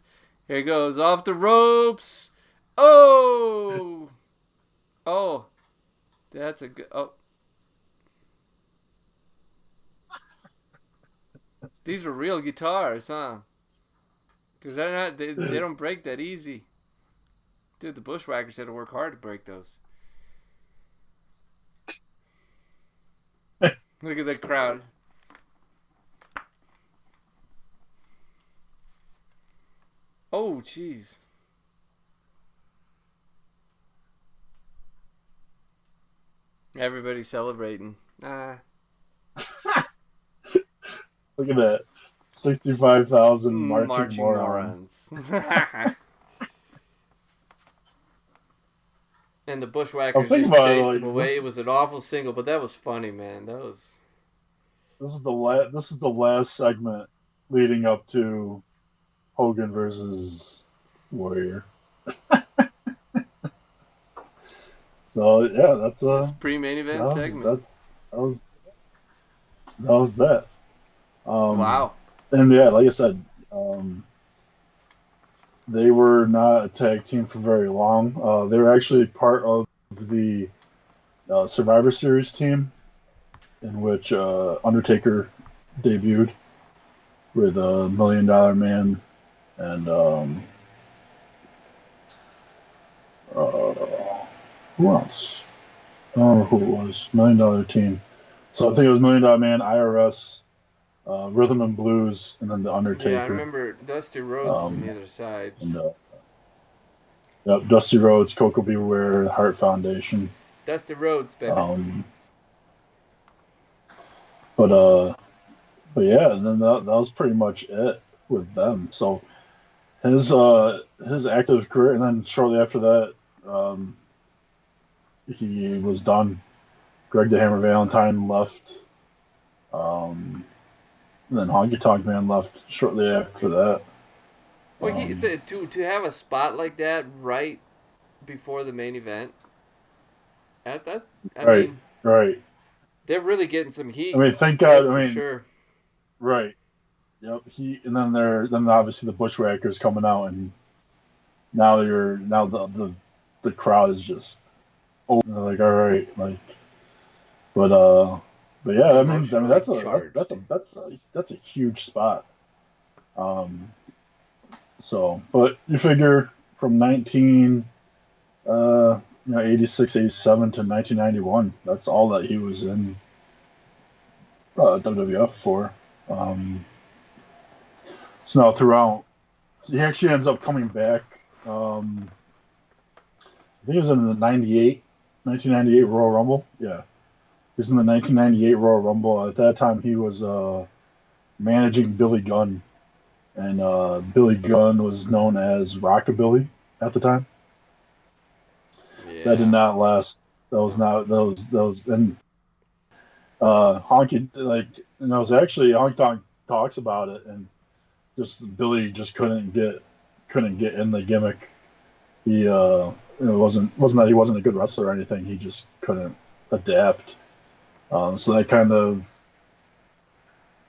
Here he goes, off the ropes. Oh! Oh. That's a good... Oh. These were real guitars, huh? Because they're not, they don't break that easy. Dude, the Bushwhackers had to work hard to break those. Look at that crowd. Oh, jeez. Everybody's celebrating. Look at that. 65,000 marching morons. And the Bushwhackers just chased him away. It was an awful single, but that was funny, man. That was. This is the last segment leading up to Hogan versus Warrior. So yeah, that's pre-main event segment. That was that. Wow. And yeah, like I said, they were not a tag team for very long. They were actually part of the Survivor Series team, in which Undertaker debuted with $1 Million Man and who else? I don't know who it was. $1 Million team. So I think it was $1 Million Man, IRS, Rhythm and Blues, and then the Undertaker. Yeah, I remember Dusty Rhodes on the other side. And, yep, Dusty Rhodes, Coco Beware, the Hart Foundation. Dusty Rhodes, baby. But yeah, and then that was pretty much it with them. So his active career, and then shortly after that, he was done. Greg the Hammer Valentine left. And then Honky Tonk Man left shortly after that. Well, to have a spot like that right before the main event, I mean, right. They're really getting some heat. I mean, thank God. For sure. Right. Yep. And then obviously the Bushwhackers coming out, and now the crowd is just like, all right, like, but yeah, I mean that's a huge spot. So, but you figure from 86, 87 to 1991, that's all that he was in WWF for. So now throughout, he actually ends up coming back. I think he was in the 1998 Royal Rumble. Yeah. He was in the 1998 Royal Rumble. At that time, he was managing Billy Gunn. And Billy Gunn was known as Rockabilly at the time. Yeah. That did not last. And Honky, like, and it was actually Honky Tonk talks about it, and just Billy just couldn't get in the gimmick. He it wasn't that he wasn't a good wrestler or anything. He just couldn't adapt. So that kind of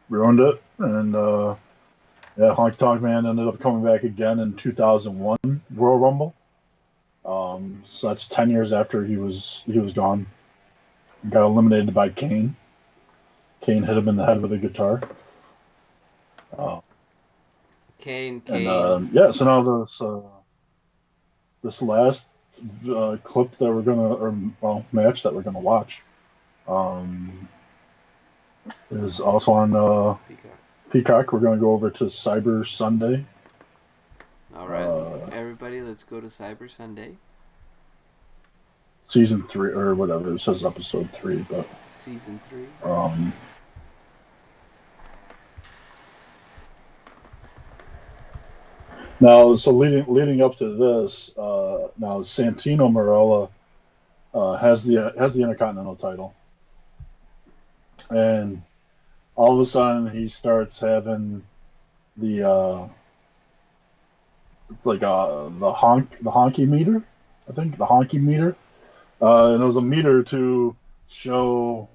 ruined it. And yeah, Honky Tonk Man ended up coming back again in 2001 Royal Rumble. So that's 10 years after he was gone. He got eliminated by Kane. Kane hit him in the head with a guitar. Kane. And, yeah, so now this last clip that we're gonna, match that we're gonna watch, is also on Peacock. We're gonna go over to Cyber Sunday. All right, everybody, let's go to Cyber Sunday. Season 3 or whatever, it says episode 3, but season 3. Now, so leading up to this, now Santino Marella has the Intercontinental title, and all of a sudden he starts having the it's like the honky meter, I think the honky meter, and it was a meter to show,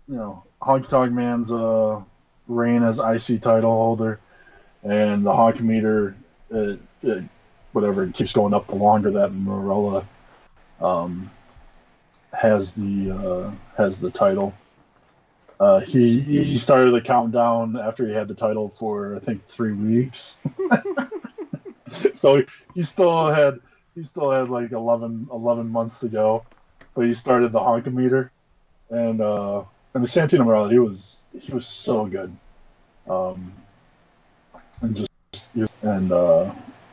Honky Tonk Man's reign as IC title holder. And the honky meter, it keeps going up the longer that Marella has the title. He started the countdown after he had the title for I think 3 weeks. So he still had like 11 months to go, but he started the honky meter, and Santino Marella, he was so good.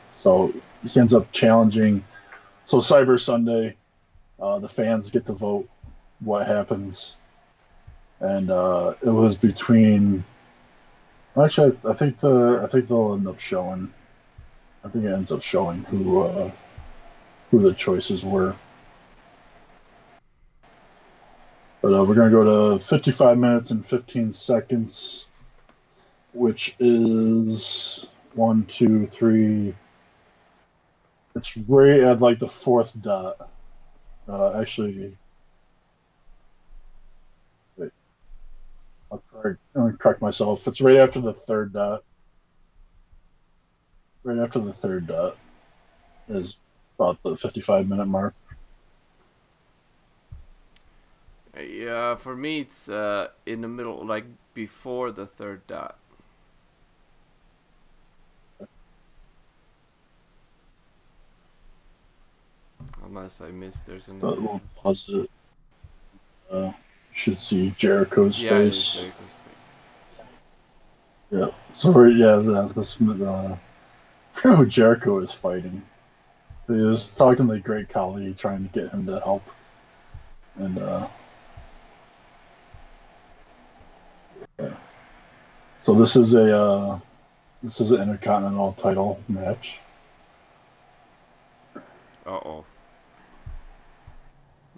So he ends up challenging. So Cyber Sunday, the fans get to vote what happens, and it was between Actually, I think they'll end up showing. I think it ends up showing who the choices were. But we're gonna go to 55 minutes and 15 seconds, which is one, two, three. It's right at like the fourth dot. Actually, wait, I'm gonna correct myself. It's right after the third dot. Right after the third dot is about the 55-minute mark. Yeah, for me it's in the middle, like before the third dot. Unless I missed, there's But another. we'll pause it. You should see Jericho's Yeah, it is face. Jericho's face. Yeah. So yeah, this I forgot who Jericho is fighting. He was talking to Great Khali, trying to get him to help, and yeah. So this is an Intercontinental title match. Uh-oh.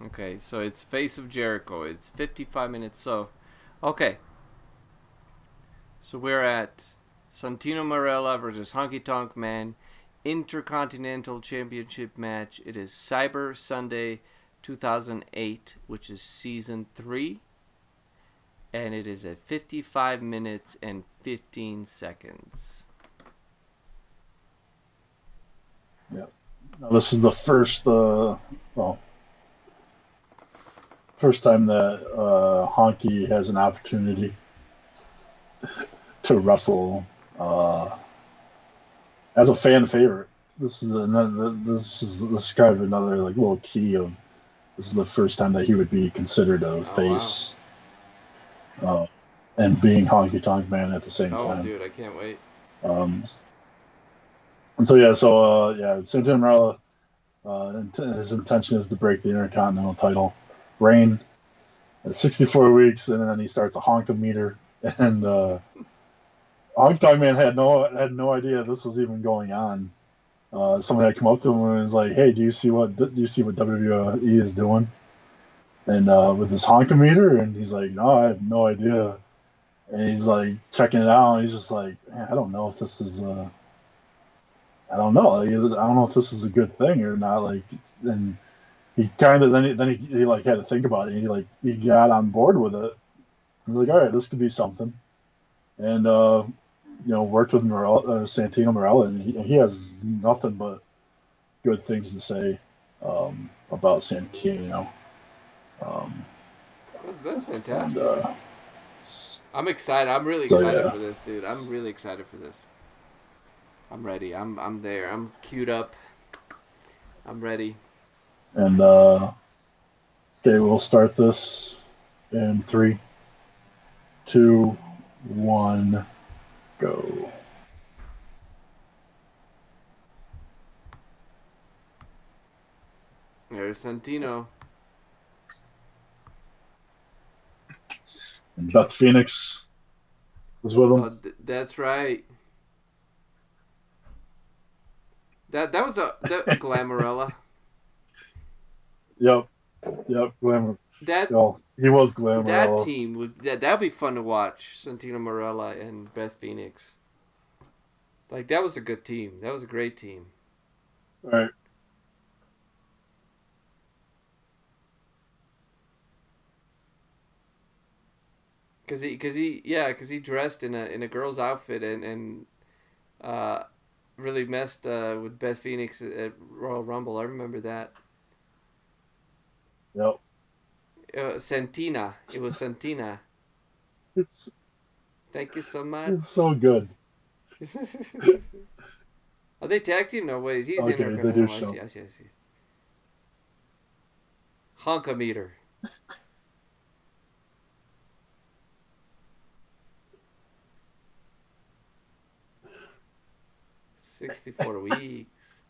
Okay, so it's Face of Jericho. It's 55 minutes. So, okay. So we're at Santino Marella versus Honky Tonk Man Intercontinental Championship match. It is Cyber Sunday 2008, which is season 3. And it is at 55 minutes and 15 seconds. Yeah. Now, this is the first time that Honky has an opportunity to wrestle as a fan favorite. This is kind of another like little key of this is the first time that he would be considered a Oh, wow. face, uh, and being Honky Tonk Man at the same Oh, time. dude, I can't wait. And so yeah, Santino Marella, his intention is to break the Intercontinental title reign at 64 weeks, and then he starts a honkometer, and Honky Tonk Man had no idea this was even going on. Someone had come up to him and was like, "Hey, do you see what WWE is doing?" And with this honkometer, and he's like, "No, I have no idea." And he's like checking it out, and he's just like, "Man, I don't know if this is I don't know. Like, I don't know if this is a good thing or not." Like, and he kind of he like had to think about it. And he got on board with it. He's like, "All right, this could be something." And worked with Santino Marella, and he has nothing but good things to say about Santino. Um, That's and fantastic. I'm excited. I'm really so excited yeah, for this, dude. I'm really excited for this. I'm ready. I'm there. I'm queued up. I'm ready. and okay, we'll start this in 3, 2, 1, go. There's Santino. And Beth Phoenix was with him. Oh, that's right. That was Glamorella. Yep, Glamour. That Well, he was that Glamorella. team that'd be fun to watch. Santino Marella and Beth Phoenix. Like that was a good team. That was a great team. All right. Cause he dressed in a girl's outfit and uh, really messed with Beth Phoenix at Royal Rumble. I remember that. Yep. Santina. It was Santina. It's Thank you so much. it's so good. Are they tag team? No ways. He's Okay, they do Intercontinental. show. I see. Honkometer. 64 weeks.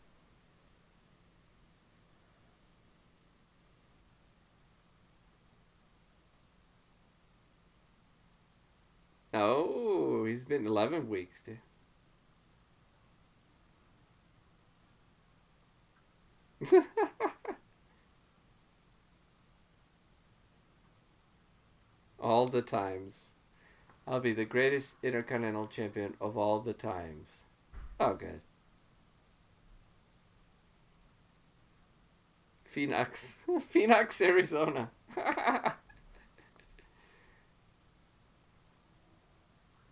Oh, He's been 11 weeks, dude. All the times. I'll be the greatest Intercontinental Champion of all the times. Oh, good. Phoenix. Phoenix, Arizona.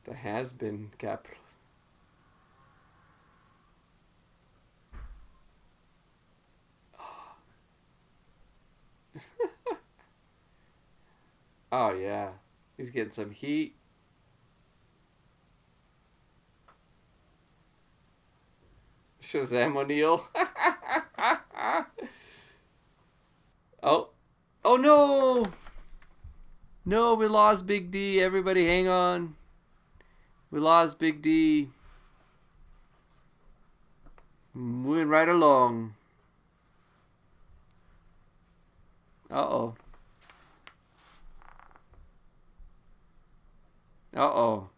The has-been capital. Oh, yeah. He's getting some heat. Shazam O'Neal. Oh. Oh, no. No, we lost Big D. Everybody hang on. We lost Big D. Moving right along. Uh-oh. Uh-oh.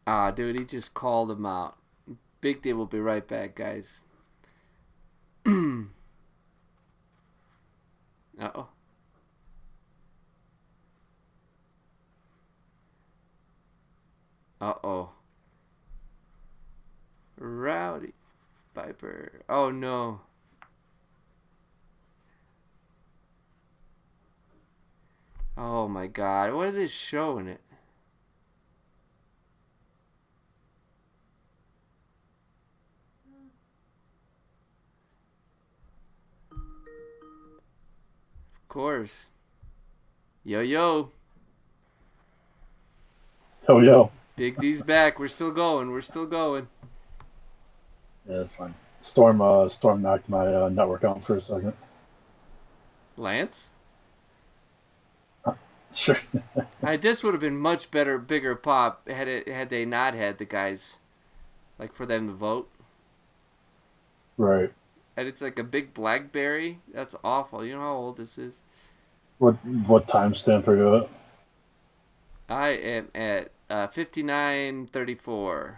Ah, dude, he just called him out. Big D will be right back, guys. Uh-oh. Uh-oh. Rowdy Piper. Oh, no. Oh, my God. What is this showing it? Of course. Yo, yo. Yo, yo. Big D's back. We're still going. We're still going. Yeah, that's fine. Storm knocked my network out for a second. Lance? Sure. This would have been much better, bigger pop had they not had the guys, like, for them to vote. Right. And it's like a big blackberry. That's awful. You know how old this is? What timestamp are you at? I am at 59:34.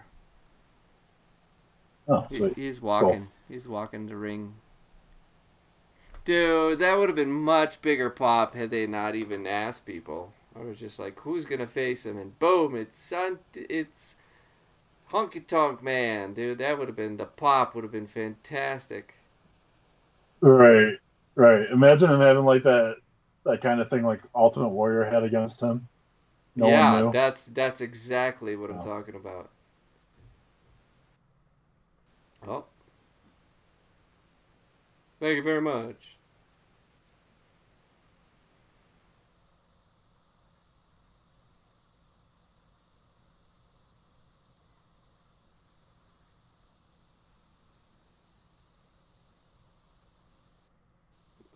Oh, sweet. He's walking. Cool. He's walking the ring. Dude, that would have been much bigger pop had they not even asked people. I was just like, who's gonna face him? And boom, it's Honky Tonk Man, dude. That would have been, the pop would have been fantastic. Right. Imagine him having like that kind of thing like Ultimate Warrior had against him. No one knew. That's exactly what I'm talking about. Oh. Thank you very much.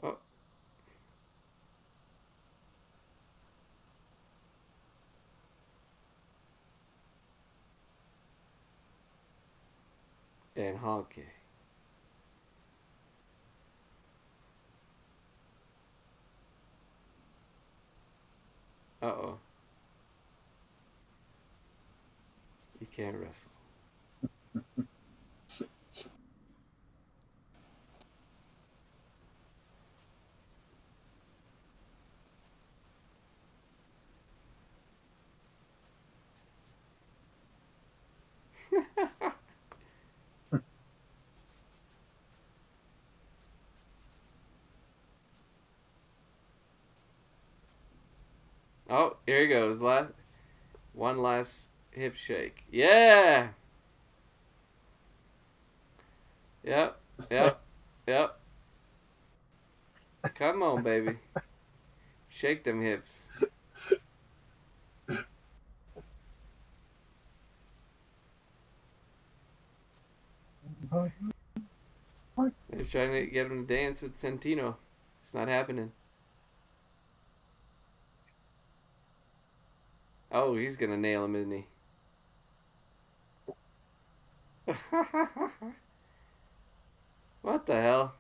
Oh. And Honky. Uh-oh. You can't wrestle. Oh, here he goes. One last hip shake. Yeah. Yep. Come on, baby. Shake them hips. He's trying to get him to dance with Santino. It's not happening. Oh, he's gonna nail him, isn't he? What the hell?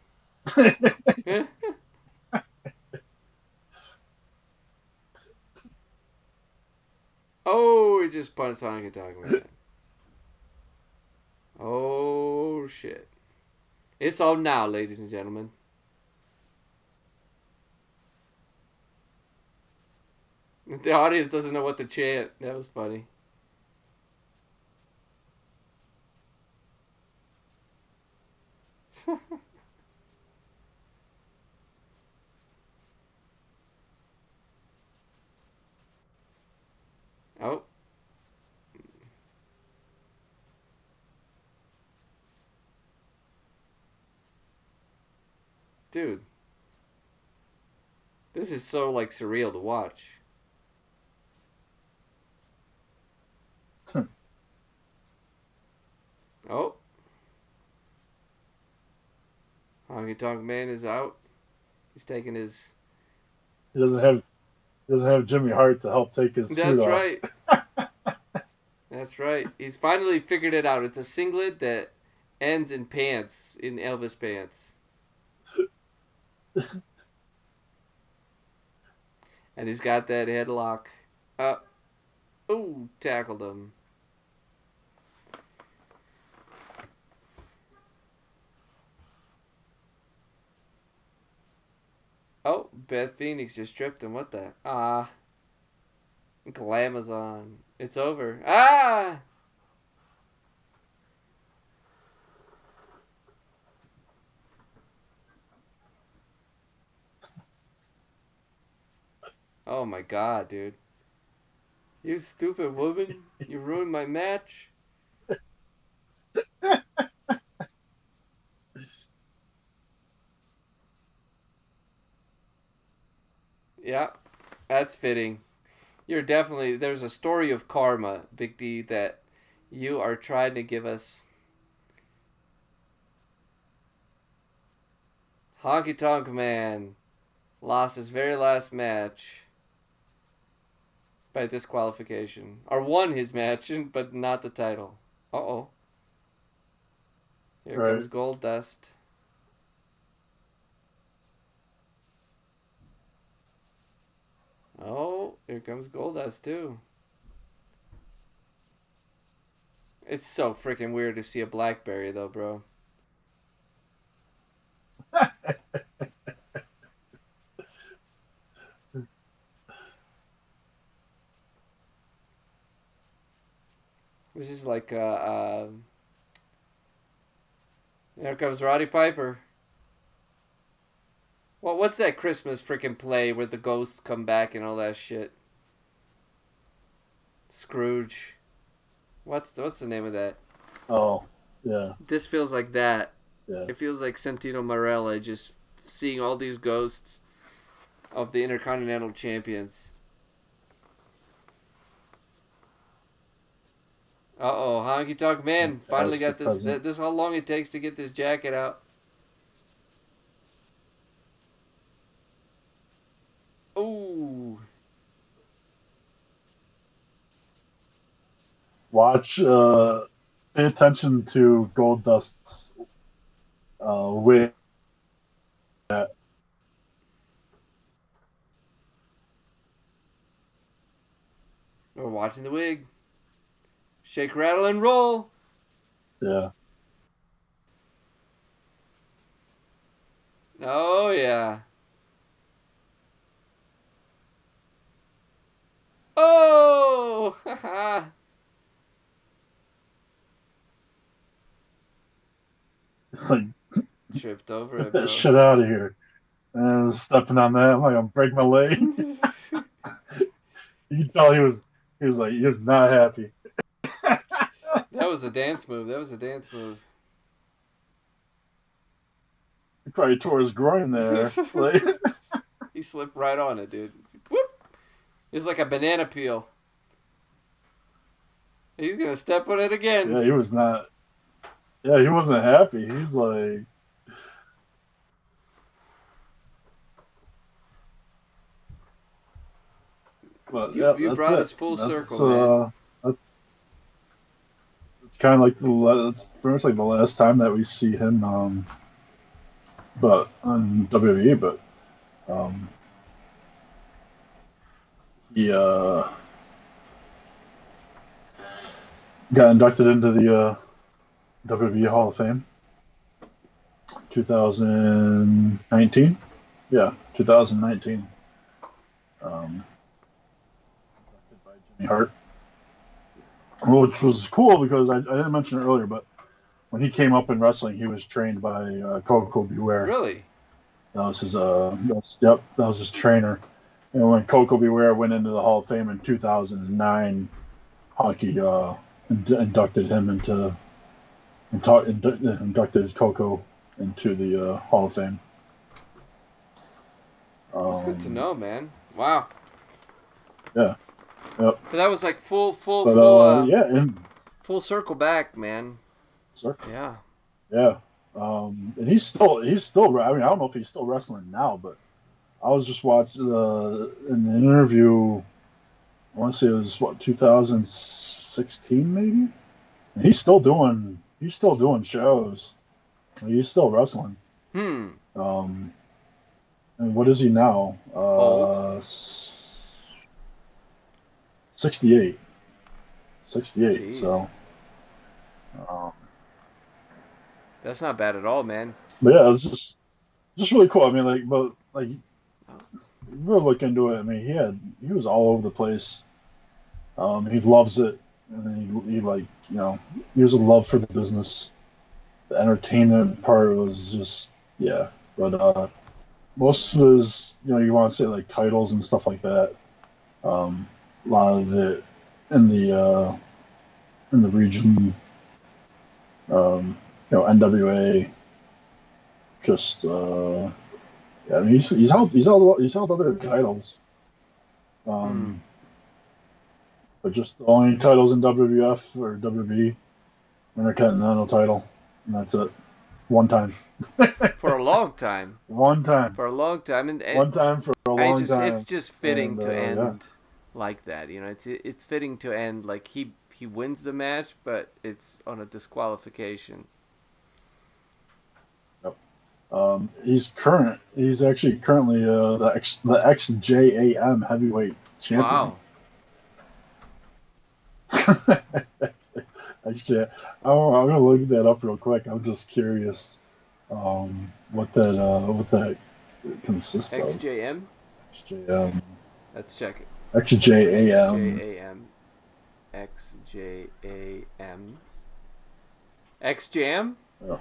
Oh, he just punched Honky Tonk Man. Oh, shit. It's on now, ladies and gentlemen. The audience doesn't know what to chant. That was funny. Oh. Dude. This is so, like, surreal to watch. Oh. Honky Tonk Man is out. He's taking his... He doesn't have Jimmy Hart to help take his suit That's off. right. That's right. He's finally figured it out. It's a singlet that ends in pants, in Elvis pants. And he's got that headlock. Ooh, tackled him. Oh, Beth Phoenix just tripped him. What the? Glamazon. It's over. Ah! Oh my god, dude. You stupid woman. You ruined my match. Yeah, that's fitting. You're definitely... There's a story of karma, Big D, that you are trying to give us. Honky Tonk Man lost his very last match by disqualification. Or won his match, but not the title. Uh-oh. Here comes Gold Dust. Oh, here comes Goldust too. It's so freaking weird to see a Blackberry though, bro. This is like here comes Roddy Piper. Well, what's that Christmas freaking play where the ghosts come back and all that shit? Scrooge. What's the name of that? Oh, yeah. This feels like that. Yeah. It feels like Santino Marell just seeing all these ghosts of the Intercontinental Champions. Uh-oh, Honky Tonk Man finally got this. This is how long it takes to get this jacket out. Ooh. Watch, pay attention to Goldust's wig. We're watching the wig. Shake, rattle, and roll. Yeah. Oh, yeah. Oh! Haha. It's like, tripped over get it, that bro. shit out of here. And stepping on that, I'm like, I'm break my leg. You can tell he was like, he was not happy. That was a dance move. He probably tore his groin there. Like, He slipped right on it, dude. Whoop! It's like a banana peel. He's gonna step on it again. yeah, he was not. Yeah, he wasn't happy. He's like, But You yeah, you that's brought it. us full That's circle, man. that's it's kind of like it's pretty much like the last time that we see him, but on WWE. But um, he got inducted into the WWE Hall of Fame, 2019. Yeah, 2019. Inducted by Jimmy Hart, which was cool because I didn't mention it earlier, but when he came up in wrestling, he was trained by Coco Beware. Really? That was his that was his trainer. And when Coco Beware went into the Hall of Fame in 2009, Honky inducted him inducted Coco into the Hall of Fame. That's good to know, man. Wow. Yeah. Yep. But that was like full Yeah, and full circle back, man. circle. Yeah. Yeah. And he's still. I mean, I don't know if he's still wrestling now, but I was just watching in an interview. I want to say it was 2016 maybe. And he's still doing shows. He's still wrestling. Hmm. And what is he now? Old. 68. 68. Jeez. So. Um, That's not bad at all, man. but yeah, it's just really cool. I mean, you really look into it. I mean, he was all over the place. He loves it, and he like he has a love for the business. The entertainment part was just but most of his you want to say like titles and stuff like that. A lot of it in the region, NWA. Just I mean, he's held other titles. But just the only titles in WWF or WB, Intercontinental title, and that's it. One time. For a long time. One time. For a long time, and One time for a long time. It's just fitting to end yeah. like that. It's fitting to end like he wins the match, but it's on a disqualification. Yep. He's actually currently the XJAM heavyweight champion. Wow. Actually, I'm gonna look that up real quick. I'm just curious, what that consists of. XJM. XJM. Let's check it. XJAM. XJAM. XJam. Yeah.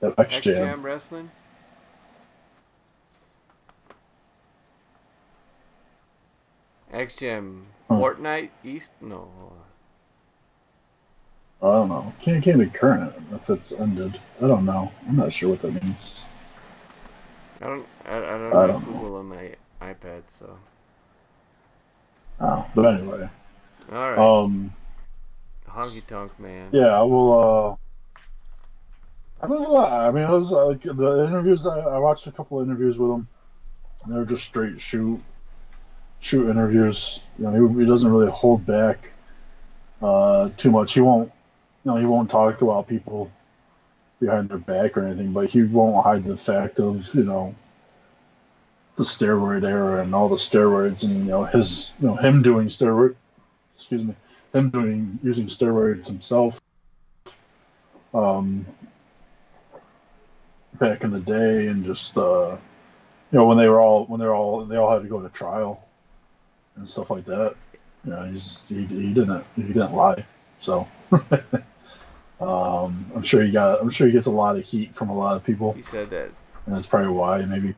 Yep, XJam. XJam Wrestling. XJam Fortnite East? No. I don't know. Can't be current if it's ended. I don't know. I'm not sure what that means. I don't know. Google on my iPad, so. Oh, but anyway. All right. Honky Tonk Man. Yeah, I will. I don't know. I mean, it was like the interviews. I watched a couple of interviews with him. And they were just straight shoot interviews. He doesn't really hold back too much. He won't talk about people behind their back or anything, but he won't hide the fact of the steroid era and all the steroids and him doing steroid. Excuse me, using steroids himself. Back in the day, and just when they all had to go to trial and stuff like that. He didn't lie. So I'm sure he gets a lot of heat from a lot of people. He said that, and that's probably why maybe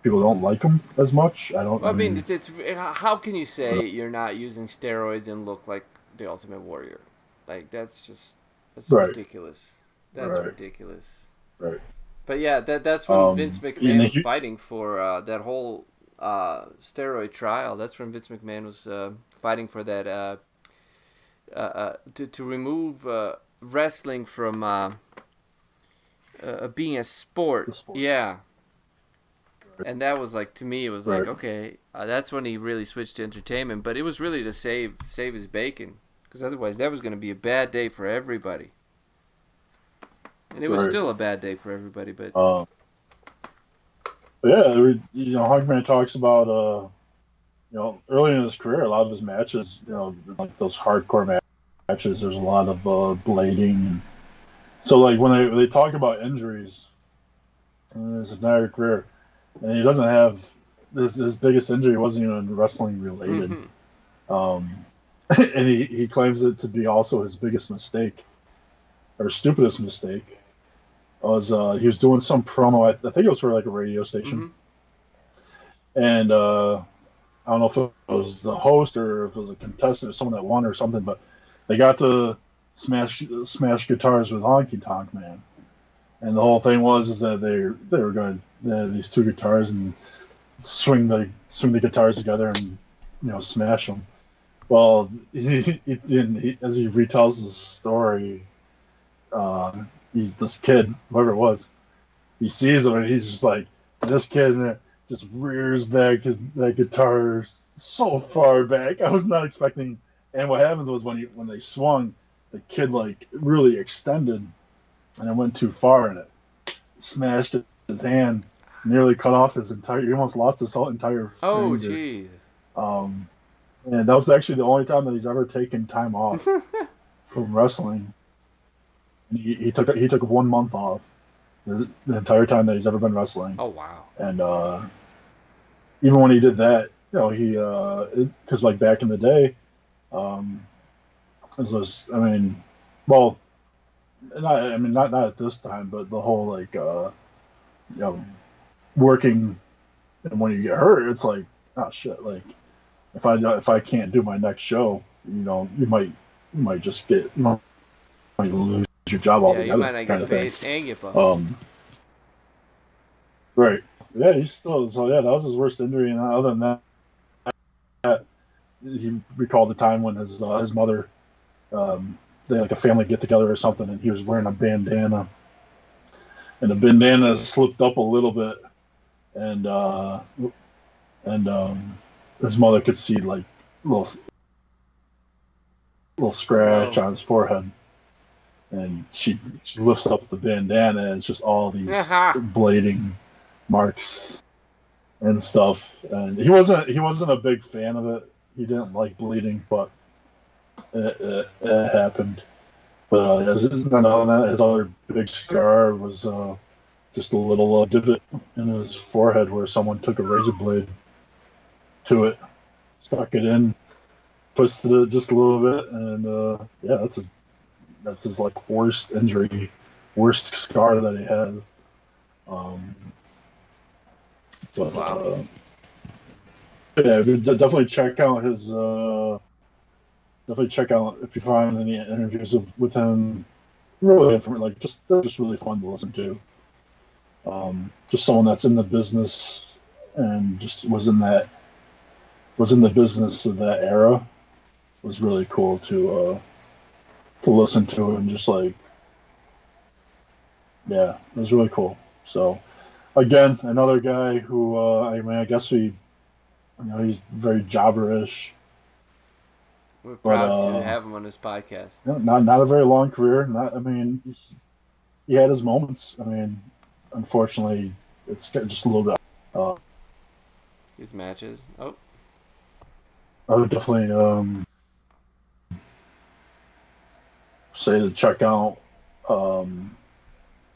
people don't like him as much. I mean, it's how can you say you're not using steroids and look like the Ultimate Warrior? Like that's right. ridiculous. That's ridiculous. Right. But yeah, that's when Vince McMahon was fighting for that whole steroid trial. That's when Vince McMahon was fighting for that to remove wrestling from being a sport. The sport. Yeah. And that was like, to me, it was like, okay, that's when he really switched to entertainment. But it was really to save his bacon, because otherwise that was going to be a bad day for everybody. And it was still a bad day for everybody. But yeah, Honky Man talks about early in his career, a lot of his matches, like those hardcore matches, there's a lot of blading. And so, like, when they talk about injuries in his entire career, and he doesn't have his biggest injury wasn't even wrestling related. And he claims it to be also his biggest mistake or stupidest mistake. Was he was doing some promo? I think it was for like a radio station, and I don't know if it was the host or if it was a contestant or someone that won or something, but they got to smash guitars with Honky Tonk Man, and the whole thing was that they were going to have these two guitars and swing the guitars together and smash them. Well, he as he retells the story, this kid, whoever it was, he sees him and he's just like, this kid just rears back that guitar so far back. I was not expecting. And what happens was when they swung, the kid like really extended, and it went too far, and it smashed his hand, nearly cut off his entire. He almost lost his whole entire. Oh, finger. jeez. And that was actually the only time that he's ever taken time off from wrestling. And he took 1 month off the entire time that he's ever been wrestling. Oh, wow. And even when he did that, he because like back in the day, it was not at this time, but the whole like working, and when you get hurt, it's like, oh shit, like if I can't do my next show, you might just get might lose your job altogether. Yeah, you might not get paid and get bumped. Right. Yeah, he's still. So yeah, that was his worst injury, and other than that, he recalled the time when his mother, they had like a family get together or something, and he was wearing a bandana, and the bandana slipped up a little bit, and his mother could see like little scratch on his forehead, and she lifts up the bandana, and it's just all these blading marks and stuff. And he wasn't a big fan of it. He didn't like bleeding, but it happened. But his other big scar was just a little divot in his forehead where someone took a razor blade to it, stuck it in, twisted it just a little bit, and that's his like worst injury, worst scar that he has. Yeah, definitely check out his. Definitely check out if you find any interviews with him. Really, they're just really fun to listen to. Just someone that's in the business and just was in the business of that era was really cool to listen to, and just like, yeah, it was really cool. So again, another guy who I guess he's very jobberish. We're proud to have him on this podcast. Not a very long career. He had his moments. Unfortunately, it's just a little bit. His matches. Oh. I would definitely say to check out the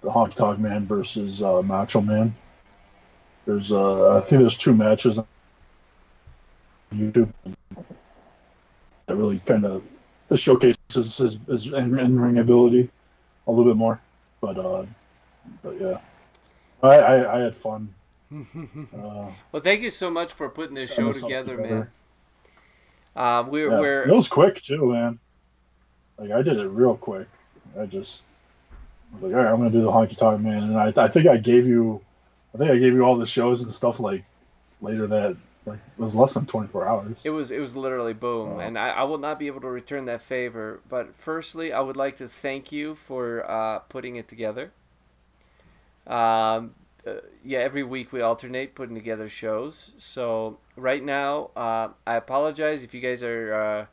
Honky Tonk Man versus Macho Man. There's I think there's 2 matches on YouTube that really kind of showcases his in-ring ability a little bit more. But yeah, I had fun. Well, thank you so much for putting this show together, man. It was quick too, man. Like, I did it real quick. I was like, all right, I'm gonna do the Honky Tonk Man, and I think I gave you all the shows and stuff like later that. Like, it was less than 24 hours. It was literally boom, and I will not be able to return that favor. But firstly, I would like to thank you for putting it together. every week we alternate putting together shows. So right now, I apologize if you guys are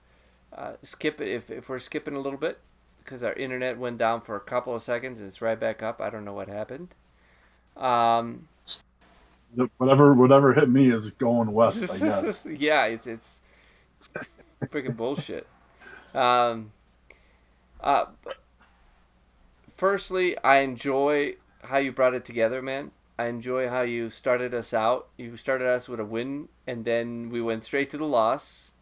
if we're skipping a little bit because our internet went down for a couple of seconds and it's right back up. I don't know what happened. Whatever hit me is going west, I guess. Yeah, it's freaking bullshit. Um, uh, Firstly, I enjoy how you brought it together, man. I enjoy how you started us out. You started us with a win, and then we went straight to the loss,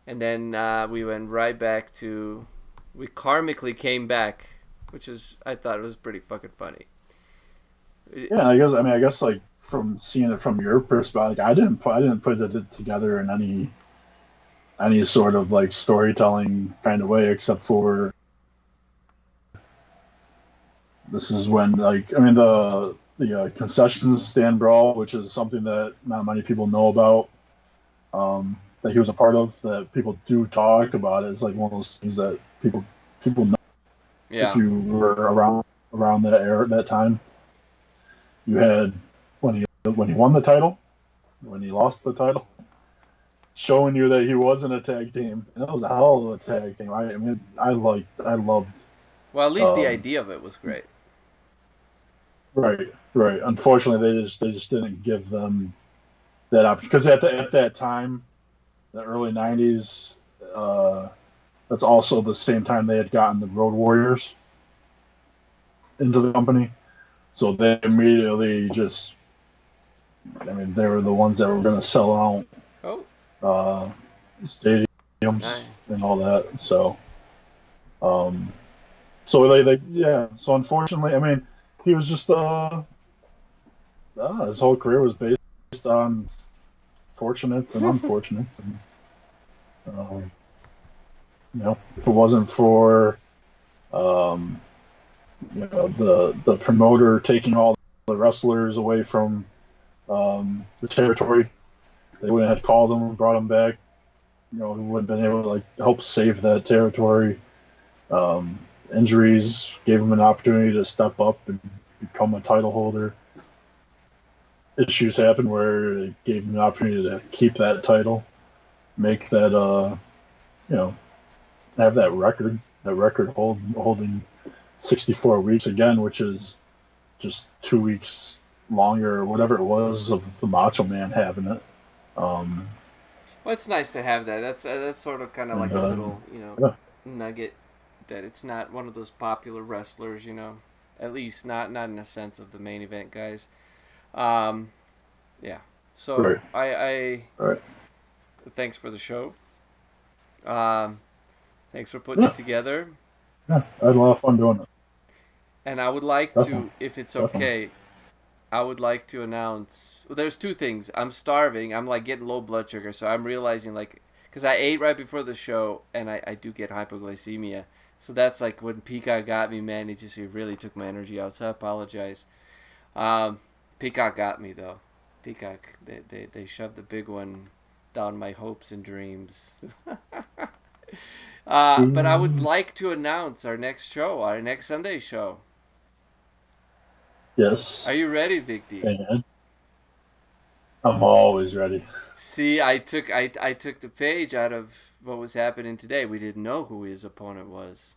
and then we went right back to. We karmically came back, which is I thought it was pretty fucking funny. Yeah, I guess like from seeing it from your perspective, like, I didn't put it together in any sort of like storytelling kind of way, except for this is when the concession stand brawl, which is something that not many people know about, that he was a part of, that people do talk about. It's like one of those things that people know. Yeah. If you were around that time. You had when he won the title, when he lost the title, showing you that he wasn't a tag team, and that was a hell of a tag team. I loved. Well, at least the idea of it was great. Right. Unfortunately, they just didn't give them that option because at that time, the early '90s, that's also the same time they had gotten the Road Warriors into the company. So they immediately they were the ones that were going to sell out stadiums and all that. So, So unfortunately, he was just his whole career was based on fortunates and unfortunates, and if it wasn't for the promoter taking all the wrestlers away from the territory, they wouldn't have called them and brought them back. We wouldn't have been able to help save that territory. Injuries gave him an opportunity to step up and become a title holder. Issues happened where it gave him an opportunity to keep that title, make that have that record holding 64 weeks again, which is just 2 weeks longer or whatever it was of the Macho Man having it. Well, it's nice to have that. That's sort of kind of like a little nugget that it's not one of those popular wrestlers, at least not in the sense of the main event guys. Yeah. So right. I right. Thanks for the show. Thanks for putting it together. Yeah, I had a lot of fun doing it. And I would like to, if it's okay, I would like to announce. Well, there's two things. I'm starving. I'm getting low blood sugar, so I'm realizing because I ate right before the show, and I do get hypoglycemia. So that's when Peacock got me, man. He really took my energy out. So I apologize. Peacock got me though. Peacock, they shoved the big one down my hopes and dreams. But I would like to announce our next show, our next Sunday show. Yes. Are you ready, Big D? I'm always ready. See, I took the page out of what was happening today. We didn't know who his opponent was.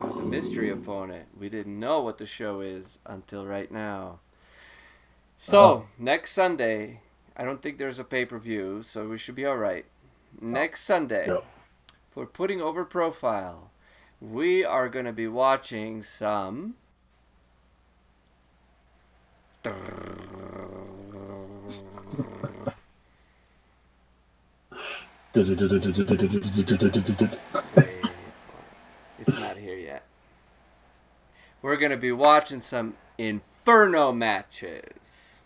It was a mystery opponent. We didn't know what the show is until right now. So, next Sunday, I don't think there's a pay-per-view, so we should be all right. Next Sunday, for Putting Over Profile, we are going to be watching some... It's not here yet. We're going to be watching some Inferno matches.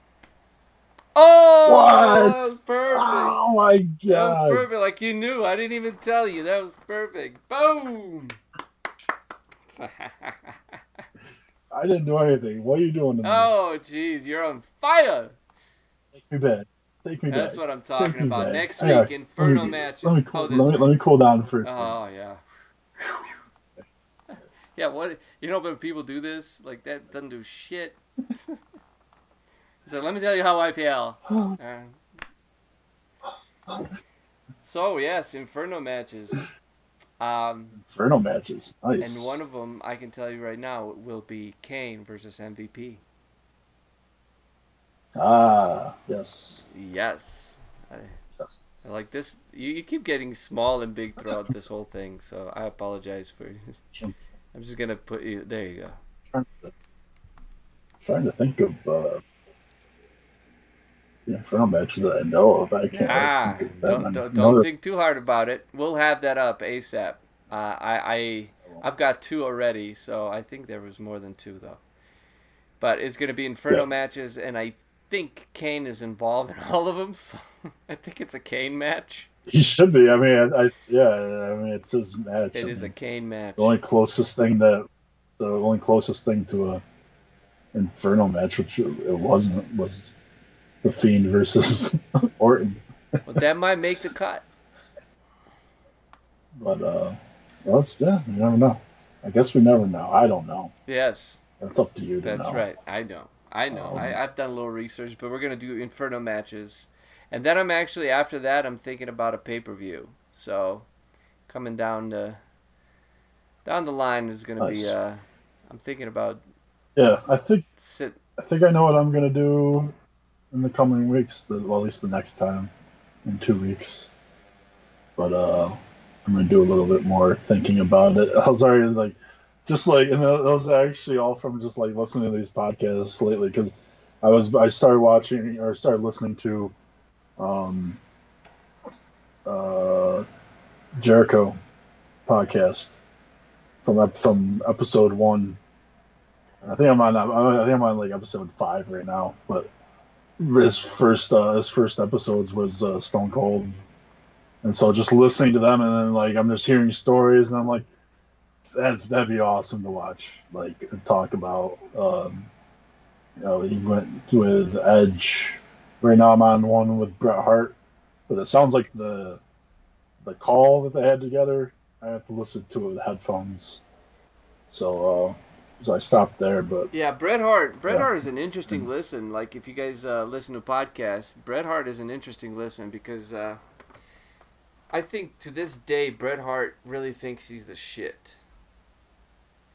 Oh! What? That was perfect. Oh my god. That was perfect. Like you knew. I didn't even tell you. That was perfect. Boom! I didn't do anything. What are you doing to me? Oh, jeez. You're on fire. Take me back. That's what I'm talking about. Back. Next week, Inferno matches. Let me cool down first. Oh, yeah. Yeah, what? When people do this, that doesn't do shit. So let me tell you how I feel. So yes, Inferno matches. Inferno matches. Nice. And one of them, I can tell you right now, will be Kane versus MVP. Ah, yes. Yes. Yes. I like this. You keep getting small and big throughout this whole thing, so I apologize for you. I'm just going to put you... There you go. Trying to think of the Inferno matches that I know of. I can't think of them. Don't think too hard about it. We'll have that up ASAP. I've got 2 already, so I think there was more than 2 though. But it's going to be Inferno matches, and I think Kane is involved in all of them. So I think it's a Kane match. He should be. I mean, it's his match. It is a Kane match. The only closest thing to a Inferno match, which it wasn't, was the Fiend versus Orton. Well, that might make the cut. But you never know. I guess we never know. I don't know. Yes. That's up to you. That's right. I know. I've done a little research, but we're gonna do Inferno matches, and then after that I'm thinking about a pay-per-view. So coming down the line is gonna be. I'm thinking about. Yeah, I think I know what I'm gonna do in the coming weeks. At least the next time, in 2 weeks. But I'm gonna do a little bit more thinking about it. I was already and that was actually all from just like listening to these podcasts lately, because I started watching or started listening to Jericho podcast from episode 1. I think I'm on like episode 5 right now, but his first episodes was Stone Cold, and so just listening to them, and then like I'm just hearing stories, and I'm like, that'd be awesome to watch, like talk about. He went with Edge. Right now I'm on one with Bret Hart, but it sounds like the call that they had together, I have to listen to it with headphones. So I stopped there, but yeah, Bret Hart is an interesting listen. Like if you guys listen to podcasts, Bret Hart is an interesting listen, because I think to this day Bret Hart really thinks he's the shit.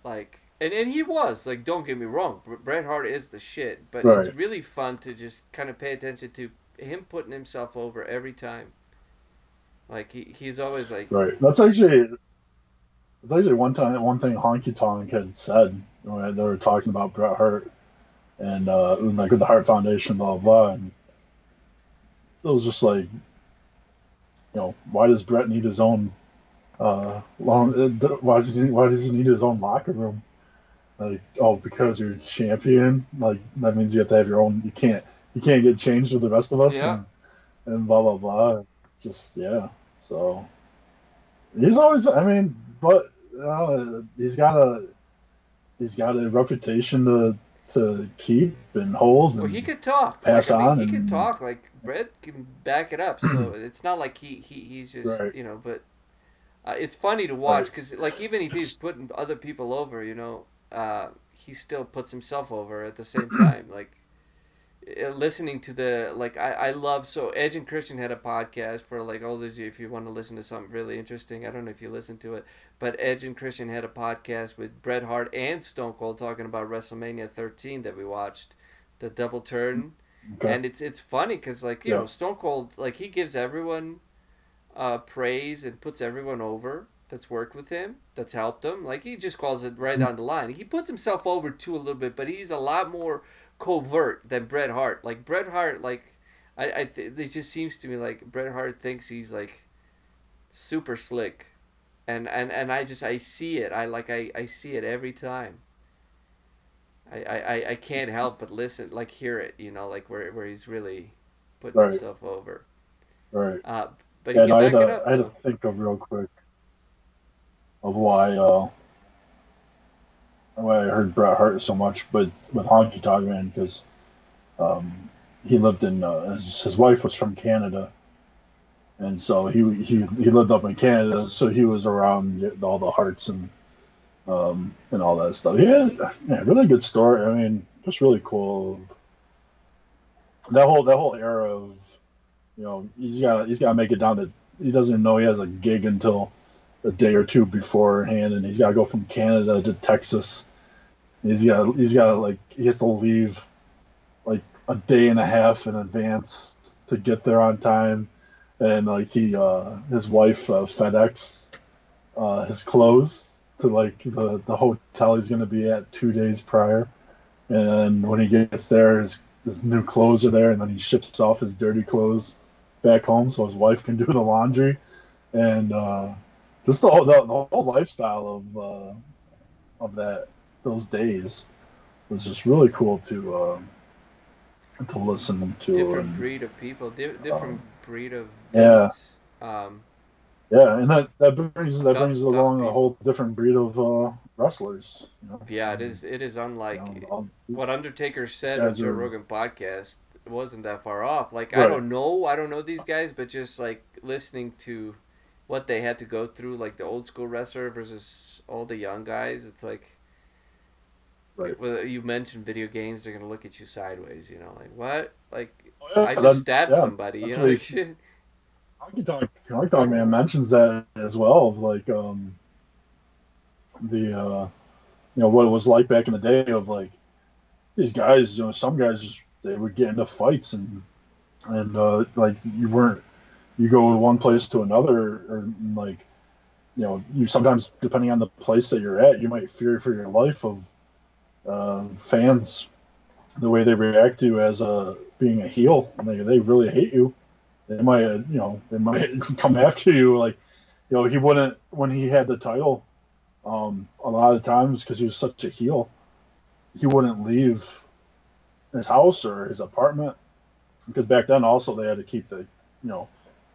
Like, and he was, like, don't get me wrong, Bret Hart is the shit, but It's really fun to just kind of pay attention to him putting himself over every time. Like he's always like, right. That's actually one thing Honky Tonk had said when they were talking about Bret Hart, and it was like with the Hart Foundation, blah blah, and it was just like, why does Bret need his own why does he need his own locker room? Like, because you're a champion, like that means you have to have your own. You can't get changed with the rest of us, and blah blah blah. Just so he's always. I mean, but he's got a reputation to keep and hold. Well, he could talk. Pass on. He could talk. Like Bret can back it up. So it's not like he's just but. It's funny to watch, because like even if he's putting other people over, he still puts himself over at the same time. Like listening to I love, so Edge and Christian had a podcast for like all these. If you want to listen to something really interesting, I don't know if you listen to it, but Edge and Christian had a podcast with Bret Hart and Stone Cold talking about WrestleMania 13 that we watched, the double turn, and it's funny because Stone Cold, like, he gives everyone praise and puts everyone over that's worked with him, that's helped him. Like, he just calls it right down the line. He puts himself over too a little bit, but he's a lot more covert than Bret Hart. Like Bret Hart, like it just seems to me like Bret Hart thinks he's like super slick, and I see it. I see it every time. I can't help but listen, like hear it, like where he's really putting himself over. Right. But he can back it up. I had to think of real quick of why I heard Bret Hart so much, but with Honky Tonk Man, because he lived in his wife was from Canada, and so he lived up in Canada, so he was around all the Harts and all that stuff. Yeah, really good story. I mean, just really cool. that whole era of, he's got to make it down to, he doesn't even know he has a gig until a day or two beforehand, and he's got to go from Canada to Texas. He's got like, he has to leave like a day and a half in advance to get there on time, and like his wife FedEx his clothes to like the hotel he's going to be at 2 days prior, and when he gets there, his new clothes are there, and then he ships off his dirty clothes back home so his wife can do the laundry, and just the whole lifestyle of those days was just really cool to listen to. Different breed of people, different breed of Yeah, dudes. yeah, and that Tough, brings tough along a people. whole different breed of wrestlers. Yeah, it is unlike what Undertaker These said on guys Joe are Rogan podcast. It wasn't that far off. Like right. I don't know these guys, but just like listening to what they had to go through, like the old school wrestler versus all the young guys. It's like, Right. well, you mentioned video games, they're gonna look at you sideways. You know, like what? Like Oh, I yeah, just stabbed yeah, somebody. You that's know, what like he's. shit. Honky Tonk Man mentions that as well. Like the what it was like back in the day of like these guys. Some guys just they would get into fights, and like you go to one place to another, or like you sometimes, depending on the place that you're at, you might fear for your life of fans, the way they react to you as being a heel, and they really hate you. They might come after you. Like, he wouldn't, when he had the title, a lot of times, because he was such a heel, he wouldn't leave his house or his apartment, because back then also they had to keep the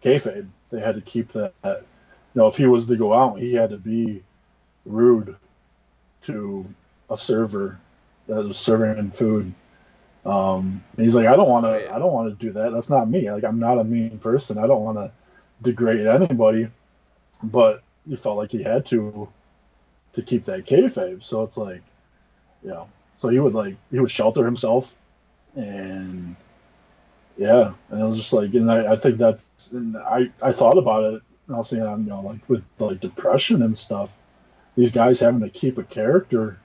kayfabe. They had to keep that. If he was to go out, he had to be rude to a server that was serving him food. And he's like, I don't want Oh to. yeah. I don't want to do that. That's not me. Like, I'm not a mean person. I don't want to degrade anybody. But he felt like he had to keep that kayfabe. So it's like, So he would shelter himself, and yeah, and it was just like, and I think that's, and I thought about it. And I was saying, like with like depression and stuff, these guys having to keep a character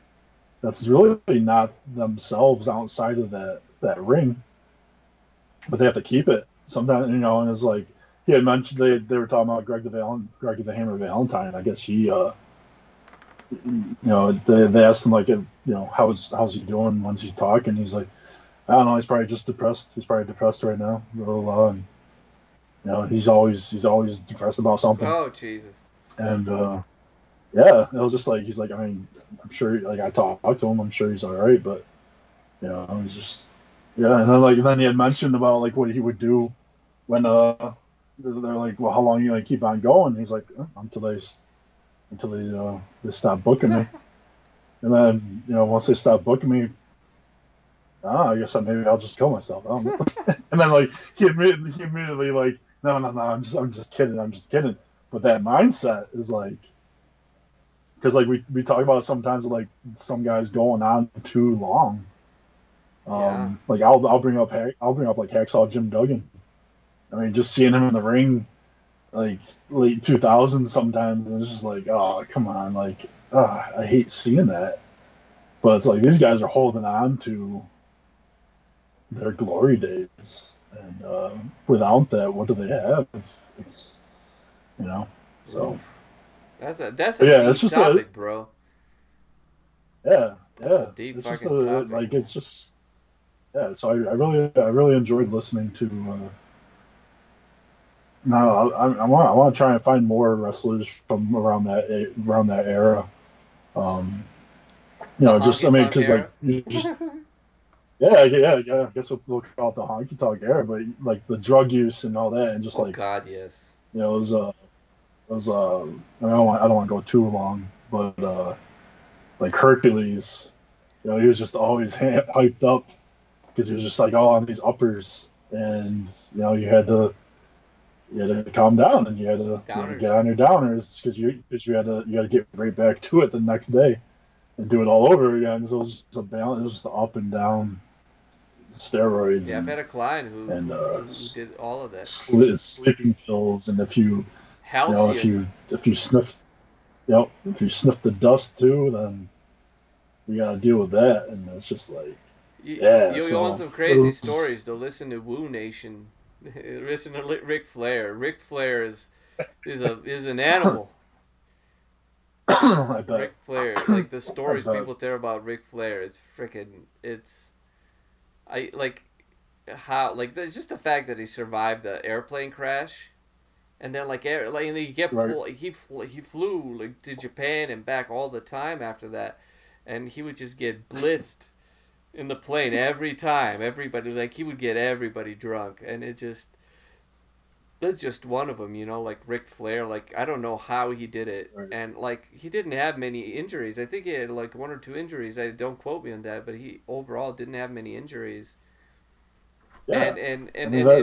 that's really not themselves outside of that ring, but they have to keep it sometimes. And it's like he had mentioned, they were talking about Greg the Hammer Valentine. I guess they asked him like, if, how's he doing once he's talking. He's like, I don't know. He's probably just depressed. He's probably depressed right now. And he's always depressed about something. Oh Jesus. And yeah, it was just like, he's like, I mean, I'm sure, like, I talked to him. I'm sure he's all right, but it's just, yeah. And then he had mentioned about like what he would do when they're like, well, how long are you gonna keep on going? And he's like, until they stop booking me. And then once they stop booking me, I guess maybe I'll just kill myself. I don't know. And then like he immediately like, no, I'm just kidding. But that mindset is like, because like we talk about sometimes like some guys going on too long. Yeah. Like I'll bring up like Hacksaw Jim Duggan. I mean, just seeing him in the ring, like late 2000s sometimes, and it's just like, oh, come on, like, I hate seeing that. But it's like these guys are holding on to their glory days, and without that, what do they have? It's so. Oof. That's a Yeah, it's deep just a topic, bro. yeah, That's a yeah. deep It's just fucking topic. like, it's just, yeah. So I really enjoyed listening to. No, I want to try and find more wrestlers from around that era. Um, The just, I honky mean, tonk because like era. you just, yeah, yeah, yeah. I guess we'll call it the honky tonk era, but like the drug use and all that, and just Oh like, God, yes. it was. I don't want to go too long, but like Hercules, he was just always hyped up because he was just like all on these uppers, and you had to calm down, and you had to get Downers. on your downers, because you had to get right back to it the next day and do it all over again. So it was just a balance. It was just up and down steroids Yeah, I've had a client who and who did all of that. sleeping pills, and Halcyon. if you sniff, if you sniff the dust too, then you gotta deal with that, and it's just like, yeah. You want So some crazy stories? Though, listen to Woo Nation. Listen to Ric Flair. Ric Flair is an animal. I bet. Ric Flair, like the I stories bet. people tell about Ric Flair is freaking. I like how just the fact that he survived the airplane crash, and then and he kept Right. he flew like to Japan and back all the time after that, and he would just get blitzed in the plane every time. Everybody he would get everybody drunk, and that's just one of them, like Ric Flair. Like I don't know how he did it, Right. and he didn't have many injuries. I think he had like one or two injuries. I don't quote me on that, but he overall didn't have many injuries. Yeah. And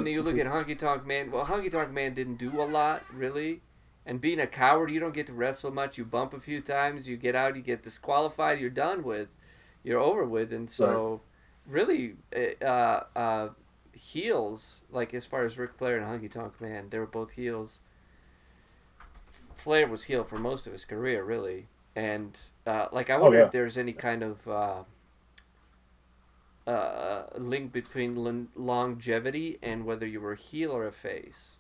you look at Honky Tonk Man. Well, Honky Tonk Man didn't do a lot really, and being a coward, you don't get to wrestle much. You bump a few times, you get out, you get disqualified, you're done with, you're over with, and so really, heels, like as far as Ric Flair and Honky Tonk Man, they were both heels. Flair was heel for most of his career, really, and I wonder if there's any kind of link between longevity and whether you were a heel or a face.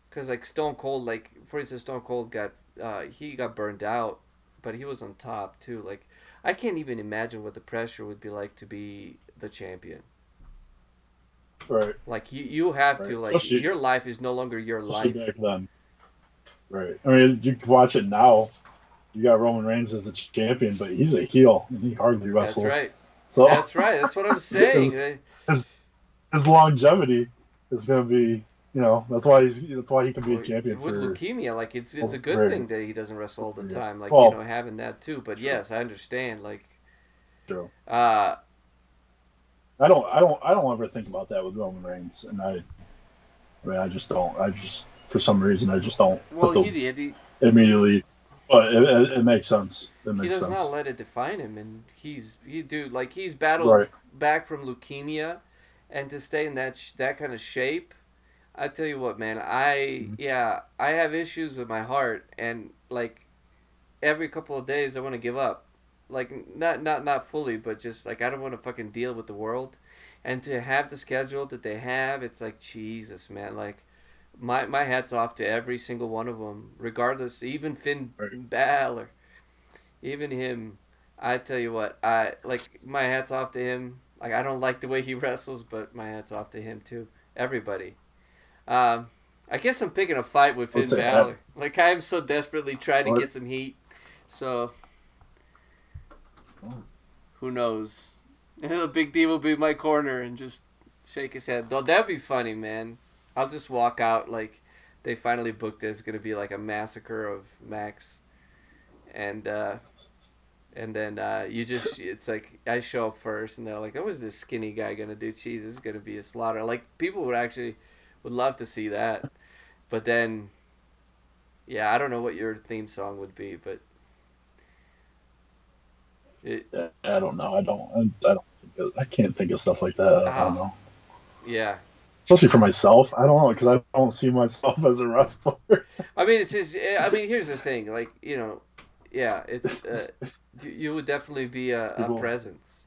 Because Stone Cold, for instance, Stone Cold he got burned out, but he was on top too. I can't even imagine what the pressure would be like to be the champion. Right. You have Right. to Especially, your life is no longer your life. back then. Right. I mean, you can watch it now. You got Roman Reigns as the champion, but he's a heel and he hardly wrestles. That's right. So That's right. That's what I'm saying. his longevity is going to be, that's why he can be a champion with for leukemia. It's a good thing that he doesn't wrestle all the time. Having that too. But true. yes, I understand. True. Uh, I don't ever think about that with Roman Reigns, and I just don't. For some reason, I just don't. Well, he did. Immediately, but it makes sense. He does not let it define him, and he's battled back from leukemia, and to stay in that kind of shape. I tell you what, man. I have issues with my heart, and every couple of days I want to give up. Not fully, but just I don't want to fucking deal with the world, and to have the schedule that they have, it's Jesus, man. My hat's off to every single one of them, regardless. Even Finn Balor, even him. I tell you what, my hat's off to him. I don't like the way he wrestles, but my hat's off to him too. Everybody. I guess I'm picking a fight with Finn Balor. I am so desperately trying to get some heat, so. Who knows? The Big D will be in my corner and just shake his head. Though that'd be funny, man. I'll just walk out they finally booked this. It's gonna be a massacre of Max, and then it's I show up first and they're like, "What was this skinny guy gonna do?" Jeez, this is gonna be a slaughter. People would love to see that, but then, yeah, I don't know what your theme song would be, but. I don't know. I can't think of stuff like that. I don't know. Yeah. Especially for myself, I don't know, because I don't see myself as a wrestler. I mean, here's the thing, it's you would definitely be a presence.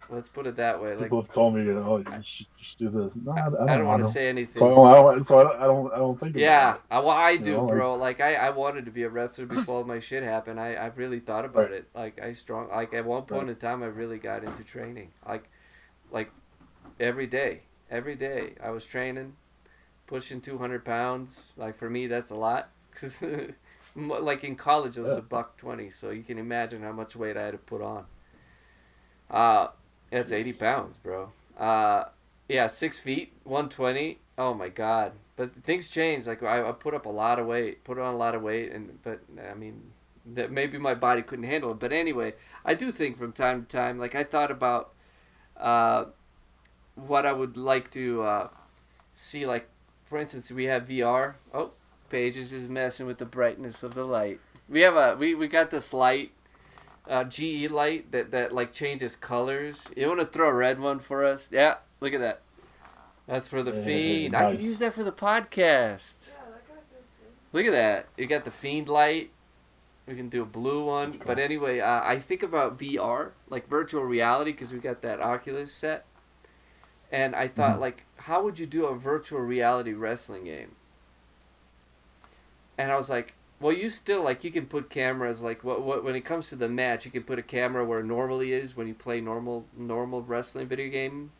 Let's put it that way. People have told me, you should do this. No, I don't want to say anything. So I don't think. Yeah, I do, bro. I wanted to be a wrestler before my shit happened. I really thought about it. At one point in time, I really got into training. Every day I was training, pushing 200 pounds. For me, that's a lot. Cause in college, it was $120, so you can imagine how much weight I had to put on. That's 80 pounds, bro. 6 feet, 120. Oh my God! But things changed. I put up a lot of weight, but I mean, that maybe my body couldn't handle it. But anyway, I do think from time to time, I thought about, what I would like to see. For instance, we have VR. Oh, Paige is just messing with the brightness of the light. We have we got this light GE light that like changes colors. You want to throw a red one for us? Yeah, look at that. That's for the Fiend. I could use Nice. that for the podcast. Yeah, that kind of feels good. Look at that. You got the Fiend light. We can do a blue one. Cool. But anyway, I think about VR, like virtual reality, because we got that Oculus set. And I thought, like, how would you do a virtual reality wrestling game? And I was like, well, you still, like, you can put cameras, like, what when it comes to the match, you can put a camera where it normally is when you play normal wrestling video game.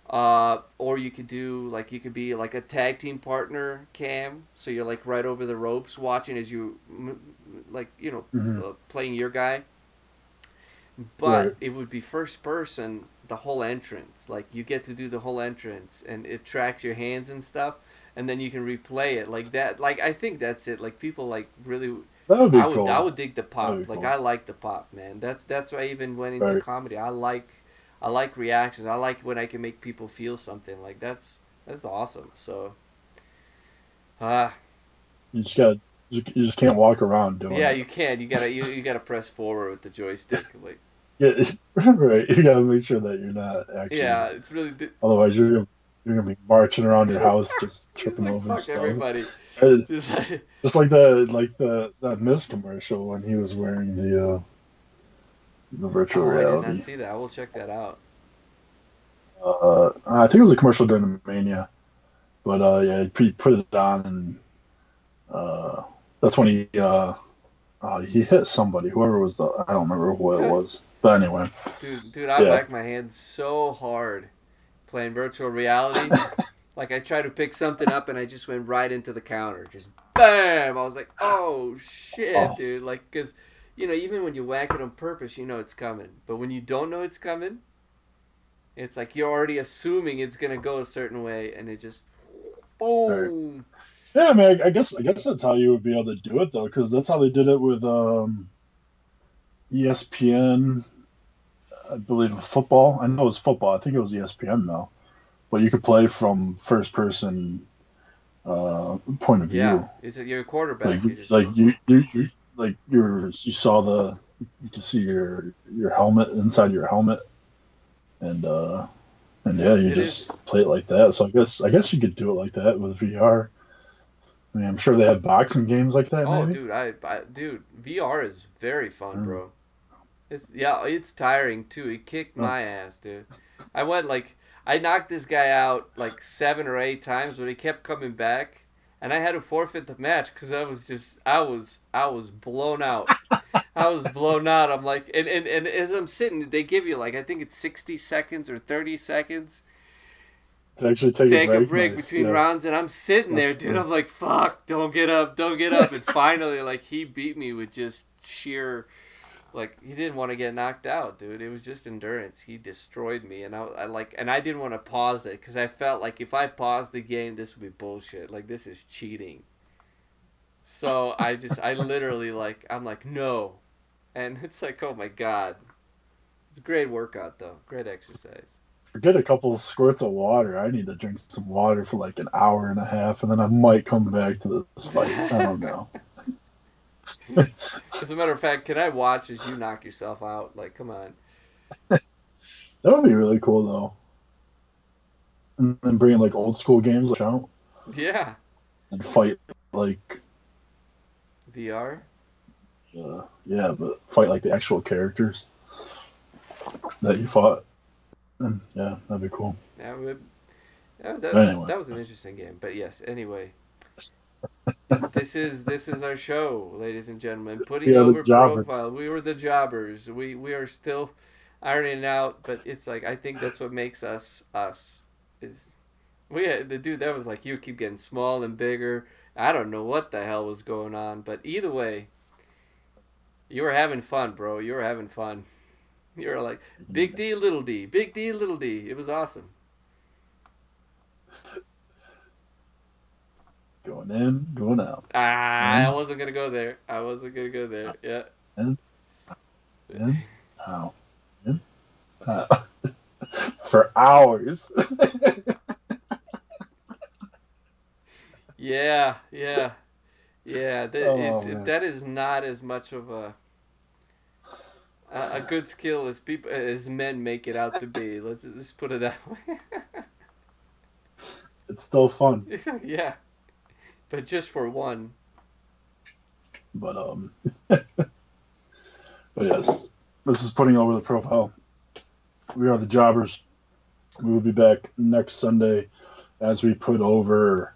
Or you could do, like, you could be, like, a tag team partner cam. So you're, like, right over the ropes watching as you, like, playing your guy. But Right. it would be first person, the whole entrance. Like, you get to do the whole entrance, and it tracks your hands and stuff, and then you can replay it like that. Like, I think that's it. Like, people, like, really... That would be I would cool. I would dig the pop. That'd be Like, cool. I like the pop, man. That's why I even went into Right. comedy. I like reactions. I like when I can make people feel something. Like, that's awesome. So, You just got you just can't walk around doing yeah, it. you can. You gotta press forward with the joystick. Like, Yeah, right. You got to make sure that you're not actually. yeah, it's really. Otherwise, you're gonna be marching around your house just It's tripping like over fuck stuff. everybody. And Just like, just like that Miz commercial when he was wearing the virtual oh, I did reality. not see that. I will check that out. I think it was a commercial during the Mania, but yeah, he put it on, and that's when he hit somebody, whoever was I don't remember who it was, but anyway, Dude, I yeah. whacked my hand so hard playing virtual reality. Like, I tried to pick something up and I just went right into the counter. Just bam! I was like, oh shit, Oh. dude. Like, because, even when you whack it on purpose, you know it's coming. But when you don't know it's coming, it's like you're already assuming it's going to go a certain way, and it just boom. Yeah, I mean, I guess that's how you would be able to do it though, because that's how they did it with ESPN, I believe, football. I know it was football. I think it was ESPN though, but you could play from first person point of view. Yeah. Is it you're a quarterback? Like You just, you like you saw you can see your helmet inside your helmet, and yeah, you It just is. play it like that. So I guess you could do it like that with VR. I mean, I'm sure they have boxing games like that, Oh, maybe. dude, VR is very fun, Mm. bro. It's tiring too. It kicked Oh. my ass, dude. I knocked this guy out like 7 or 8 times, but he kept coming back, and I had to forfeit the match because I was blown out. I was blown out. I'm like, and as I'm sitting, they give you like, I think it's 60 seconds or 30 seconds. To actually take a break, nice. Between Yeah. rounds, and I'm sitting there, That's dude. cool. I'm like, fuck, don't get up. And finally, like, he beat me with just sheer, like, he didn't want to get knocked out, dude. It was just endurance. He destroyed me, and I didn't want to pause it because I felt like if I paused the game, this would be bullshit. Like, this is cheating. So I literally, like, I'm like, no, and it's like, oh my god, it's a great workout though, great exercise. Forget a couple of squirts of water. I need to drink some water for like an hour and a half, and then I might come back to this fight. I don't know. As a matter of fact, can I watch as you knock yourself out? Like, come on. That would be really cool though. And then bringing like old school games like out Yeah. and fight like VR? yeah, but fight like the actual characters that you fought. And yeah, that'd be cool. Yeah, Anyway. that was an interesting game. But yes, anyway. This is our show, ladies and gentlemen. Putting We are the over Jawbers. profile. We were the Jawbers. We are still ironing it out, but it's like, I think that's what makes us us. Is the dude that was like, you keep getting small and bigger. I don't know what the hell was going on, but either way, you were having fun, bro. You were having fun. You were like, big D, little D, big D, little D. It was awesome. Going in, going out. I wasn't gonna go there. Yeah. In, out. In, out. For hours. Yeah. Oh, man. That is not as much of a. a good skill as men make it out to be. Let's put it that way. It's still fun. Yeah, but just for one. But but yes, this is putting over the profile. We are the Jawbers. We will be back next Sunday as we put over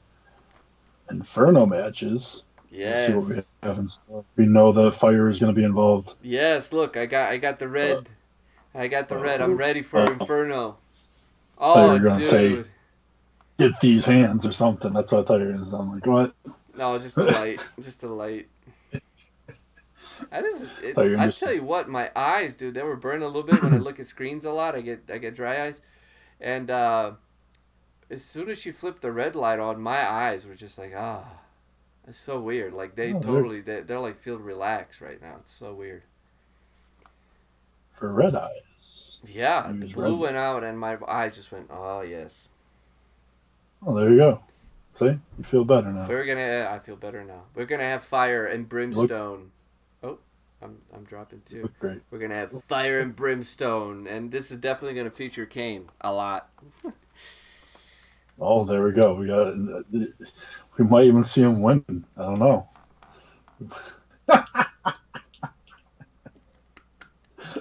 Inferno matches. Yes. We'll see what we have in store. We know the fire is going to be involved. Yes. Look, I got the red. I'm ready for Inferno. Oh, you were gonna dude. say, get these hands or something. That's what I thought you were going to sound like. What? No, just the light. Just the light. I tell you what, my eyes, dude, they were burning a little bit when I look at screens a lot. I get dry eyes, and as soon as she flipped the red light on, my eyes were just like, it's so weird. Like they're like feel relaxed right now. It's so weird. For red eyes. Yeah, the blue went out, and my eyes just went, oh yes. Oh, there you go. See, you feel better now. I feel better now. We're gonna have fire and brimstone. I'm dropping too. Great. We're gonna have fire and brimstone, and this is definitely gonna feature Kane a lot. Oh, there we go. We might even see him win. I don't know.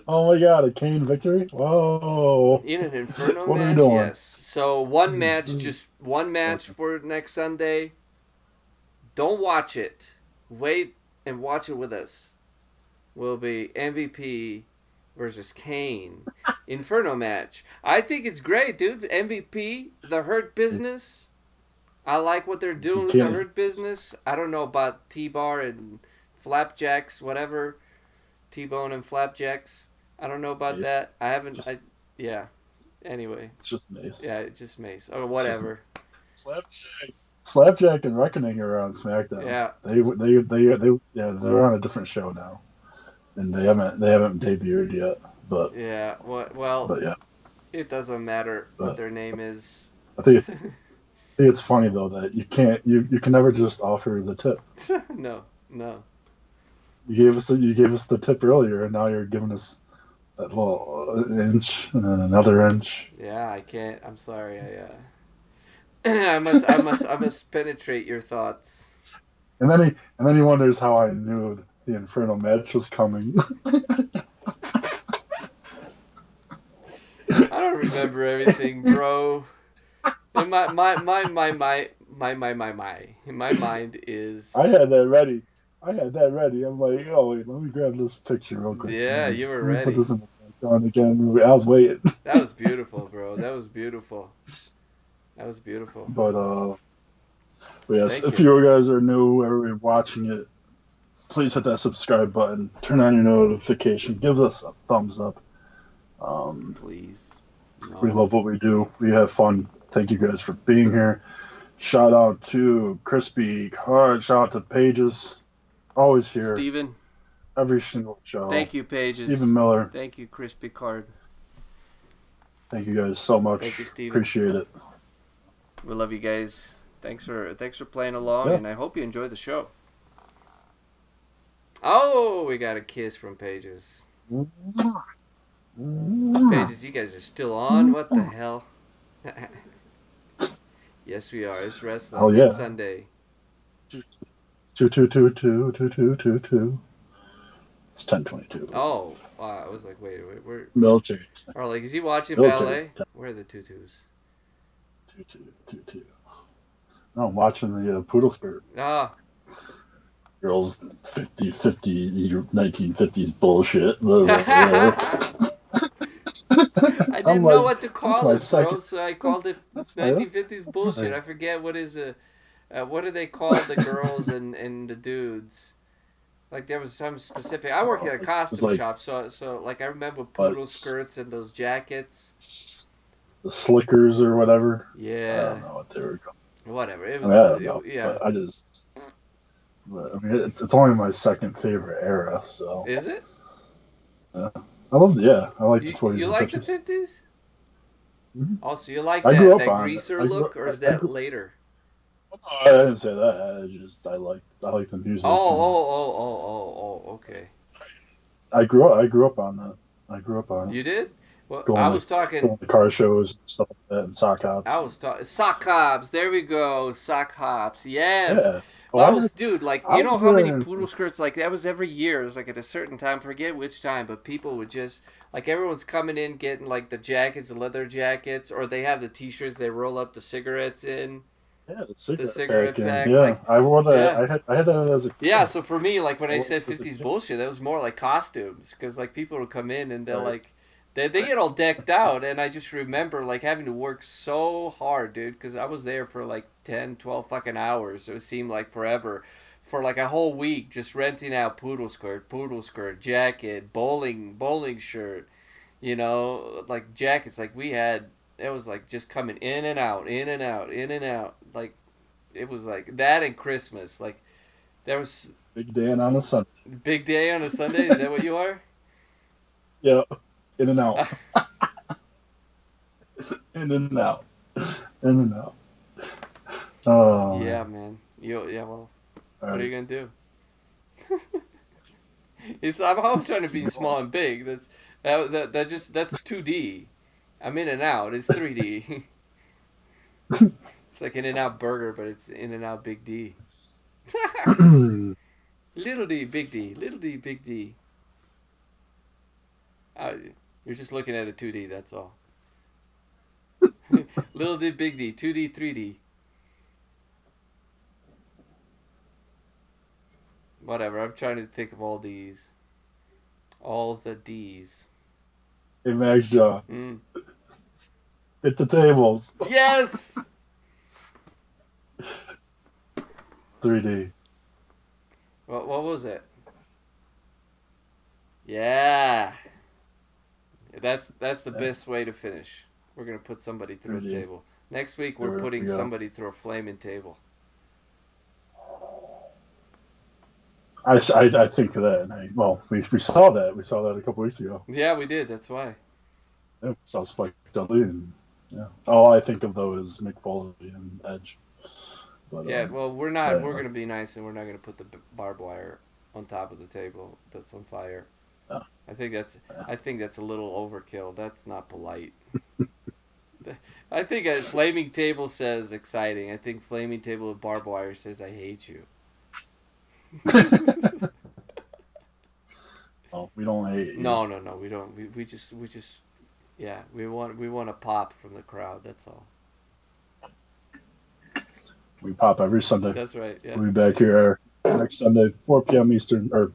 Oh my God, a Kane victory! Whoa! In an Inferno What match, are we doing? yes. So just one match for next Sunday. Don't watch it. Wait and watch it with us. Will be MVP versus Kane. Inferno match. I think it's great, dude. MVP, the Hurt Business. I like what they're doing with the Hurt Business. I don't know about T-Bar and Flapjacks, whatever. T-Bone and Flapjacks. I don't know about that. I haven't. Yeah. Anyway. It's just Mace. Yeah, it's just Mace. Or whatever. Slapjack and Reckoning are on SmackDown. Yeah. They're on a different show now, and they haven't debuted yet. But yeah, it doesn't matter what their name is. I think it's funny though that you can never just offer the tip. No. You gave us the tip earlier, and now you're giving us that an inch and then another inch. Yeah, I can't. I'm sorry. I must penetrate your thoughts. And then he wonders how I knew the Inferno match was coming. I don't remember everything, bro. In my mind is. I had that ready. I'm like, oh wait, let me grab this picture real quick. Yeah, you were ready. Put this in the background again. I was waiting. That was beautiful, bro. That was beautiful. But yes, if you guys are new or watching it, please hit that subscribe button. Turn on your notification. Give us a thumbs up. Please. No. We love what we do. We have fun. Thank you guys for being here. Shout out to Crispy Hart. Shout out to Pages. Always here. Steven. Every single show. Thank you, Pages. Steven Miller. Thank you, Crispy Card. Thank you guys so much. Thank you, Steven. Appreciate it. We love you guys. Thanks for playing along, and I hope you enjoyed the show. Oh, we got a kiss from Pages. Pages, you guys are still on? What the hell? Yes, we are. It's wrestling. Oh, yeah. It's Sunday. 222. It's 10:22. Oh, wow. I was like, wait, we're Military. or like, is he watching Military. ballet? Where are the tutus? 222. No, I'm watching the Poodle Skirt. Ah, Girls 50, 1950s bullshit. I didn't know what to call it, bro. So I called it That's 1950s bullshit. I forget what do they call the girls and the dudes? Like there was some specific. I worked at a costume shop, so like I remember poodle skirts and those jackets. The slickers or whatever. Yeah. I don't know what they were called. Whatever. It was. I don't know, yeah. I mean, it's only my second favorite era. So. Is it? I like the 40s. You like the 50s? Mm-hmm. Also, you like I grew up that on greaser it. look, or is that later? I didn't say that. I like the music. Oh, okay. I grew up on that. I grew up on it. You did? Well, I Going was to talking. car shows, stuff like that, and sock I hops. was talking sock hops. There we go, sock hops. Yes. Yeah. Oh, Well, I was, dude. Like, I you know was how many wearing. poodle skirts? Like that was every year. It was like at a certain time. Forget which time, but people would just like everyone's coming in getting like the jackets, the leather jackets, or they have the t-shirts. They roll up the cigarettes in Yeah, the the cigarette cigarette pack, and pack. yeah, Like, I wore that. yeah. I had that as a Yeah, kid. so for me, like when I I wore said it at the 50s gym. bullshit, that was more like costumes. Because like people would come in and they're Right. like, they get all decked out. And I just remember like having to work so hard, dude. Because I was there for like 10, 12 fucking hours. So it seemed like forever. For like a whole week, just renting out poodle skirt, jacket, bowling shirt, like jackets. Like we had, it was like just coming in and out, in and out, in and out. Like it was like that and Christmas. Like there was Big Dan on a Sunday. big day on a Sunday. Is that what you are? Yeah, in and out, in and out, in and out. Oh Yeah, man. man. Yeah. Well, All what are right. you gonna do? I'm always trying to be small and big. That's 2D. I'm in and out. It's 3D. It's like In and Out Burger, but it's In and Out Big D. Little D, Big D. Little D, Big D. Uh, you're just looking at a 2D. That's all. Little D, Big D. 2D, 3D. Whatever. I'm trying to think of all these. All the D's. Hey, Max Jaw, Mm. hit the tables. Yes! 3D. What was it? Yeah. That's the Yeah. best way to finish. We're gonna put somebody through a 3D. table. Next week we're There we putting go. somebody through a flaming table. I think of that. Well, we saw that. We saw that a couple weeks ago. Yeah, we did. That's why. Yeah, we saw Spike Dudley, and yeah, all I think of though is Mick Foley and Edge. But Yeah. Well, we're not. yeah, We're gonna be nice, and we're not gonna put the barbed wire on top of the table that's on fire. yeah. I think that's. I think that's a little overkill. That's not polite. I think a flaming table says exciting. I think flaming table with barbed wire says I hate you. Well, we don't hate you. No, we don't. We just, yeah, we want a pop from the crowd. That's all. We pop every Sunday. That's right. Yeah. We'll be back here next Sunday, 4 p.m. Eastern, or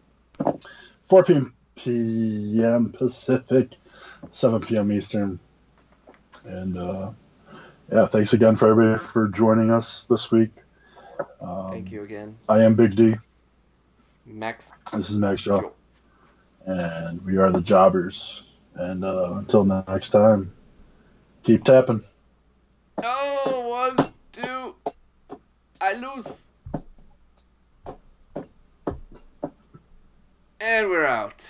4 p.m. Pacific, 7 p.m. Eastern. And yeah, thanks again for everybody for joining us this week. Thank you again, I am Big D. Max. This is Max Shaw. And we are the Jawbers. And until next time, keep tapping. Oh, 1, 2. I lose. And we're out.